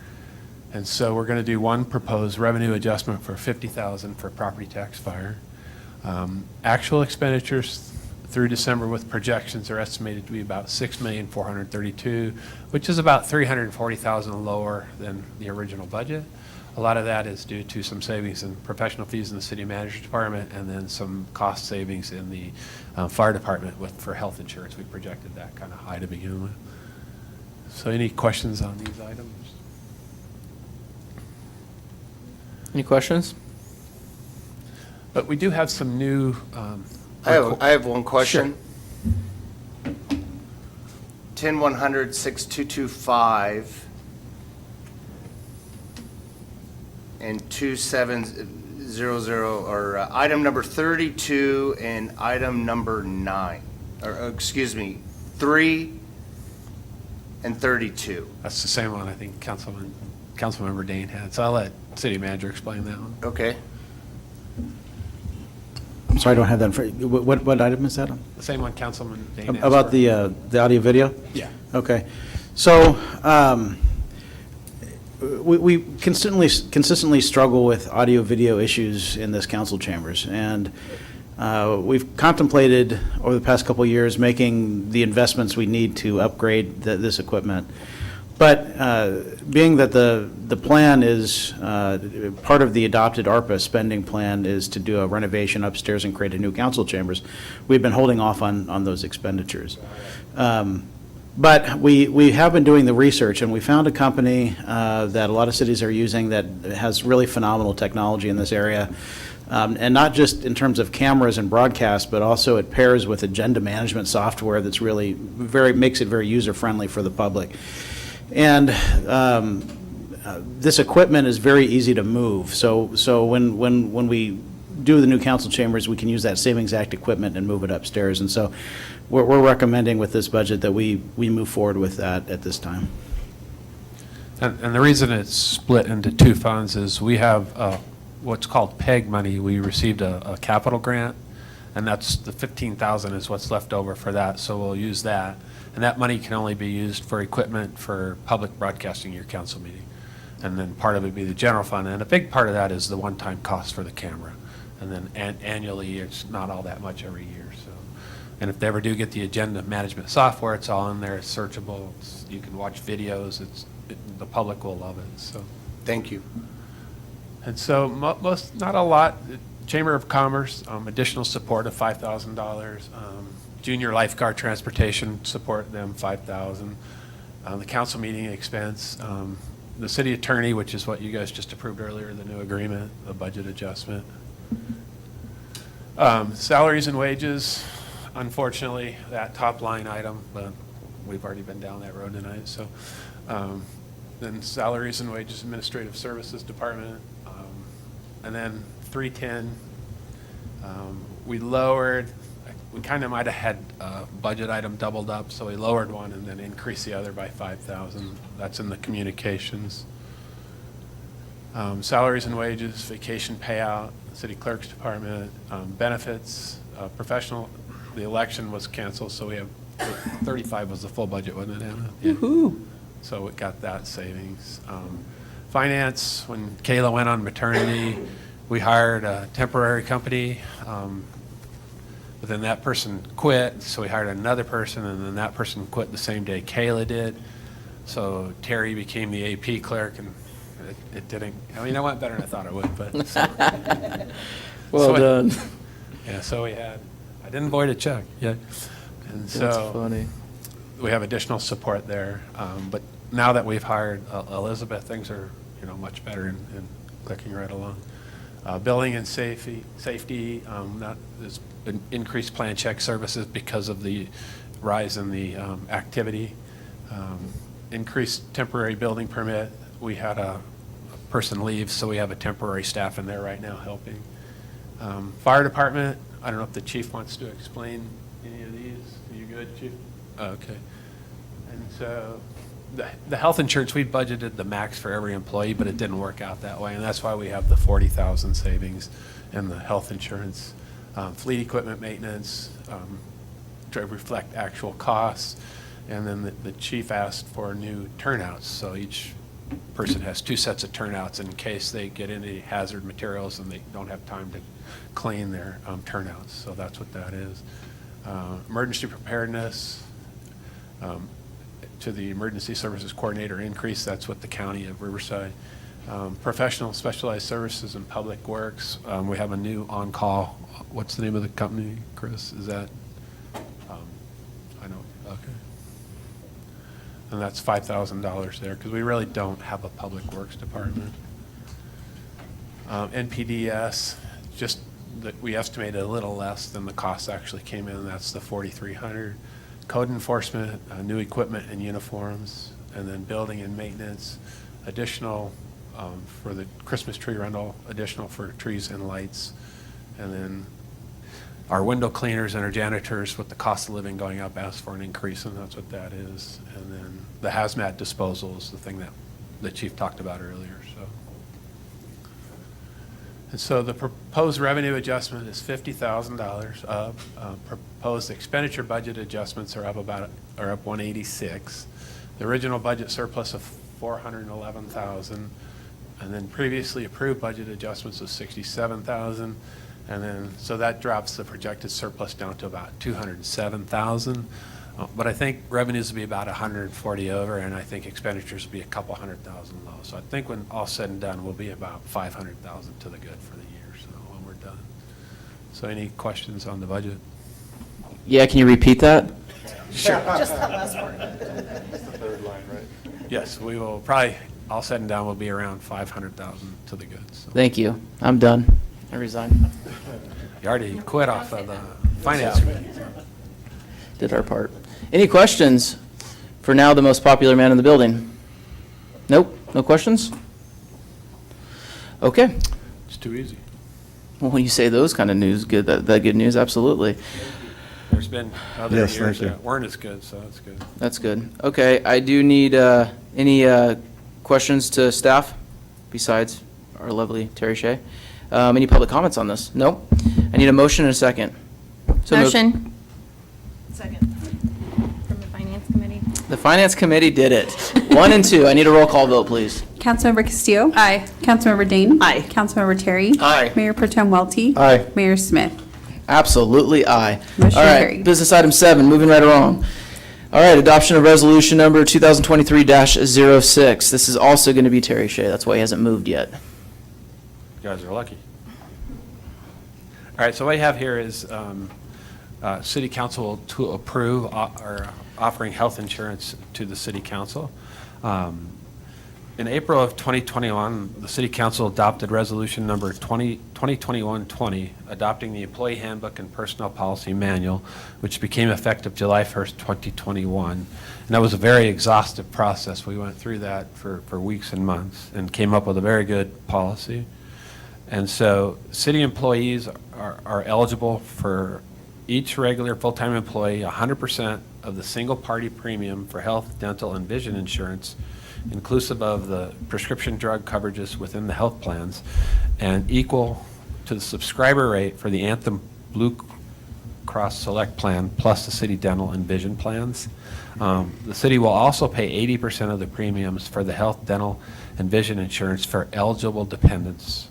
[SPEAKER 12] And so we're going to do one proposed revenue adjustment for $50,000 for property tax fire. Actual expenditures through December with projections are estimated to be about $6,432,000, which is about $340,000 lower than the original budget. A lot of that is due to some savings in professional fees in the city manager's department, and then some cost savings in the fire department for health insurance. We projected that kind of high to begin with. So any questions on these items?
[SPEAKER 1] Any questions?
[SPEAKER 12] But we do have some new.
[SPEAKER 4] I have one question. Sure. 10-100-6225 and 2700 are item number 32 and item number 9, or excuse me, 3 and 32.
[SPEAKER 12] That's the same one I think Councilmember Dane had. So I'll let city manager explain that one.
[SPEAKER 4] Okay.
[SPEAKER 18] I'm sorry, I don't have that in front. What item is that on?
[SPEAKER 12] The same one Councilman Dane asked
[SPEAKER 18] About
[SPEAKER 12] for.
[SPEAKER 18] the audio video?
[SPEAKER 12] Yeah.
[SPEAKER 18] Okay. So, we consistently struggle with audio video issues in this council chambers, and we've contemplated over the past couple of years making the investments we need to upgrade this equipment. But being that the plan is, part of the adopted ARPA spending plan is to do a renovation upstairs and create a new council chambers, we've been holding off on those expenditures. But we have been doing the research, and we found a company that a lot of cities are using that has really phenomenal technology in this area. And not just in terms of cameras and broadcast, but also it pairs with agenda management software that's really makes it very user-friendly for the public. And this equipment is very easy to move. So when we do the new council chambers, we can use that same exact equipment and move it upstairs. And so we're recommending with this budget that we move forward with that at this time.
[SPEAKER 12] And the reason it's split into two funds is we have what's called PEG money. We received a capital grant And that's, the 15,000 is what's left over for that, so we'll use that. And that money can only be used for equipment for public broadcasting your council meeting. And then part of it would be the general fund, and a big part of that is the one-time cost for the camera. And then annually, it's not all that much every year, so. And if they ever do get the agenda management software, it's all in there, it's searchable, you can watch videos, the public will love it, so.
[SPEAKER 21] Thank you.
[SPEAKER 12] And so most, not a lot, Chamber of Commerce, additional support of $5,000. Junior lifeguard transportation, support them $5,000. The council meeting expense, the city attorney, which is what you guys just approved earlier, the new agreement, the budget adjustment. Salaries and wages, unfortunately, that top line item, but we've already been down that road tonight, so. Then salaries and wages, administrative services department, and then 310. We lowered, we kind of might have had a budget item doubled up, so we lowered one and then increased the other by 5,000. That's in the communications. Salaries and wages, vacation payout, city clerk's department, benefits, professional, the election was canceled, so we have, 35 was the full budget, wasn't it, Anna? Yeah.
[SPEAKER 1] Woohoo!
[SPEAKER 12] So we got that savings. Finance, when Kayla went on maternity, we hired a temporary company, but then that person quit, so we hired another person, and then that person quit the same day Kayla did. So Terry became the AP clerk, and it didn't, I mean, it went better than I thought it would, but.
[SPEAKER 1] Well done.
[SPEAKER 12] Yeah, so we had, I didn't void a check yet. And so.
[SPEAKER 1] That's funny.
[SPEAKER 12] We have additional support there, but now that we've hired Elizabeth, things are, much better and clicking right along. Billing and safety, there's been increased plan check services because of the rise in the activity. Increased temporary building permit. We had a person leave, so we have a temporary staff in there right now helping. Fire department, I don't know if the chief wants to explain any of these. Are you good, chief? Okay. And so the health insurance, we budgeted the max for every employee, but it didn't work out that way. And that's why we have the 40,000 savings in the health insurance. Fleet equipment maintenance, to reflect actual costs. And then the chief asked for new turnouts. So each person has 2 sets of turnouts in case they get any hazard materials and they don't have time to clean their turnouts. So that's what that is. Emergency preparedness, to the emergency services coordinator increase, that's what the county of Riverside. Professional specialized services and public works, we have a new on-call, what's the name of the company, Chris? Is that, I know, okay. And that's $5,000 there, because we really don't have a public works department. NPDS, just that we estimated a little less than the cost actually came in, that's the 4,300. Code enforcement, new equipment and uniforms, and then building and maintenance, additional for the Christmas tree rental, additional for trees and lights, and then our window cleaners and our janitors, with the cost of living going up, asked for an increase, and that's what that is. And then the hazmat disposal is the thing that the chief talked about earlier. And so the proposed revenue adjustment is $50,000 up. Proposed expenditure budget adjustments are up 186. The original budget surplus of 411,000, and then previously approved budget adjustments of 67,000, and then so that drops the projected surplus down to about 207,000. But I think revenues will be about 140 over, and I think expenditures will be a couple 100,000 low. So I think when all said and done, we'll be about 500,000 to the good for the year, so when we're done. So any questions on the budget?
[SPEAKER 1] Yeah, can you repeat that?
[SPEAKER 12] Sure.
[SPEAKER 2] Just that last part.
[SPEAKER 12] That's the third line, right? Yes, we will probably, all said and done, will be around 500,000 to the good. So.
[SPEAKER 1] Thank you. I'm done. I resign.
[SPEAKER 12] You already quit off of the finance committee.
[SPEAKER 1] Did our part. Any questions for now the most popular man in the building? Nope, no questions? Okay.
[SPEAKER 12] It's too easy.
[SPEAKER 1] Well, when you say those kind of news, good, that good news, absolutely.
[SPEAKER 12] There's been other
[SPEAKER 11] Yes,
[SPEAKER 12] years
[SPEAKER 11] thank you.
[SPEAKER 12] that weren't as good, so that's good.
[SPEAKER 1] That's good. Okay, I do need any questions to staff besides our lovely Terry Shea. Any public comments on this? Nope. I need a motion and a second. So moved.
[SPEAKER 14] Motion.
[SPEAKER 2] Second.
[SPEAKER 14] From the Finance Committee.
[SPEAKER 1] The Finance Committee did it. 1 and 2. I need a roll call vote, please.
[SPEAKER 6] Councilmember Castillo?
[SPEAKER 17] Aye.
[SPEAKER 6] Councilmember Dane?
[SPEAKER 2] Aye.
[SPEAKER 6] Councilmember Terry?
[SPEAKER 1] Aye.
[SPEAKER 6] Mayor Pro Tem Welty?
[SPEAKER 11] Aye.
[SPEAKER 6] Mayor Smith?
[SPEAKER 1] Absolutely aye.
[SPEAKER 6] Motion
[SPEAKER 1] All right,
[SPEAKER 6] carried.
[SPEAKER 1] business item 7, moving right along. All right, adoption of resolution number 2023-06. This is also going to be Terry Shea. That's why he hasn't moved yet.
[SPEAKER 12] You guys are lucky. All right, so what I have here is City Council to approve or offering health insurance to the City Council. In April of 2021, the City Council adopted resolution number 2021-20, adopting the Employee Handbook and Personnel Policy Manual, which became effective July 1st, 2021. And that was a very exhaustive process. We went through that for weeks and months and came up with a very good policy. And so city employees are eligible for each regular full-time employee 100% of the single-party premium for health, dental, and vision insurance, inclusive of the prescription drug coverages within the health plans, and equal to the subscriber rate for the Anthem Blue Cross Select Plan plus the city dental and vision plans. The city will also pay 80% of the premiums for the health, dental, and vision insurance for eligible dependents.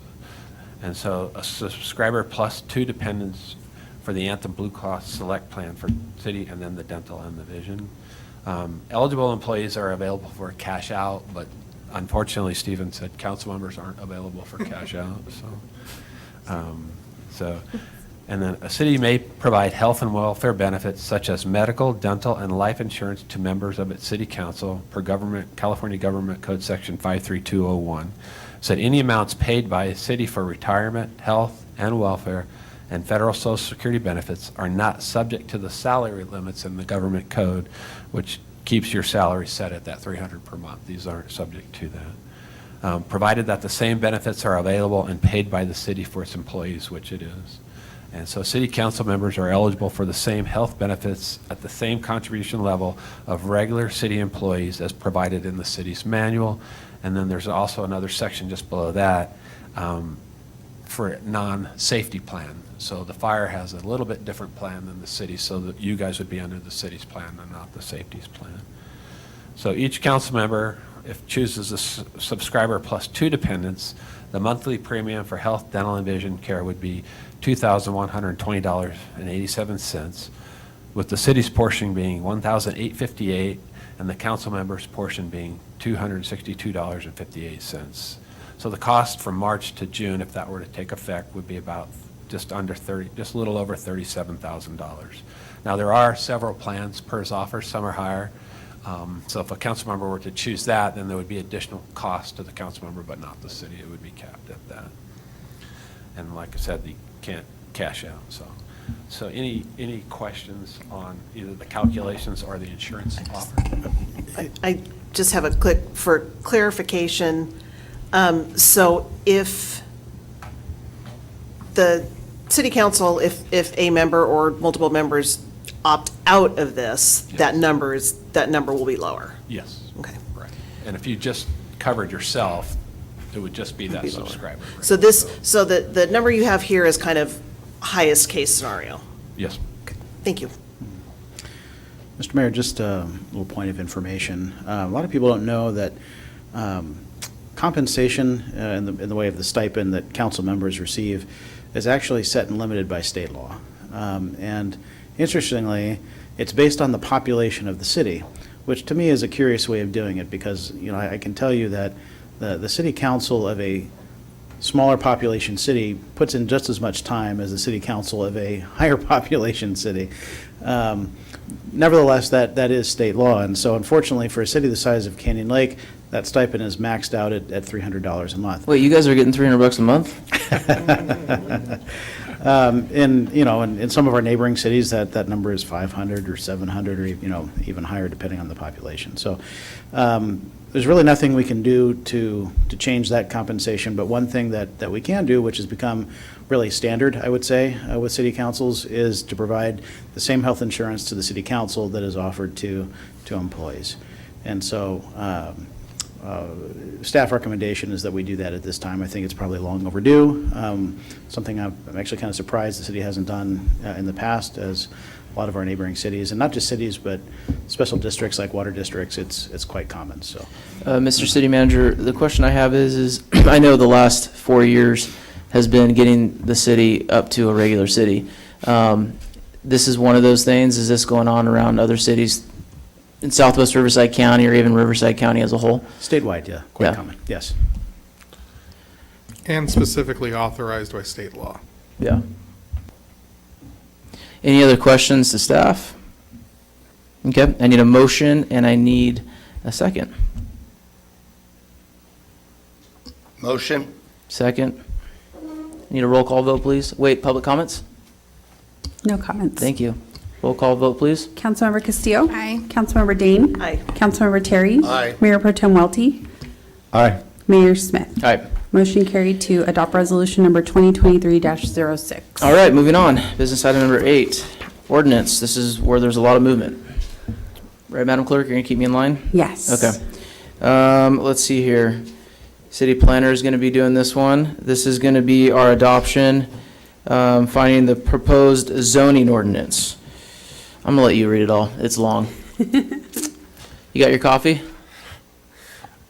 [SPEAKER 12] And so a subscriber plus 2 dependents for the Anthem Blue Cross Select Plan for city, and then the dental and the vision. Eligible employees are available for cash out, but unfortunately, Stephen said council members aren't available for cash out, and then a city may provide health and welfare benefits such as medical, dental, and life insurance to members of its city council per California Government Code Section 53201. Said any amounts paid by a city for retirement, health, and welfare and federal Social Security benefits are not subject to the salary limits in the government code, which keeps your salary set at that $300 per month. These aren't subject to that. Provided that the same benefits are available and paid by the city for its employees, which it is. And so city council members are eligible for the same health benefits at the same contribution level of regular city employees as provided in the city's manual. And then there's also another section just below that for a non-safety plan. So the fire has a little bit different plan than the city, so that you guys would be under the city's plan and not the safety's plan. So each council member, if chooses a subscriber plus 2 dependents, the monthly premium for health, dental, and vision care would be $2,120.87, with the city's portion being $1,858 and the council member's portion being $262.58. So the cost from March to June, if that were to take effect, would be about just a little over $37,000. Now, there are several plans PERS offers, some are higher. So if a council member were to choose that, then there would be additional cost to the council member, but not the city. It would be capped at that. And like I said, you can't cash out. So any questions on either the calculations or the insurance offer?
[SPEAKER 2] I just have a click for clarification. So if the city council, if a member or multiple members opt out of this,
[SPEAKER 12] Yes.
[SPEAKER 2] that number will be lower?
[SPEAKER 12] Yes.
[SPEAKER 2] Okay.
[SPEAKER 12] Right. And if you just covered yourself, it would just be that subscriber rate.
[SPEAKER 2] So the number you have here is kind of highest case scenario?
[SPEAKER 12] Yes.
[SPEAKER 2] Thank you.
[SPEAKER 18] Mr. Mayor, just a little point of information. A lot of people don't know that compensation in the way of the stipend that council members receive is actually set and limited by state law. And interestingly, it's based on the population of the city, which to me is a curious way of doing it because, I can tell you that the city council of a smaller population city puts in just as much time as the city council of a higher population city. Nevertheless, that is state law, and so unfortunately for a city the size of Canyon Lake, that stipend is maxed out at $300 a month.
[SPEAKER 1] Wait, you guys are getting $300 a month?
[SPEAKER 18] In some of our neighboring cities, that number is 500 or 700 or even higher depending on the population. So there's really nothing we can do to change that compensation, but one thing that we can do, which has become really standard, I would say, with city councils, is to provide the same health insurance to the city council that is offered to employees. And so staff recommendation is that we do that at this time. I think it's probably long overdue. Something I'm actually kind of surprised the city hasn't done in the past, as a lot of our neighboring cities, and not just cities, but special districts like water districts, it's quite common, so.
[SPEAKER 1] Mr. City Manager, the question I have is I know the last 4 years has been getting the city up to a regular city. This is one of those things. Is this going on around other cities in Southwest Riverside County or even Riverside County as a whole?
[SPEAKER 18] Statewide, yeah, quite common, yes.
[SPEAKER 7] And specifically authorized by state law.
[SPEAKER 1] Yeah. Any other questions to staff? Okay, I need a motion and I need a second.
[SPEAKER 4] Motion?
[SPEAKER 1] Second. Need a roll call vote, please. Wait, public comments?
[SPEAKER 6] No comments.
[SPEAKER 1] Thank you. Roll call vote, please.
[SPEAKER 6] Councilmember Castillo?
[SPEAKER 10] Aye.
[SPEAKER 6] Councilmember Dane?
[SPEAKER 2] Aye.
[SPEAKER 6] Councilmember Terry?
[SPEAKER 4] Aye.
[SPEAKER 6] Mayor Pro Tem Welty?
[SPEAKER 11] Aye.
[SPEAKER 6] Mayor Smith?
[SPEAKER 1] Aye.
[SPEAKER 6] Motion carried to adopt resolution number 2023-06.
[SPEAKER 1] All right, moving on. Business item number 8, ordinance. This is where there's a lot of movement. Right, Madam Clerk, you're gonna keep me in line?
[SPEAKER 6] Yes.
[SPEAKER 1] Okay. Let's see here. City planner is gonna be doing this one. This is gonna be our adoption, finding the proposed zoning ordinance. I'm gonna let you read it all. It's long. You got your coffee?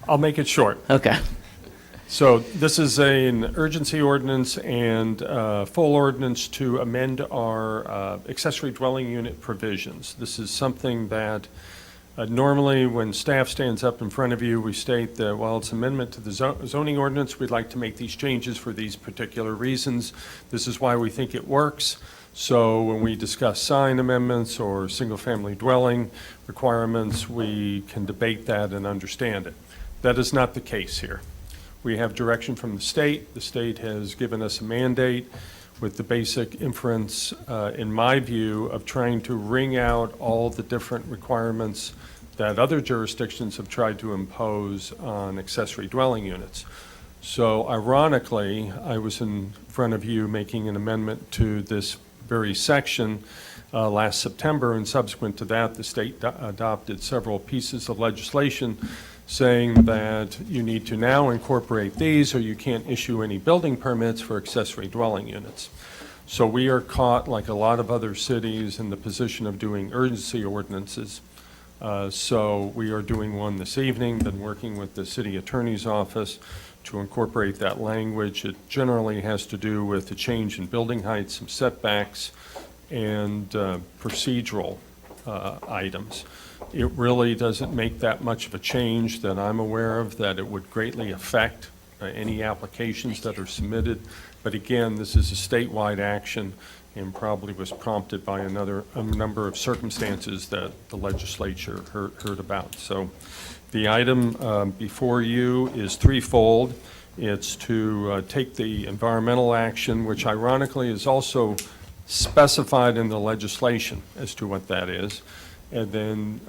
[SPEAKER 13] I'll make it short.
[SPEAKER 1] Okay.
[SPEAKER 13] So this is an urgency ordinance and full ordinance to amend our accessory dwelling unit provisions. This is something that normally when staff stands up in front of you, we state that while it's amendment to the zoning ordinance, we'd like to make these changes for these particular reasons. This is why we think it works. So when we discuss sign amendments or single-family dwelling requirements, we can debate that and understand it. That is not the case here. We have direction from the state. The state has given us a mandate with the basic inference, in my view, of trying to wring out all the different requirements that other jurisdictions have tried to impose on accessory dwelling units. So ironically, I was in front of you making an amendment to this very section last September, and subsequent to that, the state adopted several pieces of legislation saying that you need to now incorporate these or you can't issue any building permits for accessory dwelling units. So we are caught, like a lot of other cities, in the position of doing urgency ordinances. So we are doing one this evening, been working with the city attorney's office to incorporate that language. It generally has to do with the change in building heights, some setbacks, and procedural items. It really doesn't make that much of a change that I'm aware of that it would greatly affect any applications that are submitted. But again, this is a statewide action and probably was prompted by a number of circumstances that the legislature heard about. So the item before you is threefold. It's to take the environmental action, which ironically is also specified in the legislation as to what that is, and then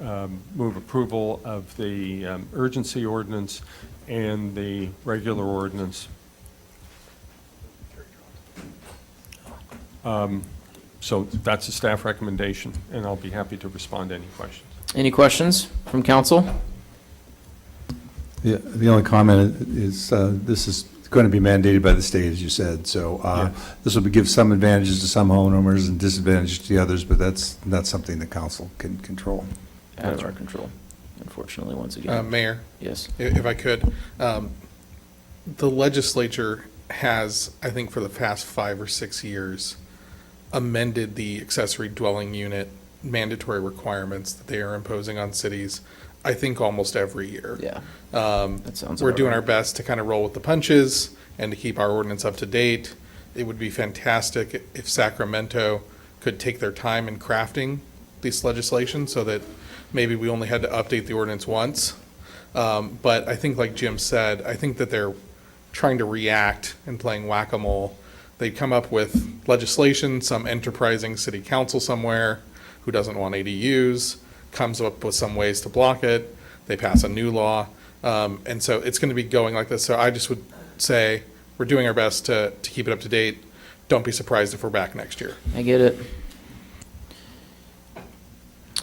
[SPEAKER 13] move approval of the urgency ordinance and the regular ordinance. So that's a staff recommendation, and I'll be happy to respond to any questions.
[SPEAKER 1] Any questions from council?
[SPEAKER 11] Yeah, the only comment is this is going to be mandated by the state, as you said. So this will give some advantages to some homeowners and disadvantages to the others, but that's not something the council can control.
[SPEAKER 1] Out of our control, unfortunately, once again.
[SPEAKER 7] Mayor?
[SPEAKER 1] Yes.
[SPEAKER 7] If I could, the legislature has, I think for the past 5 or 6 years, amended the accessory dwelling unit mandatory requirements that they are imposing on cities, I think almost every year.
[SPEAKER 1] Yeah. That sounds
[SPEAKER 7] We're
[SPEAKER 1] about
[SPEAKER 7] doing
[SPEAKER 1] right.
[SPEAKER 7] our best to kind of roll with the punches and to keep our ordinance up to date. It would be fantastic if Sacramento could take their time in crafting this legislation so that maybe we only had to update the ordinance once. But I think, like Jim said, I think that they're trying to react and playing whack-a-mole. They come up with legislation, some enterprising city council somewhere who doesn't want ADUs, comes up with some ways to block it. They pass a new law. And so it's going to be going like this. So I just would say we're doing our best to keep it up to date. Don't be surprised if we're back next year.
[SPEAKER 1] I get it.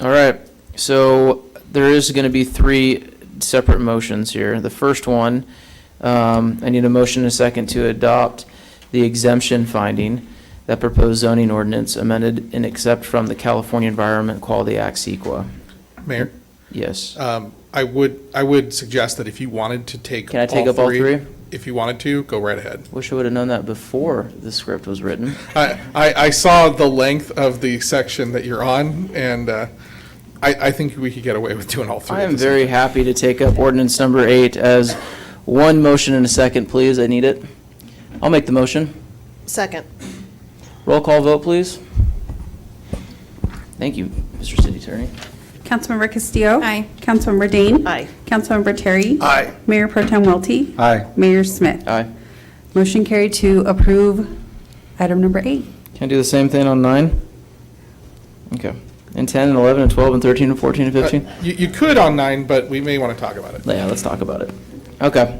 [SPEAKER 1] All right, so there is going to be 3 separate motions here. The first one, I need a motion and a second to adopt the exemption finding that proposed zoning ordinance amended and except from the California Environment Quality Act, CEQA.
[SPEAKER 7] Mayor?
[SPEAKER 1] Yes.
[SPEAKER 7] I would suggest that if you wanted to take
[SPEAKER 1] Can I take up all three?
[SPEAKER 7] If you wanted to, go right ahead.
[SPEAKER 1] Wish I would have known that before the script was written.
[SPEAKER 7] I saw the length of the section that you're on, and I think we could get away with doing all three.
[SPEAKER 1] I
[SPEAKER 7] at
[SPEAKER 1] am
[SPEAKER 7] the same
[SPEAKER 1] very
[SPEAKER 7] time.
[SPEAKER 1] happy to take up ordinance number 8 as one motion and a second, please. I need it. I'll make the motion.
[SPEAKER 2] Second.
[SPEAKER 1] Roll call vote, please. Thank you, Mr. City Attorney.
[SPEAKER 6] Councilmember Castillo.
[SPEAKER 10] Aye.
[SPEAKER 6] Councilmember Dane.
[SPEAKER 2] Aye.
[SPEAKER 6] Councilmember Terry.
[SPEAKER 4] Aye.
[SPEAKER 6] Mayor Pro Tem Welty.
[SPEAKER 11] Aye.
[SPEAKER 6] Mayor Smith.
[SPEAKER 1] Aye.
[SPEAKER 6] Motion carried to approve item number 8.
[SPEAKER 1] Can I do the same thing on 9? Okay. And 10 and 11 and 12 and 13 and 14 and 15?
[SPEAKER 7] You could on 9, but we may want to talk about it.
[SPEAKER 1] Yeah, let's talk about it. Okay.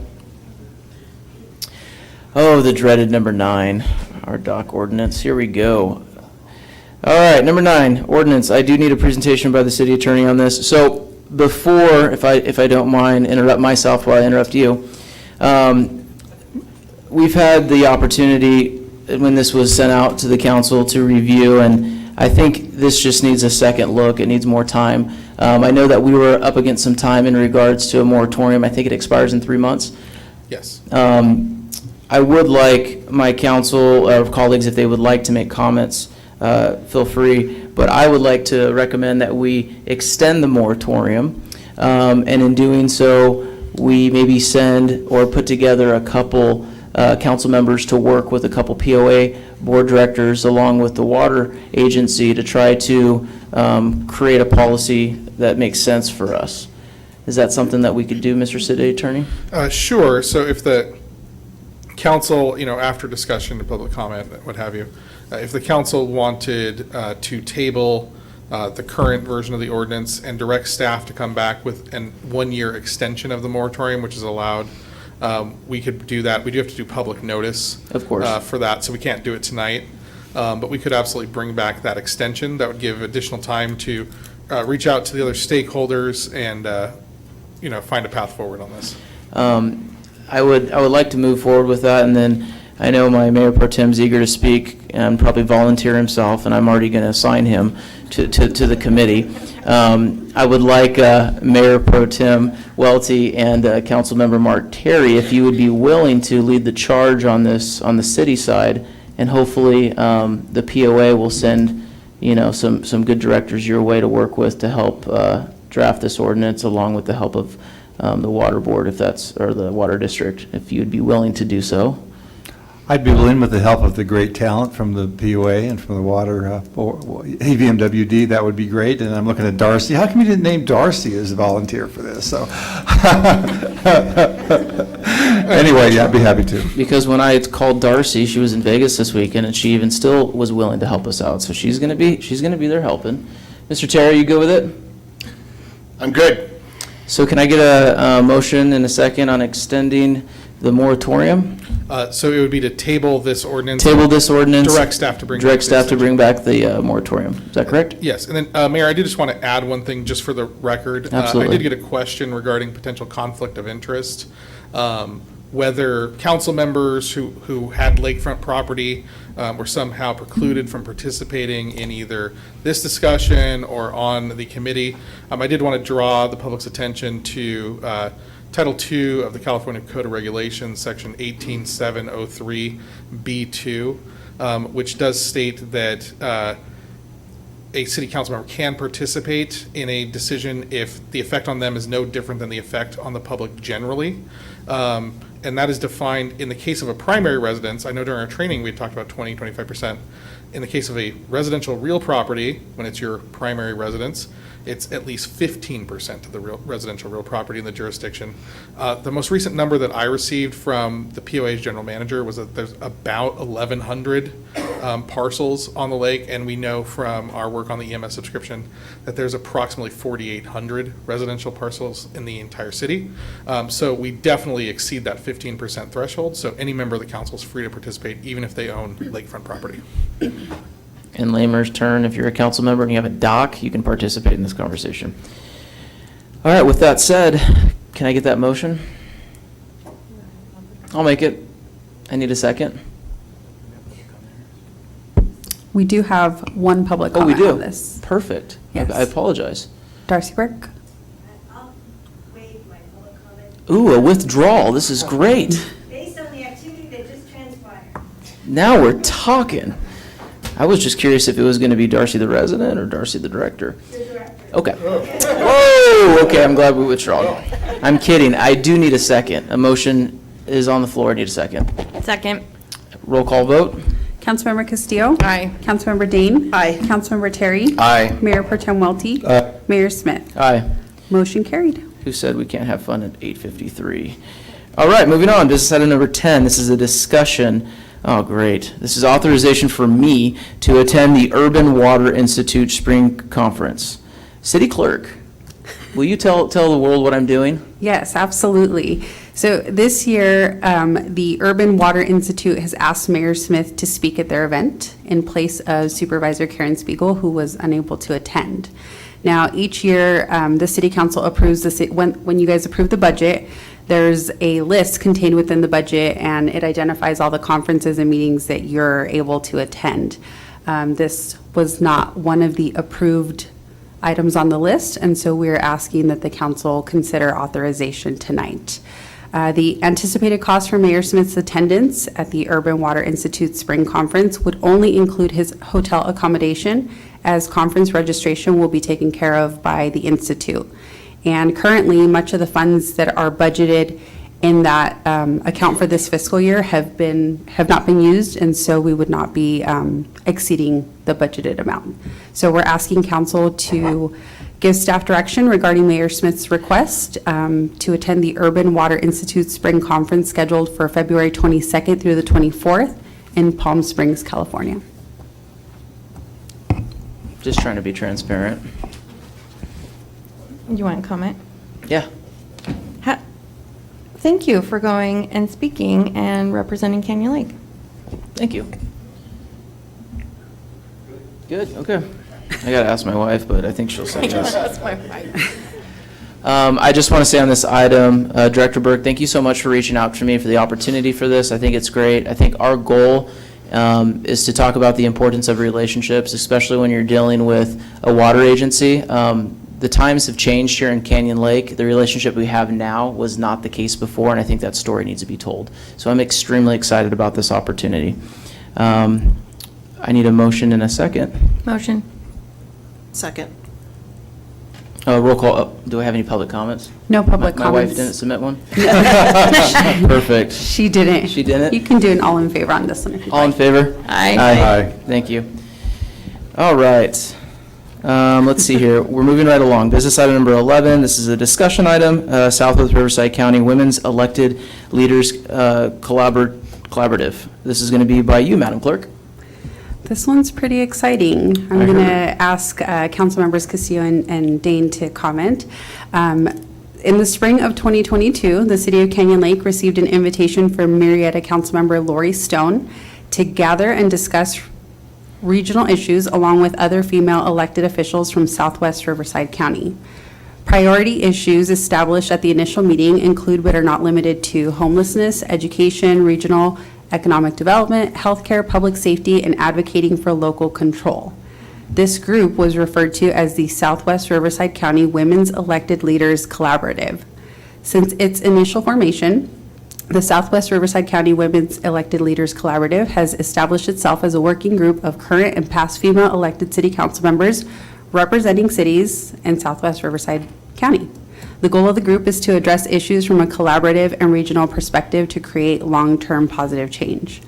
[SPEAKER 1] Oh, the dreaded number 9, our dock ordinance. Here we go. All right, number 9, ordinance. I do need a presentation by the city attorney on this. So before, if I don't mind, interrupt myself while I interrupt you. We've had the opportunity, when this was sent out to the council, to review, and I think this just needs a second look. It needs more time. I know that we were up against some time in regards to a moratorium. I think it expires in 3 months.
[SPEAKER 7] Yes.
[SPEAKER 1] I would like my council or colleagues, if they would like to make comments, feel free, but I would like to recommend that we extend the moratorium, and in doing so, we maybe send or put together a couple council members to work with a couple POA board directors along with the water agency to try to create a policy that makes sense for us. Is that something that we could do, Mr. City Attorney?
[SPEAKER 7] Sure. So if the council, after discussion and public comment, what have you, if the council wanted to table the current version of the ordinance and direct staff to come back with an 1-year extension of the moratorium, which is allowed, we could do that. We do have to do public notice.
[SPEAKER 1] Of course.
[SPEAKER 7] For that, so we can't do it tonight. But we could absolutely bring back that extension. That would give additional time to reach out to the other stakeholders and, find a path forward on this.
[SPEAKER 1] I would like to move forward with that, and then I know my Mayor Pro Tem's eager to speak and probably volunteer himself, and I'm already going to assign him to the committee. I would like Mayor Pro Tem Welty and Councilmember Mark Terry, if you would be willing to lead the charge on this on the city side, and hopefully the POA will send some good directors your way to work with to help draft this ordinance, along with the help of the water board, or the water district, if you'd be willing to do so.
[SPEAKER 11] I'd be willing, with the help of the great talent from the POA and from the water, AVMWD, that would be great. And I'm looking at Darcy. How come you didn't name Darcy as a volunteer for this? So, anyway, yeah, I'd be happy to.
[SPEAKER 1] Because when I called Darcy, she was in Vegas this weekend, and she even still was willing to help us out. So she's gonna be there helping. Mr. Terry, you good with it?
[SPEAKER 4] I'm good.
[SPEAKER 1] So can I get a motion and a second on extending the moratorium?
[SPEAKER 7] So it would be to table this ordinance.
[SPEAKER 1] Table this ordinance.
[SPEAKER 7] Direct staff to bring back.
[SPEAKER 1] Direct staff to bring back the moratorium. Is that correct?
[SPEAKER 7] Yes, and then, Mayor, I did just want to add one thing, just for the record.
[SPEAKER 1] Absolutely.
[SPEAKER 7] I did get a question regarding potential conflict of interest, whether council members who had lakefront property were somehow precluded from participating in either this discussion or on the committee. I did want to draw the public's attention to Title II of the California Code of Regulations, Section 18703B2, which does state that a city council member can participate in a decision if the effect on them is no different than the effect on the public generally. And that is defined in the case of a primary residence. I know during our training we talked about 20, 25%. In the case of a residential real property, when it's your primary residence, it's at least 15% of the residential real property in the jurisdiction. The most recent number that I received from the POA's general manager was that there's about 1,100 parcels on the lake, and we know from our work on the EMS subscription that there's approximately 4,800 residential parcels in the entire city. So we definitely exceed that 15% threshold, so any member of the council is free to participate, even if they own lakefront property.
[SPEAKER 1] In Lamer's turn, if you're a council member and you have a dock, you can participate in this conversation. All right, with that said, Can I get that motion? I'll make it. I need a second.
[SPEAKER 6] We do have one public
[SPEAKER 1] Oh, we
[SPEAKER 6] comment on
[SPEAKER 1] do?
[SPEAKER 6] this.
[SPEAKER 1] Perfect.
[SPEAKER 6] Yes.
[SPEAKER 1] I apologize.
[SPEAKER 6] Darcy Burke?
[SPEAKER 1] Ooh, a withdrawal. This is great.
[SPEAKER 19] Based on the activity that just transpired.
[SPEAKER 1] Now we're talking. I was just curious if it was going to be Darcy the resident or Darcy the director. Okay. Whoa, okay, I'm glad we withdraw. I'm kidding. I do need a second. A motion is on the floor. I need a second.
[SPEAKER 10] Second.
[SPEAKER 1] Roll call vote.
[SPEAKER 6] Councilmember Castillo?
[SPEAKER 10] Aye.
[SPEAKER 6] Councilmember Dane?
[SPEAKER 2] Aye.
[SPEAKER 6] Councilmember Terry?
[SPEAKER 1] Aye.
[SPEAKER 6] Mayor Pro Tem Welty?
[SPEAKER 1] Aye.
[SPEAKER 6] Mayor Smith?
[SPEAKER 1] Aye.
[SPEAKER 6] Motion carried.
[SPEAKER 1] Who said we can't have fun at 8:53? All right, moving on. Business item number 10. This is a discussion. Oh, great. This is authorization for me to attend the Urban Water Institute Spring Conference. City Clerk, will you tell the world what I'm doing?
[SPEAKER 6] Yes, absolutely. So this year, the Urban Water Institute has asked Mayor Smith to speak at their event in place of Supervisor Karen Spiegel, who was unable to attend. Now, each year, the city council approves when you guys approve the budget, there's a list contained within the budget, and it identifies all the conferences and meetings that you're able to attend. This was not one of the approved items on the list, and so we're asking that the council consider authorization tonight. The anticipated cost for Mayor Smith's attendance at the Urban Water Institute Spring Conference would only include his hotel accommodation, as conference registration will be taken care of by the Institute. And currently, much of the funds that are budgeted in that account for this fiscal year have not been used, and so we would not be exceeding the budgeted amount. So we're asking council to give staff direction regarding Mayor Smith's request to attend the Urban Water Institute Spring Conference scheduled for February 22nd through the 24th in Palm Springs, California.
[SPEAKER 1] Just trying to be transparent.
[SPEAKER 10] You want to comment?
[SPEAKER 1] Yeah.
[SPEAKER 10] Thank you for going and speaking and representing Canyon Lake.
[SPEAKER 1] Thank you. Good, okay. I gotta ask my wife, but I think she'll say yes.
[SPEAKER 10] That's my wife.
[SPEAKER 1] I just want to say on this item, Director Burke, thank you so much for reaching out to me for the opportunity for this. I think it's great. I think our goal is to talk about the importance of relationships, especially when you're dealing with a water agency. The times have changed here in Canyon Lake. The relationship we have now was not the case before, and I think that story needs to be told. So I'm extremely excited about this opportunity. I need a motion and a second.
[SPEAKER 10] Motion.
[SPEAKER 2] Second.
[SPEAKER 1] Roll call. Oh, do I have any public comments?
[SPEAKER 6] No public
[SPEAKER 1] My wife
[SPEAKER 6] comments.
[SPEAKER 1] didn't submit one? Perfect.
[SPEAKER 6] She didn't.
[SPEAKER 1] She didn't?
[SPEAKER 6] You can do an all in favor on this one if you'd
[SPEAKER 1] All in
[SPEAKER 6] like.
[SPEAKER 1] favor?
[SPEAKER 10] Aye.
[SPEAKER 1] Aye. Thank you. All right. Let's see here. We're moving right along. Business item number 11. This is a discussion item. Southwest Riverside County Women's Elected Leaders Collaborative. This is going to be by you, Madam Clerk.
[SPEAKER 6] This one's pretty exciting. I'm
[SPEAKER 1] I
[SPEAKER 6] going to
[SPEAKER 1] heard.
[SPEAKER 6] ask council members Castillo and Dane to comment. In the spring of 2022, the City of Canyon Lake received an invitation from Marietta Councilmember Lori Stone to gather and discuss regional issues along with other female elected officials from Southwest Riverside County. Priority issues established at the initial meeting include but are not limited to homelessness, education, regional economic development, healthcare, public safety, and advocating for local control. This group was referred to as the Southwest Riverside County Women's Elected Leaders Collaborative. Since its initial formation, the Southwest Riverside County Women's Elected Leaders Collaborative has established itself as a working group of current and past female elected city council members representing cities in Southwest Riverside County. The goal of the group is to address issues from a collaborative and regional perspective to create long-term positive change.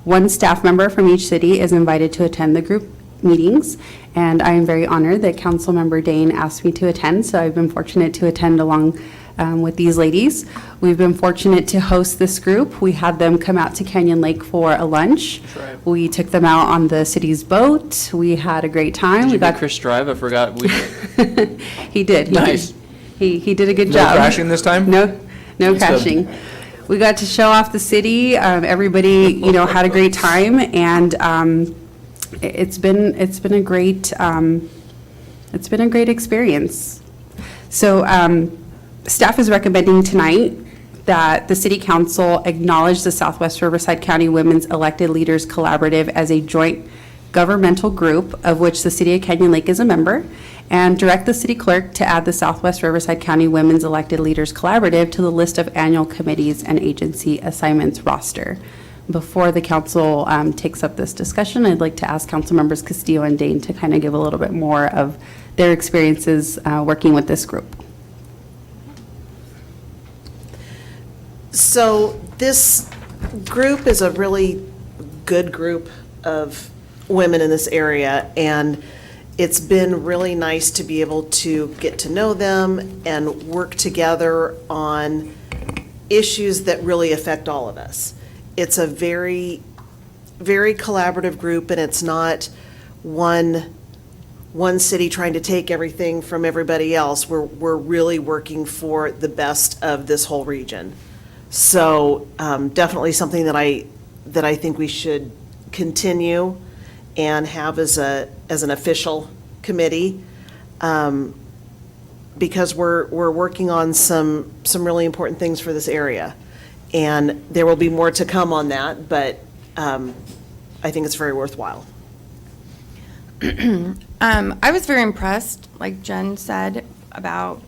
[SPEAKER 6] One staff member from each city is invited to attend the group meetings, and I am very honored that Councilmember Dane asked me to attend, so I've been fortunate to attend along with these ladies. We've been fortunate to host this group. We had them come out to Canyon Lake for a lunch.
[SPEAKER 1] Right.
[SPEAKER 6] We took them out on the city's boat. We had a great time.
[SPEAKER 1] Did
[SPEAKER 6] We
[SPEAKER 1] you
[SPEAKER 6] got
[SPEAKER 1] get Chris Drive? I forgot.
[SPEAKER 6] He did.
[SPEAKER 1] Nice.
[SPEAKER 6] He did a good
[SPEAKER 1] No
[SPEAKER 6] job.
[SPEAKER 1] crashing this time?
[SPEAKER 6] No
[SPEAKER 1] That's
[SPEAKER 6] crashing.
[SPEAKER 1] good.
[SPEAKER 6] We got to show off the city. Everybody, had a great time, and it's been a great experience. So Staff is recommending tonight that the City Council acknowledge the Southwest Riverside County Women's Elected Leaders Collaborative as a joint governmental group of which the City of Canyon Lake is a member, and direct the city clerk to add the Southwest Riverside County Women's Elected Leaders Collaborative to the list of annual committees and agency assignments roster. Before the council takes up this discussion, I'd like to ask council members Castillo and Dane to kind of give a little bit more of their experiences working with this group.
[SPEAKER 2] So this group is a really good group of women in this area, and it's been really nice to be able to get to know them and work together on issues that really affect all of us. It's a very, very collaborative group, and it's not one city trying to take everything from everybody else. We're really working for the best of this whole region. So definitely something that I think we should continue and have as an official committee, because we're working on some really important things for this area. And there will be more to come on that, but I think it's very worthwhile.
[SPEAKER 10] I was very impressed, like Jen said, about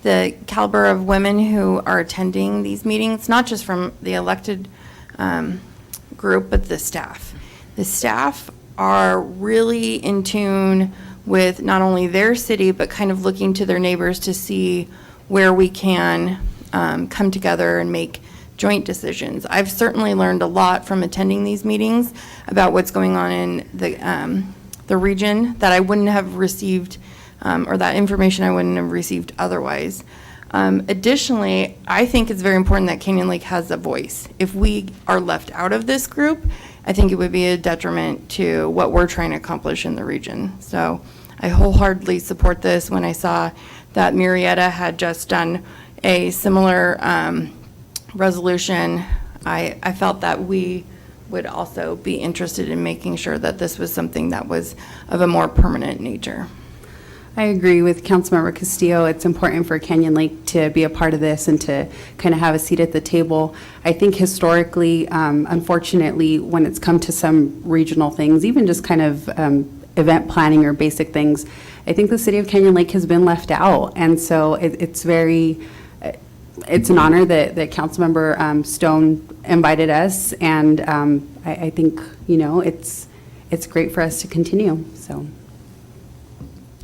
[SPEAKER 10] the caliber of women who are attending these meetings, not just from the elected group, but the staff. The staff are really in tune with not only their city, but kind of looking to their neighbors to see where we can come together and make joint decisions. I've certainly learned a lot from attending these meetings about what's going on in the region that I wouldn't have received, or that information I wouldn't have received otherwise. Additionally, I think it's very important that Canyon Lake has a voice. If we are left out of this group, I think it would be a detriment to what we're trying to accomplish in the region. So I wholeheartedly support this. When I saw that Murrieta had just done a similar resolution, I felt that we would also be interested in making sure that this was something that was of a more permanent nature.
[SPEAKER 6] I agree with Councilmember Castillo. It's important for Canyon Lake to be a part of this and to kind of have a seat at the table. I think historically, unfortunately, when it's come to some regional things, even just kind of event planning or basic things, I think the city of Canyon Lake has been left out. And so it's an honor that Councilmember Stone invited us, and I think, it's great for us to continue, so.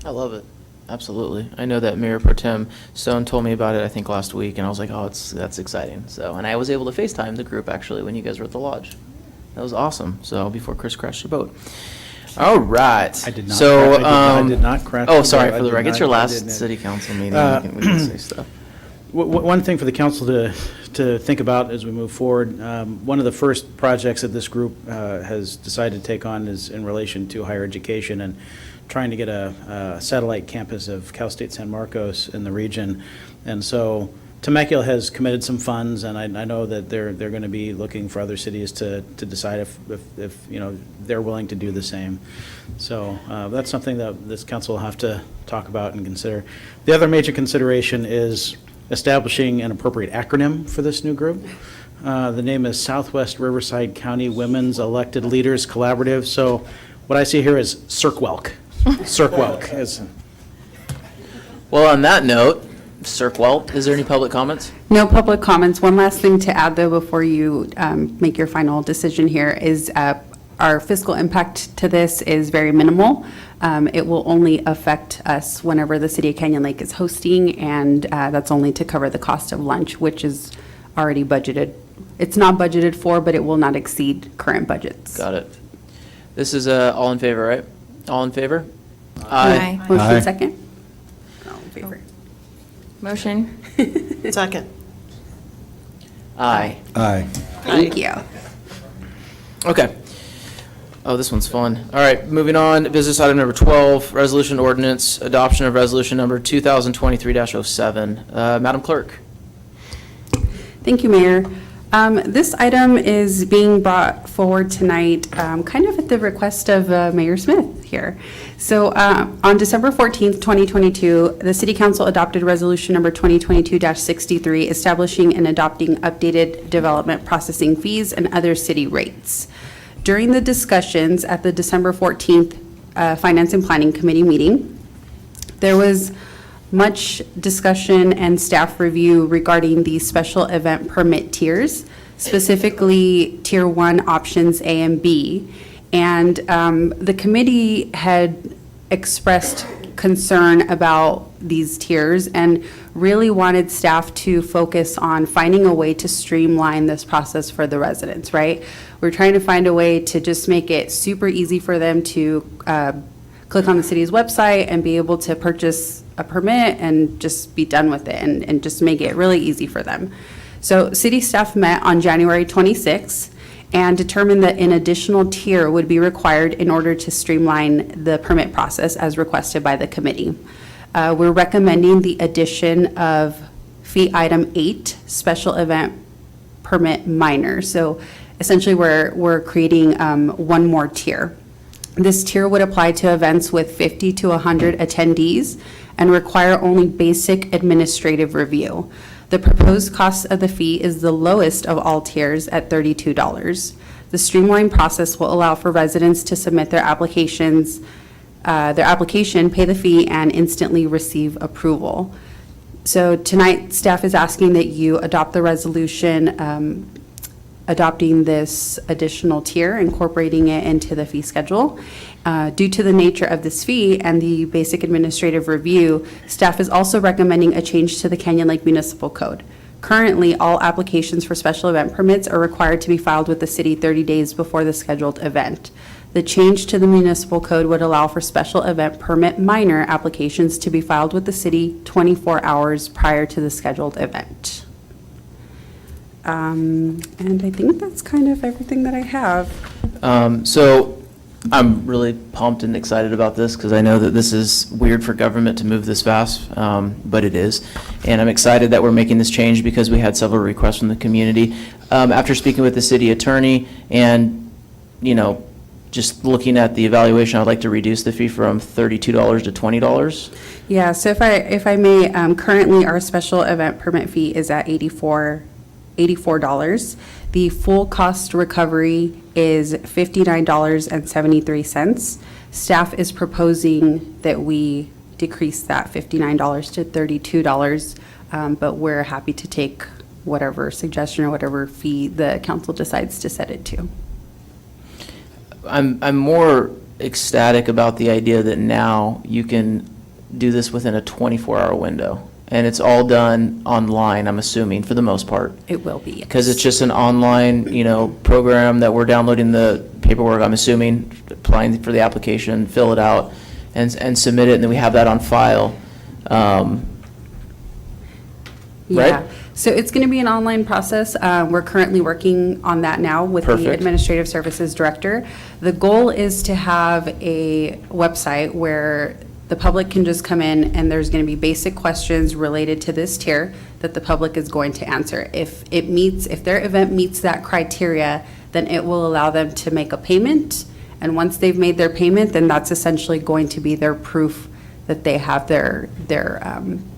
[SPEAKER 1] I love it. Absolutely. I know that Mayor Pro Tem Stone told me about it, I think, last week, and I was like, oh, that's exciting. So, and I was able to FaceTime the group, actually, when you guys were at the lodge. That was awesome. So, before Chris crashed your boat. All right.
[SPEAKER 18] I did not.
[SPEAKER 1] So,
[SPEAKER 18] I did not crash.
[SPEAKER 1] Oh, sorry,
[SPEAKER 18] I
[SPEAKER 1] for the
[SPEAKER 18] did
[SPEAKER 1] record. It's
[SPEAKER 18] not-
[SPEAKER 1] your
[SPEAKER 18] I
[SPEAKER 1] last
[SPEAKER 18] didn't.
[SPEAKER 1] city council meeting. We can say stuff.
[SPEAKER 18] One thing for the council to think about as we move forward, one of the first projects that this group has decided to take on is in relation to higher education and trying to get a satellite campus of Cal State San Marcos in the region. And so Temecula has committed some funds, and I know that they're going to be looking for other cities to decide if they're willing to do the same. So that's something that this council will have to talk about and consider. The other major consideration is establishing an appropriate acronym for this new group. The name is Southwest Riverside County Women's Elected Leaders Collaborative. So what I see here is CIRCWELC. CIRCWELC is.
[SPEAKER 1] Well, on that note, CIRCWELC, is there any public comments?
[SPEAKER 6] No public comments. One last thing to add, though, before you make your final decision here is our fiscal impact to this is very minimal. It will only affect us whenever the City of Canyon Lake is hosting, and that's only to cover the cost of lunch, which is already budgeted. It's not budgeted for, but it will not exceed current budgets.
[SPEAKER 1] Got it. This is all in favor, right? All in favor?
[SPEAKER 10] Aye.
[SPEAKER 6] Motion second? All in favor.
[SPEAKER 10] Motion?
[SPEAKER 2] Second.
[SPEAKER 1] Aye.
[SPEAKER 11] Aye.
[SPEAKER 6] Thank you.
[SPEAKER 1] Okay. Oh, this one's fun. All right, moving on, business item number 12, resolution ordinance, adoption of resolution number 2023-07. Madam Clerk.
[SPEAKER 6] Thank you, Mayor. This item is being brought forward tonight kind of at the request of Mayor Smith. here. So on December 14th, 2022, the City Council adopted Resolution Number 2022-63, establishing and adopting updated development processing fees and other city rates. During the discussions at the December 14th Finance and Planning Committee meeting, there was much discussion and staff review regarding the special event permit tiers, specifically Tier 1 options A and B. And the committee had expressed concern about these tiers and really wanted staff to focus on finding a way to streamline this process for the residents, right? We're trying to find a way to just make it super easy for them to click on the city's website and be able to purchase a permit and just be done with it and just make it really easy for them. So city staff met on January 26th and determined that an additional tier would be required in order to streamline the permit process as requested by the committee. We're recommending the addition of fee item 8, special event permit minor. So essentially we're creating one more tier. This tier would apply to events with 50 to 100 attendees and require only basic administrative review. The proposed cost of the fee is the lowest of all tiers at $32. The streamlined process will allow for residents to submit their application, pay the fee, and instantly receive approval. So tonight, staff is asking that you adopt the resolution adopting this additional tier, incorporating it into the fee schedule. Due to the nature of this fee and the basic administrative review, staff is also recommending a change to the Canyon Lake Municipal Code. Currently, all applications for special event permits are required to be filed with the city 30 days before the scheduled event. The change to the municipal code would allow for special event permit minor applications to be filed with the city 24 hours prior to the scheduled event. And I think that's kind of everything that I have.
[SPEAKER 1] So I'm really pumped and excited about this because I know that this is weird for government to move this fast, but it is. And I'm excited that we're making this change because we had several requests from the community. After speaking with the city attorney and, just looking at the evaluation, I'd like to reduce the fee from $32 to $20.
[SPEAKER 6] Yeah, so if I may, currently our special event permit fee is at $84. The full cost recovery is $59.73. Staff is proposing that we decrease that $59 to $32, but we're happy to take whatever suggestion or whatever fee the council decides to set it to.
[SPEAKER 1] I'm more ecstatic about the idea that now you can do this within a 24-hour window. And it's all done online, I'm assuming, for the most part.
[SPEAKER 6] It will be.
[SPEAKER 1] Because it's just an online, program that we're downloading the paperwork, I'm assuming, applying for the application, fill it out, and submit it, and then we have that on file.
[SPEAKER 6] Yeah.
[SPEAKER 1] Right?
[SPEAKER 6] So it's going to be an online process. We're currently working on that now with the
[SPEAKER 1] Perfect.
[SPEAKER 6] Administrative Services Director. The goal is to have a website where the public can just come in and there's going to be basic questions related to this tier that the public is going to answer. If their event meets that criteria, then it will allow them to make a payment. And once they've made their payment, then that's essentially going to be their proof that they have their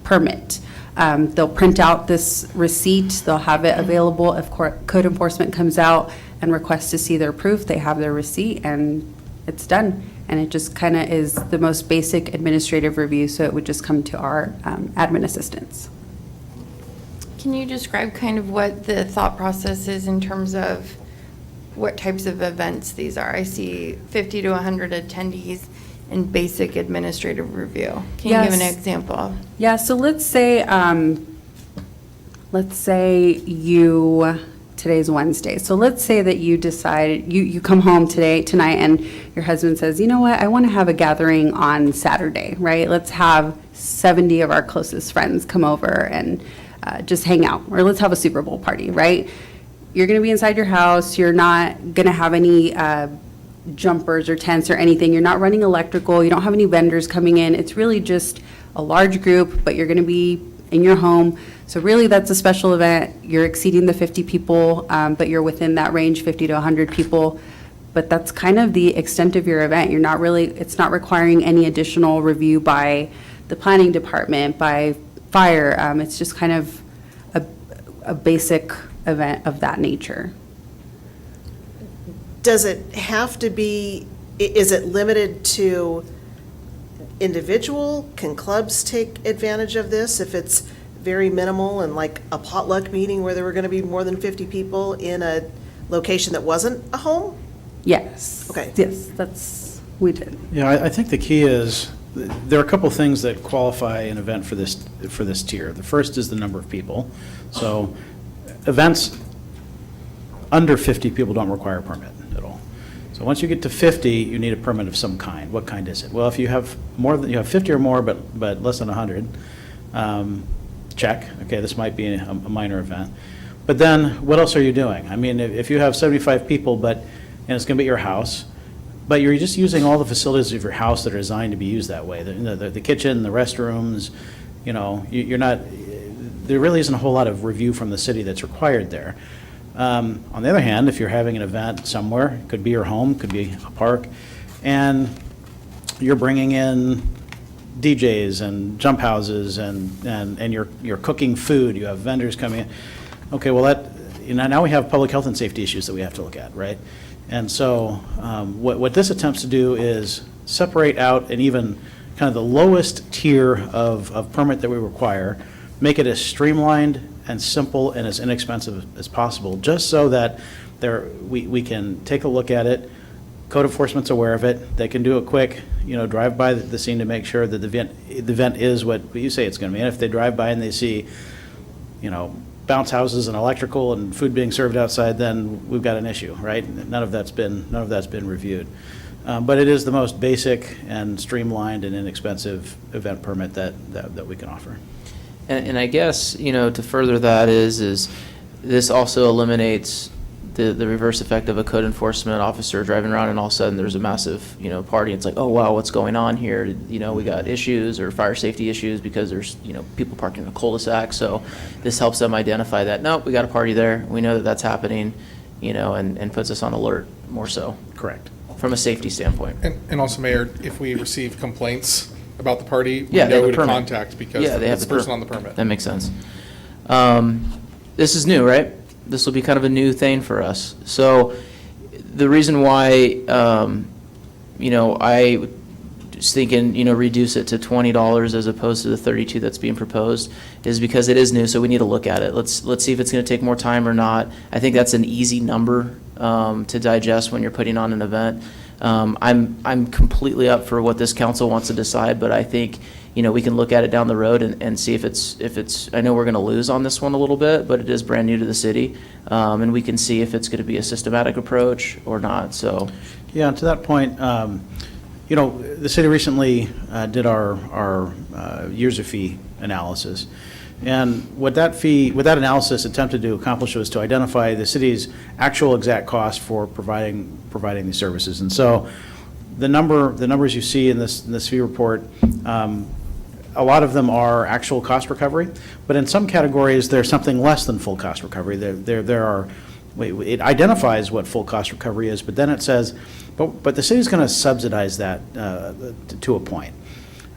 [SPEAKER 6] permit. They'll print out this receipt, they'll have it available if code enforcement comes out and requests to see their proof, they have their receipt and it's done. And it just kind of is the most basic administrative review, so it would just come to our admin assistants.
[SPEAKER 10] Can you describe kind of what the thought process is in terms of what types of events these are? I see 50 to 100 attendees and basic administrative review. Can you give an
[SPEAKER 6] Yes.
[SPEAKER 10] example?
[SPEAKER 6] Yeah, so let's say today's Wednesday. So let's say that you decide, you come home tonight, and your husband says, you know what, I want to have a gathering on Saturday, right? Let's have 70 of our closest friends come over and just hang out, or let's have a Super Bowl party, right? You're going to be inside your house. You're not going to have any jumpers or tents or anything. You're not running electrical. You don't have any vendors coming in. It's really just a large group, but you're going to be in your home. So really that's a special event. You're exceeding the 50 people, but you're within that range, 50 to 100 people. but that's kind of the extent of your event. You're not really, it's not requiring any additional review by the planning department, by fire. It's just kind of a basic event of that nature.
[SPEAKER 2] Does it have to be, is it limited to individual? Can clubs take advantage of this if it's very minimal and like a potluck meeting where there were going to be more than 50 people in a location that wasn't a home?
[SPEAKER 6] Yes.
[SPEAKER 2] Okay.
[SPEAKER 6] Yes, we did.
[SPEAKER 18] Yeah, I think the key is, there are a couple things that qualify an event for this tier. The first is the number of people. So events under 50 people don't require a permit at all. So once you get to 50, you need a permit of some kind. What kind is it? Well, if you have more than, you have 50 or more, but less than 100, check. Okay, this might be a minor event. But then, what else are you doing? I mean, if you have 75 people, and it's going to be at your house, but you're just using all the facilities of your house that are designed to be used that way. The kitchen, the restrooms, you're not, there really isn't a whole lot of review from the city that's required there. On the other hand, if you're having an event somewhere, it could be your home, could be a park, and you're bringing in DJs and jump houses and you're cooking food, you have vendors coming in. Okay, well now we have public health and safety issues that we have to look at, right? And so what this attempts to do is separate out and even kind of the lowest tier of permit that we require, make it as streamlined and simple and as inexpensive as possible, just so that we can take a look at it. Code enforcement's aware of it. They can do a quick, drive by the scene to make sure that the event is what you say it's going to be. And if they drive by and they see, bounce houses and electrical and food being served outside, then we've got an issue, right? None of that's been reviewed. But it is the most basic and streamlined and inexpensive event permit that we can offer.
[SPEAKER 1] And I guess, to further that is this also eliminates the reverse effect of a code enforcement officer driving around and all of a sudden there's a massive, party. It's like, oh, wow, what's going on here? We got issues or fire safety issues because there's, people parking in a cul-de-sac. So this helps them identify that, no, we got a party there. We know that that's happening, and puts us on alert more so.
[SPEAKER 18] Correct.
[SPEAKER 1] From a safety standpoint.
[SPEAKER 7] And also, Mayor, if we receive complaints about the party, we
[SPEAKER 1] Yeah, they
[SPEAKER 7] know
[SPEAKER 1] have a
[SPEAKER 7] who to
[SPEAKER 1] permit.
[SPEAKER 7] contact because
[SPEAKER 1] They have
[SPEAKER 7] it's the
[SPEAKER 1] the
[SPEAKER 7] person on the permit.
[SPEAKER 1] That makes sense. This is new, right? This will be kind of a new thing for us. So the reason why, I was thinking, reduce it to $20 as opposed to the $32 that's being proposed is because it is new, so we need to look at it. Let's see if it's going to take more time or not. I think that's an easy number to digest when you're putting on an event. I'm completely up for what this council wants to decide, but I think, we can look at it down the road and see if it's, I know we're going to lose on this one a little bit, but it is brand new to the city. And we can see if it's going to be a systematic approach or not, so.
[SPEAKER 18] Yeah, and to that point, the city recently did our user fee analysis. And what that analysis attempted to accomplish was to identify the city's actual exact cost for providing these services. And so the numbers you see in this fee report, a lot of them are actual cost recovery, but in some categories, there's something less than full cost recovery. It identifies what full cost recovery is, but then it says, but the city's going to subsidize that to a point.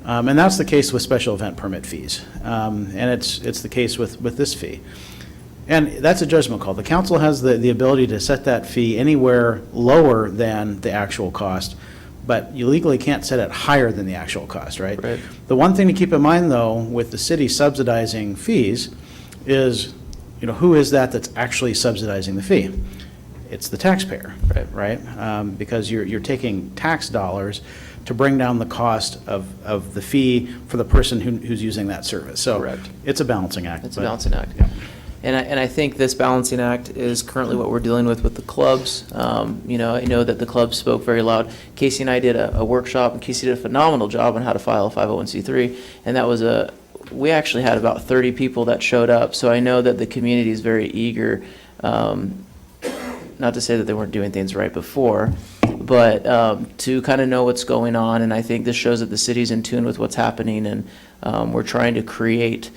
[SPEAKER 18] And that's the case with special event permit fees. And it's the case with this fee. And that's a judgment call. The council has the ability to set that fee anywhere lower than the actual cost, but you legally can't set it higher than the actual cost, right?
[SPEAKER 1] Right.
[SPEAKER 18] The one thing to keep in mind, though, with the city subsidizing fees is, who is that's actually subsidizing the fee? It's the taxpayer, right? Because you're taking tax dollars to bring down the cost of the fee for the person who's using that service. So
[SPEAKER 1] Correct.
[SPEAKER 18] It's a balancing act.
[SPEAKER 1] It's a balancing act. And I think this balancing act is currently what we're dealing with the clubs. I know that the clubs spoke very loud. Casey and I did a workshop, and Casey did a phenomenal job on how to file a 501c3, and that was we actually had about 30 people that showed up, so I know that the community is very eager, not to say that they weren't doing things right before, but to kind of know what's going on, and I think this shows that the city's in tune with what's happening, and we're trying to create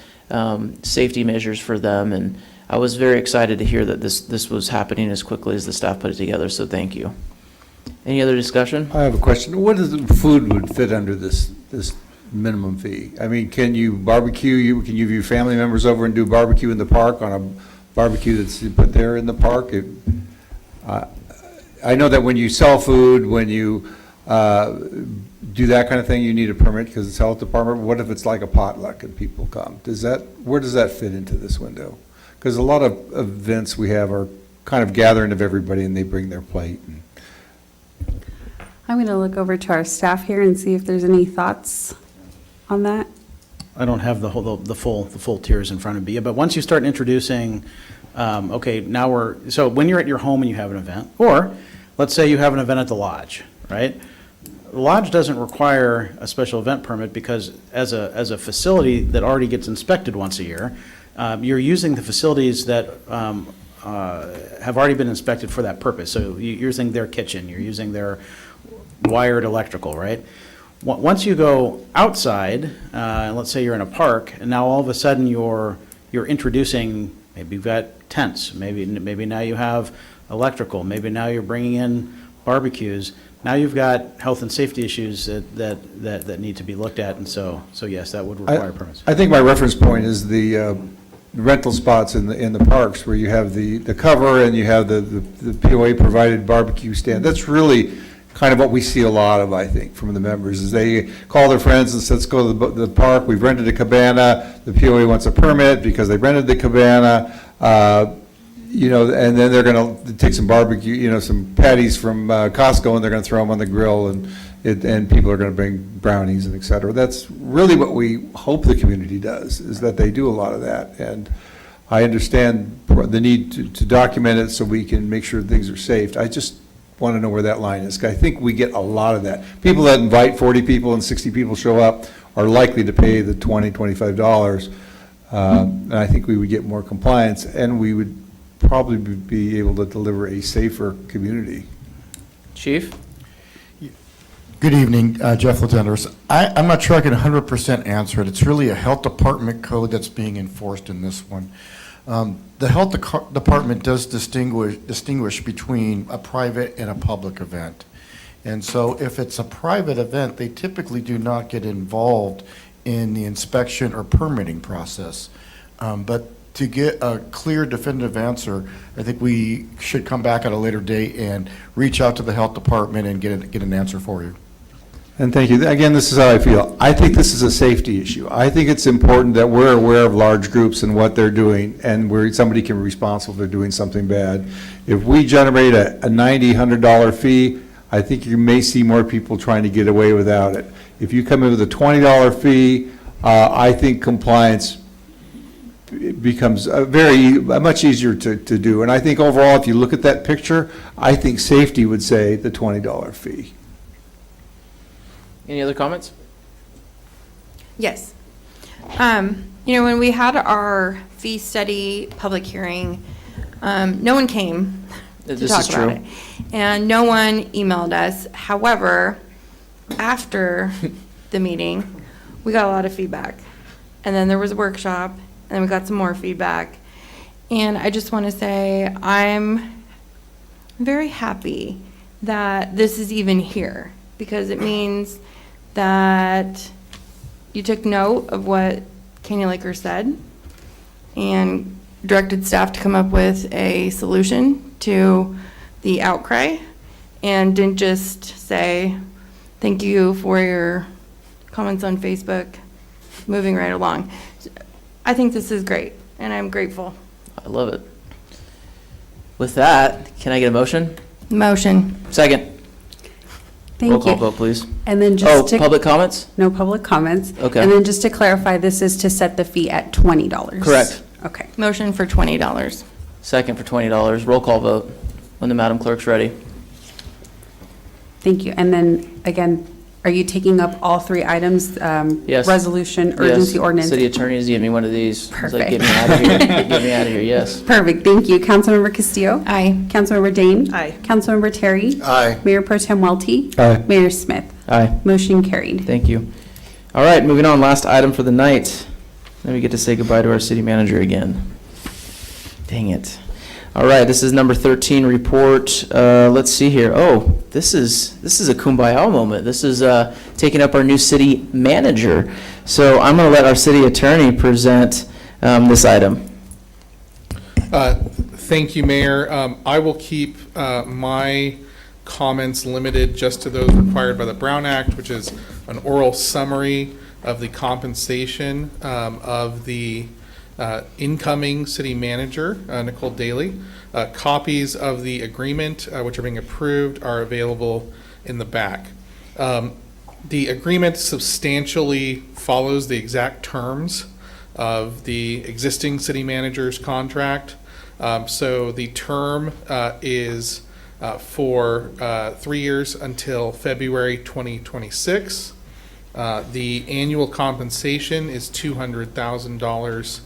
[SPEAKER 1] safety measures for them, and I was very excited to hear that this was happening as quickly as the staff put it together, so thank you. Any other discussion?
[SPEAKER 11] I have a question. What is the food would fit under this minimum fee? I mean, can you barbecue, can you have your family members over and do barbecue in the park on a barbecue that's put there in the park? I know that when you sell food, when you do that kind of thing, you need a permit because it's health department. What if it's like a potluck and people come? Where does that fit into this window? Because a lot of events we have are kind of gathering of everybody and they bring their plate.
[SPEAKER 6] I'm going to look over to our staff here and see if there's any thoughts on that.
[SPEAKER 18] I don't have the full tiers in front of me, but once you start introducing, so when you're at your home and you have an event, or let's say you have an event at the lodge, right? The lodge doesn't require a special event permit because as a facility that already gets inspected once a year, you're using the facilities that have already been inspected for that purpose. So you're using their kitchen, you're using their wired electrical, right? Once you go outside, let's say you're in a park, and now all of a sudden you're introducing, maybe you've got tents, maybe now you have electrical, maybe now you're bringing in barbecues. Now you've got health and safety issues that need to be looked at, and so yes, that would require permits.
[SPEAKER 11] I think my reference point is the rental spots in the parks where you have the cover and you have the POA provided barbecue stand. That's really kind of what we see a lot of, I think, from the members, is they call their friends and say, let's go to the park, we've rented a cabana, the POA wants a permit because they rented the cabana, and then they're going to take some barbecue, some patties from Costco, and they're going to throw them on the grill, and people are going to bring brownies and et cetera. That's really what we hope the community does, is that they do a lot of that. And I understand the need to document it so we can make sure things are safe. I just want to know where that line is, because I think we get a lot of that. People that invite 40 people and 60 people show up are likely to pay the $20, $25. And I think we would get more compliance, and we would probably be able to deliver a safer community.
[SPEAKER 1] Chief?
[SPEAKER 16] Good evening, Jeff Latenders. I'm not sure I can 100% answer it. It's really a health department code that's being enforced in this one. The health department does distinguish between a private and a public event. And so if it's a private event, they typically do not get involved in the inspection or permitting process. But to get a clear, definitive answer, I think we should come back at a later date and reach out to the health department and get an answer for you.
[SPEAKER 11] And thank you. Again, this is how I feel. I think this is a safety issue. I think it's important that we're aware of large groups and what they're doing, and where somebody can be responsible for doing something bad. If we generate a $90, $100 fee, I think you may see more people trying to get away without it. If you come in with a $20 fee, I think compliance becomes much easier to do. And I think overall, if you look at that picture, I think safety would say the $20 fee.
[SPEAKER 1] Any other comments?
[SPEAKER 10] Yes. When we had our fee study public hearing, no one came to talk about it. And no one emailed us. However, after the meeting, we got a lot of feedback. And then there was a workshop, and then we got some more feedback. And I just want to say I'm very happy that this is even here, because it means that you took note of what Canyon Laker said and directed staff to come up with a solution to the outcry, and didn't just say, thank you for your comments on Facebook, moving right along. I think this is great, and I'm grateful.
[SPEAKER 1] I love it. With that, can I get a motion?
[SPEAKER 10] Motion.
[SPEAKER 1] Second.
[SPEAKER 6] Thank
[SPEAKER 1] Roll call
[SPEAKER 6] you.
[SPEAKER 1] vote, please.
[SPEAKER 6] And then just
[SPEAKER 1] public comments?
[SPEAKER 6] No public comments.
[SPEAKER 1] Okay.
[SPEAKER 6] And then just to clarify, this is to set the fee at $20.
[SPEAKER 1] Correct.
[SPEAKER 6] Okay.
[SPEAKER 10] Motion for $20.
[SPEAKER 1] Second for $20. Roll call vote when the Madam Clerk's ready.
[SPEAKER 6] Thank you. And then, again, are you taking up all three items?
[SPEAKER 1] Yes.
[SPEAKER 6] Resolution, urgency
[SPEAKER 1] Yes.
[SPEAKER 6] ordinance?
[SPEAKER 1] City attorney has given me one of these. He's like,
[SPEAKER 6] Perfect.
[SPEAKER 1] get me out of here. Get me out of here, yes.
[SPEAKER 6] Perfect, thank you. Councilmember Castillo?
[SPEAKER 10] Aye.
[SPEAKER 6] Councilmember Dane?
[SPEAKER 2] Aye.
[SPEAKER 6] Councilmember Terry?
[SPEAKER 4] Aye.
[SPEAKER 6] Mayor Pro Tem Welty?
[SPEAKER 11] Aye.
[SPEAKER 6] Mayor Smith?
[SPEAKER 1] Aye.
[SPEAKER 6] Motion carried.
[SPEAKER 1] Thank you. All right, moving on, last item for the night. Then we get to say goodbye to our city manager again. Dang it. All right, this is number 13 report. Let's see here. Oh, this is a kumbaya moment. This is taking up our new city manager. So I'm going to let our city attorney present this item.
[SPEAKER 7] Thank you, Mayor. I will keep my comments limited just to those required by the Brown Act, which is an oral summary of the compensation of the incoming city manager, Nicole Daly. Copies of the agreement, which are being approved, are available in the back. The agreement substantially follows the exact terms of the existing city manager's contract. So the term is for 3 years until February 2026. The annual compensation is $200,000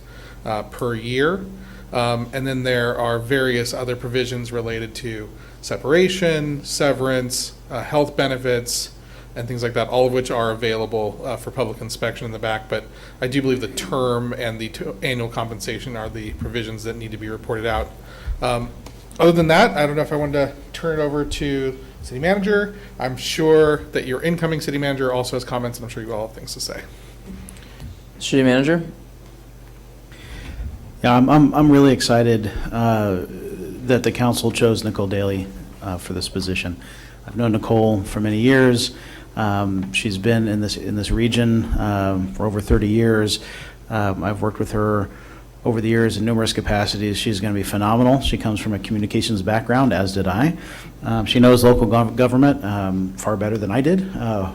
[SPEAKER 7] per year. And then there are various other provisions related to separation, severance, health benefits, and things like that, all of which are available for public inspection in the back. But I do believe the term and the annual compensation are the provisions that need to be reported out. Other than that, I don't know if I wanted to turn it over to city manager. I'm sure that your incoming city manager also has comments, and I'm sure you all have things to say.
[SPEAKER 1] City manager?
[SPEAKER 18] Yeah, I'm really excited that the council chose Nicole Daly for this position. I've known Nicole for many years. She's been in this region for over 30 years. I've worked with her over the years in numerous capacities. She's going to be phenomenal. She comes from a communications background, as did I. She knows local government far better than I did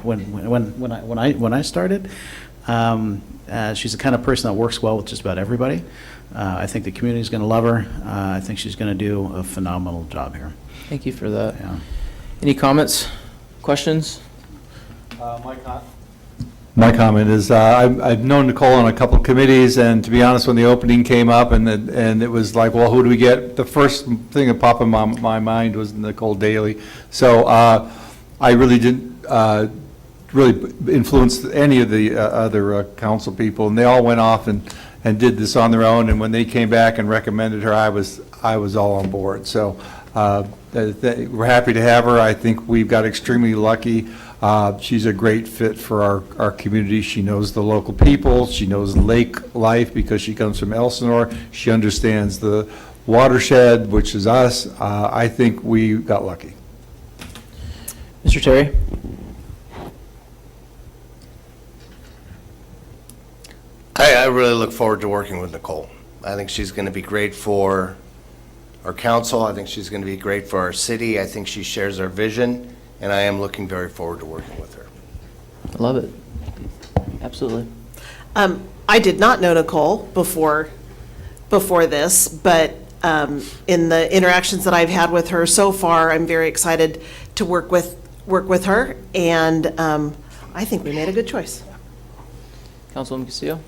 [SPEAKER 18] when I started. She's the kind of person that works well with just about everybody. I think the community is going to love her. I think she's going to do a phenomenal job here.
[SPEAKER 1] Thank you for that.
[SPEAKER 18] Yeah.
[SPEAKER 1] Any comments, questions?
[SPEAKER 11] My comment is, I've known Nicole on a couple of committees, and to be honest, when the opening came up and it was like, well, who do we get? The first thing that popped in my mind was Nicole Daly. So I really didn't really influence any of the other council people, and they all went off and did this on their own. And when they came back and recommended her, I was all on board. So we're happy to have her. I think we've got extremely lucky. She's a great fit for our community. She knows the local people. She knows lake life because she comes from Elsinore. She understands the watershed, which is us. I think we got lucky.
[SPEAKER 1] Mr. Terry?
[SPEAKER 4] I really look forward to working with Nicole. I think she's going to be great for our council. I think she's going to be great for our city. I think she shares our vision, and I am looking very forward to working with her.
[SPEAKER 1] I love it. Absolutely.
[SPEAKER 2] I did not know Nicole before this, but in the interactions that I've had with her so far, I'm very excited to work with her, and I think we made a good choice.
[SPEAKER 1] Councilwoman Castillo?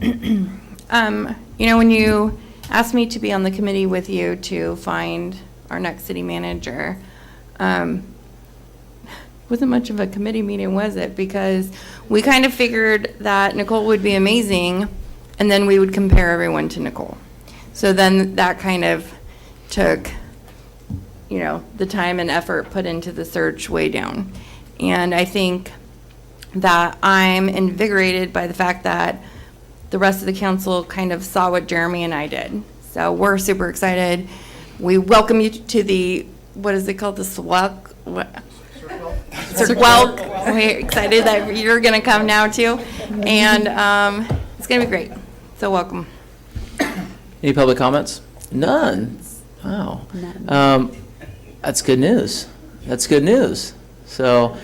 [SPEAKER 10] When you asked me to be on the committee with you to find our next city manager, wasn't much of a committee meeting, was it? Because we kind of figured that Nicole would be amazing, and then we would compare everyone to Nicole. So then that kind of took, the time and effort put into the search way down. And I think that I'm invigorated by the fact that the rest of the council kind of saw what Jeremy and I did. So we're super excited. We welcome you to the, what is it called, the SWELK? SWELK. We're excited that you're going to come now too. And it's going to be great. So welcome.
[SPEAKER 1] Any public comments? None. Wow. That's good news. That's good news. So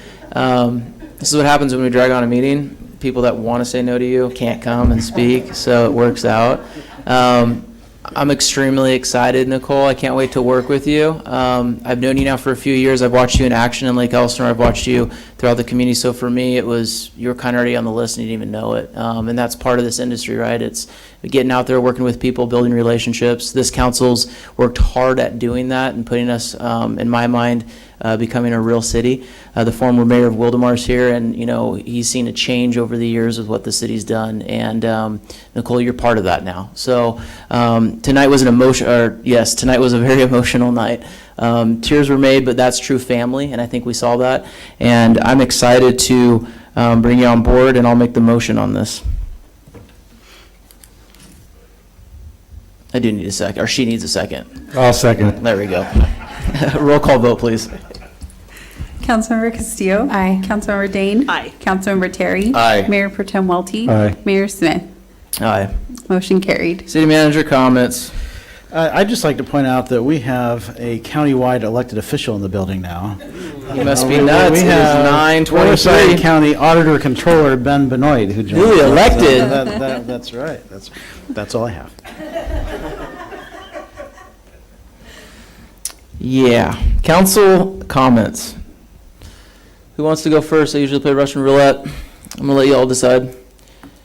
[SPEAKER 1] this is what happens when we drag on a meeting. People that want to say no to you can't come and speak, so it works out. I'm extremely excited, Nicole. I can't wait to work with you. I've known you now for a few years. I've watched you in action in Lake Elsinore. I've watched you throughout the community. So for me, it was, you were kind of already on the list and you didn't even know it. And that's part of this industry, right? It's getting out there, working with people, building relationships. This council's worked hard at doing that and putting us, in my mind, becoming a real city. The former mayor of Wildemar's here, and he's seen a change over the years with what the city's done. And Nicole, you're part of that now. So tonight was tonight was a very emotional night. Tears were made, but that's true family, and I think we saw that. And I'm excited to bring you on board, and I'll make the motion on this. I do need a second, or she needs a second.
[SPEAKER 11] I'll second it.
[SPEAKER 1] There we go. Roll call vote, please.
[SPEAKER 6] Councilmember Castillo. Aye. Councilmember Dane.
[SPEAKER 2] Aye.
[SPEAKER 6] Councilmember Terry.
[SPEAKER 4] Aye.
[SPEAKER 6] Mayor Pro Tem Welty.
[SPEAKER 11] Aye.
[SPEAKER 6] Mayor Smith.
[SPEAKER 1] Aye.
[SPEAKER 6] Motion carried.
[SPEAKER 1] City manager comments.
[SPEAKER 18] I'd just like to point out that we have a countywide elected official in the building now.
[SPEAKER 1] You must be nuts.
[SPEAKER 18] We
[SPEAKER 1] It is
[SPEAKER 18] have
[SPEAKER 1] 9:23.
[SPEAKER 18] Riverside County Auditor Controller Ben Benoit, who joined.
[SPEAKER 1] Duly
[SPEAKER 18] us.
[SPEAKER 1] elected.
[SPEAKER 18] That's right. That's all I have.
[SPEAKER 1] Yeah. Council comments. Who wants to go first? I usually play Russian roulette. I'm going to let you all decide.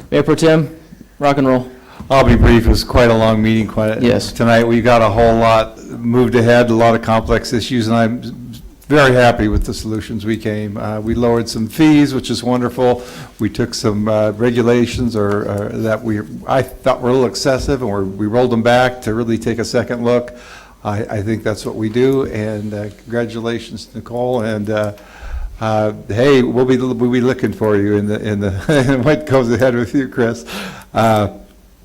[SPEAKER 1] Mayor Pro Tem, rock and roll.
[SPEAKER 11] I'll be brief. It was quite a long meeting
[SPEAKER 1] Yes.
[SPEAKER 11] tonight. We got a whole lot moved ahead, a lot of complex issues, and I'm very happy with the solutions we came. We lowered some fees, which is wonderful. We took some regulations that I thought were a little excessive, and we rolled them back to really take a second look. I think that's what we do, and congratulations, Nicole, and hey, we'll be looking for you in the what goes ahead with you, Chris.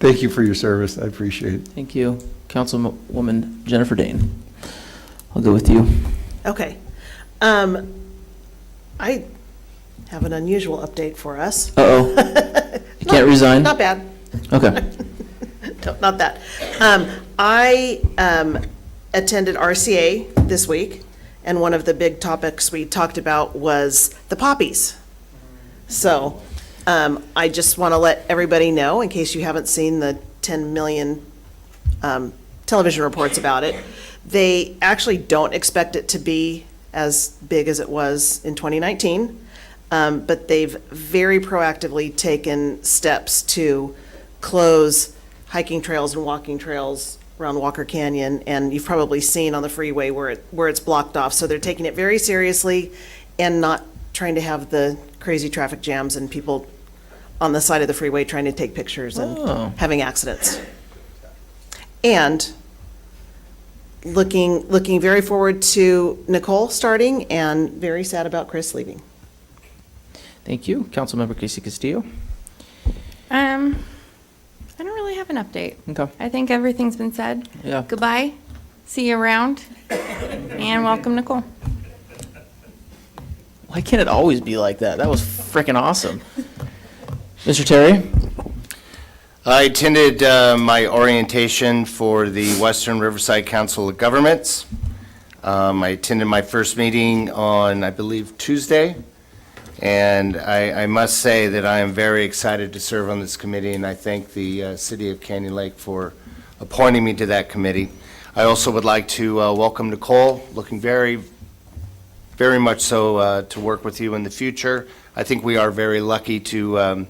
[SPEAKER 11] Thank you for your service. I appreciate it.
[SPEAKER 1] Thank you. Councilwoman Jennifer Dane. I'll go with you.
[SPEAKER 2] Okay. I have an unusual update for us.
[SPEAKER 1] Uh-oh. You can't resign?
[SPEAKER 2] Not bad.
[SPEAKER 1] Okay.
[SPEAKER 2] No, not that. I attended RCA this week, and one of the big topics we talked about was the poppies. So I just want to let everybody know, in case you haven't seen the 10 million television reports about it, they actually don't expect it to be as big as it was in 2019, but they've very proactively taken steps to close hiking trails and walking trails around Walker Canyon, and you've probably seen on the freeway where it's blocked off. So they're taking it very seriously and not trying to have the crazy traffic jams and people on the side of the freeway trying to take pictures and having accidents. And looking very forward to Nicole starting, and very sad about Chris leaving.
[SPEAKER 1] Thank you. Councilmember Casey Castillo.
[SPEAKER 10] I don't really have an update.
[SPEAKER 1] Okay.
[SPEAKER 10] I think everything's been said.
[SPEAKER 1] Yeah.
[SPEAKER 10] Goodbye. See you around. And welcome, Nicole.
[SPEAKER 1] Why can't it always be like that? That was freaking awesome. Mr. Terry?
[SPEAKER 4] I attended my orientation for the Western Riverside Council of Governments. I attended my first meeting on, I believe, Tuesday. And I must say that I am very excited to serve on this committee, and I thank the City of Canyon Lake for appointing me to that committee. I also would like to welcome Nicole, looking very, very much so to work with you in the future. I think we are very lucky to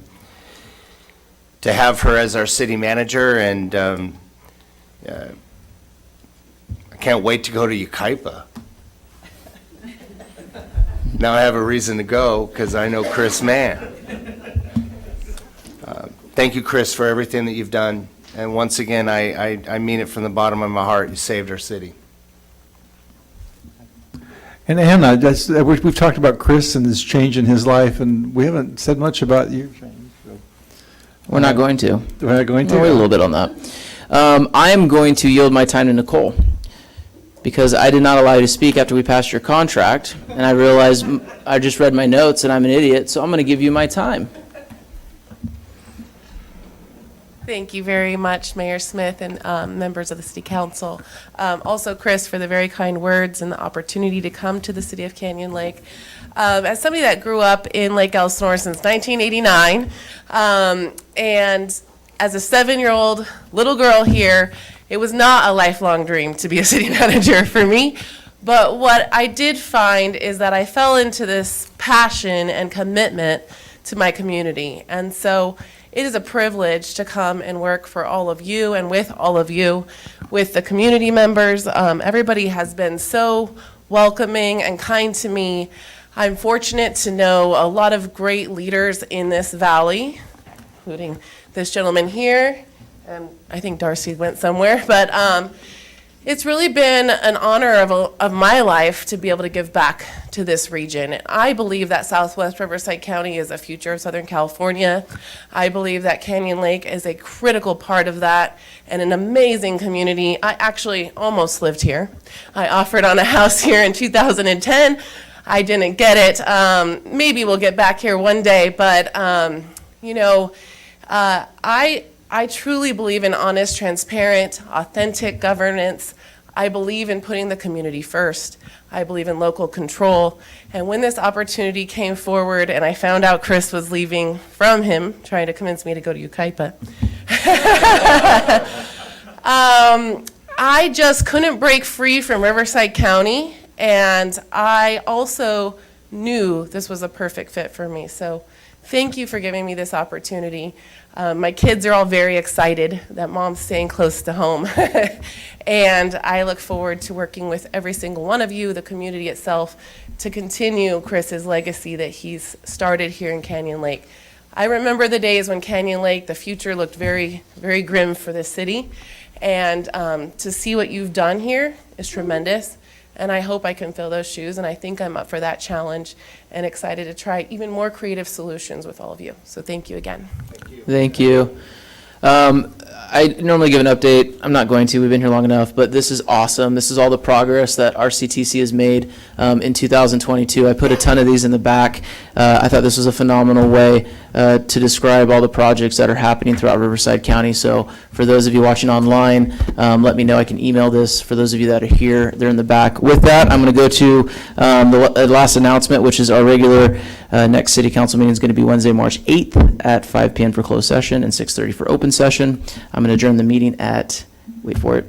[SPEAKER 4] have her as our city manager, and I can't wait to go to Yucaipa. Now I have a reason to go because I know Chris Mann. Thank you, Chris, for everything that you've done. And once again, I mean it from the bottom of my heart. You saved our city.
[SPEAKER 11] And Anna, we've talked about Chris and this change in his life, and we haven't said much about your change.
[SPEAKER 1] We're not going to.
[SPEAKER 11] We're not going to?
[SPEAKER 1] We'll wait a little bit on that. I am going to yield my time to Nicole, because I did not allow you to speak after we passed your contract, and I realized I just read my notes and I'm an idiot, so I'm going to give you my time.
[SPEAKER 5] Thank you very much, Mayor Smith and members of the City Council. Also, Chris, for the very kind words and the opportunity to come to the City of Canyon Lake. As somebody that grew up in Lake Elsinore since 1989, and as a 7-year-old little girl here, it was not a lifelong dream to be a city manager for me, But what I did find is that I fell into this passion and commitment to my community. And so it is a privilege to come and work for all of you and with all of you, with the community members. Everybody has been so welcoming and kind to me. I'm fortunate to know a lot of great leaders in this valley, including this gentleman here, and I think Darcy went somewhere, but it's really been an honor of my life to be able to give back to this region. I believe that Southwest Riverside County is the future of Southern California. I believe that Canyon Lake is a critical part of that and an amazing community. I actually almost lived here. I offered on a house here in 2010. I didn't get it. Maybe we'll get back here one day, but I truly believe in honest, transparent, authentic governance. I believe in putting the community first. I believe in local control. And when this opportunity came forward and I found out Chris was leaving from him, trying to convince me to go to Yucaipa, I just couldn't break free from Riverside County. And I also knew this was a perfect fit for me. So thank you for giving me this opportunity. My kids are all very excited that Mom's staying close to home. And I look forward to working with every single one of you, the community itself, to continue Chris's legacy that he's started here in Canyon Lake. I remember the days when Canyon Lake, the future looked very, very grim for this city. And to see what you've done here is tremendous. And I hope I can fill those shoes, and I think I'm up for that challenge and excited to try even more creative solutions with all of you. So thank you again.
[SPEAKER 1] Thank you. I normally give an update. I'm not going to. We've been here long enough, but this is awesome. This is all the progress that RCTC has made in 2022. I put a ton of these in the back. I thought this was a phenomenal way to describe all the projects that are happening throughout Riverside County. So for those of you watching online, let me know. I can email this. For those of you that are here, they're in the back. With that, I'm going to go to the last announcement, which is our regular next city council meeting is going to be Wednesday, March 8th at 5 p.m. for closed session and 6:30 for open session. I'm going to adjourn the meeting at, wait for it,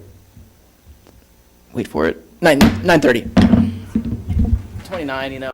[SPEAKER 1] 9:30. 29,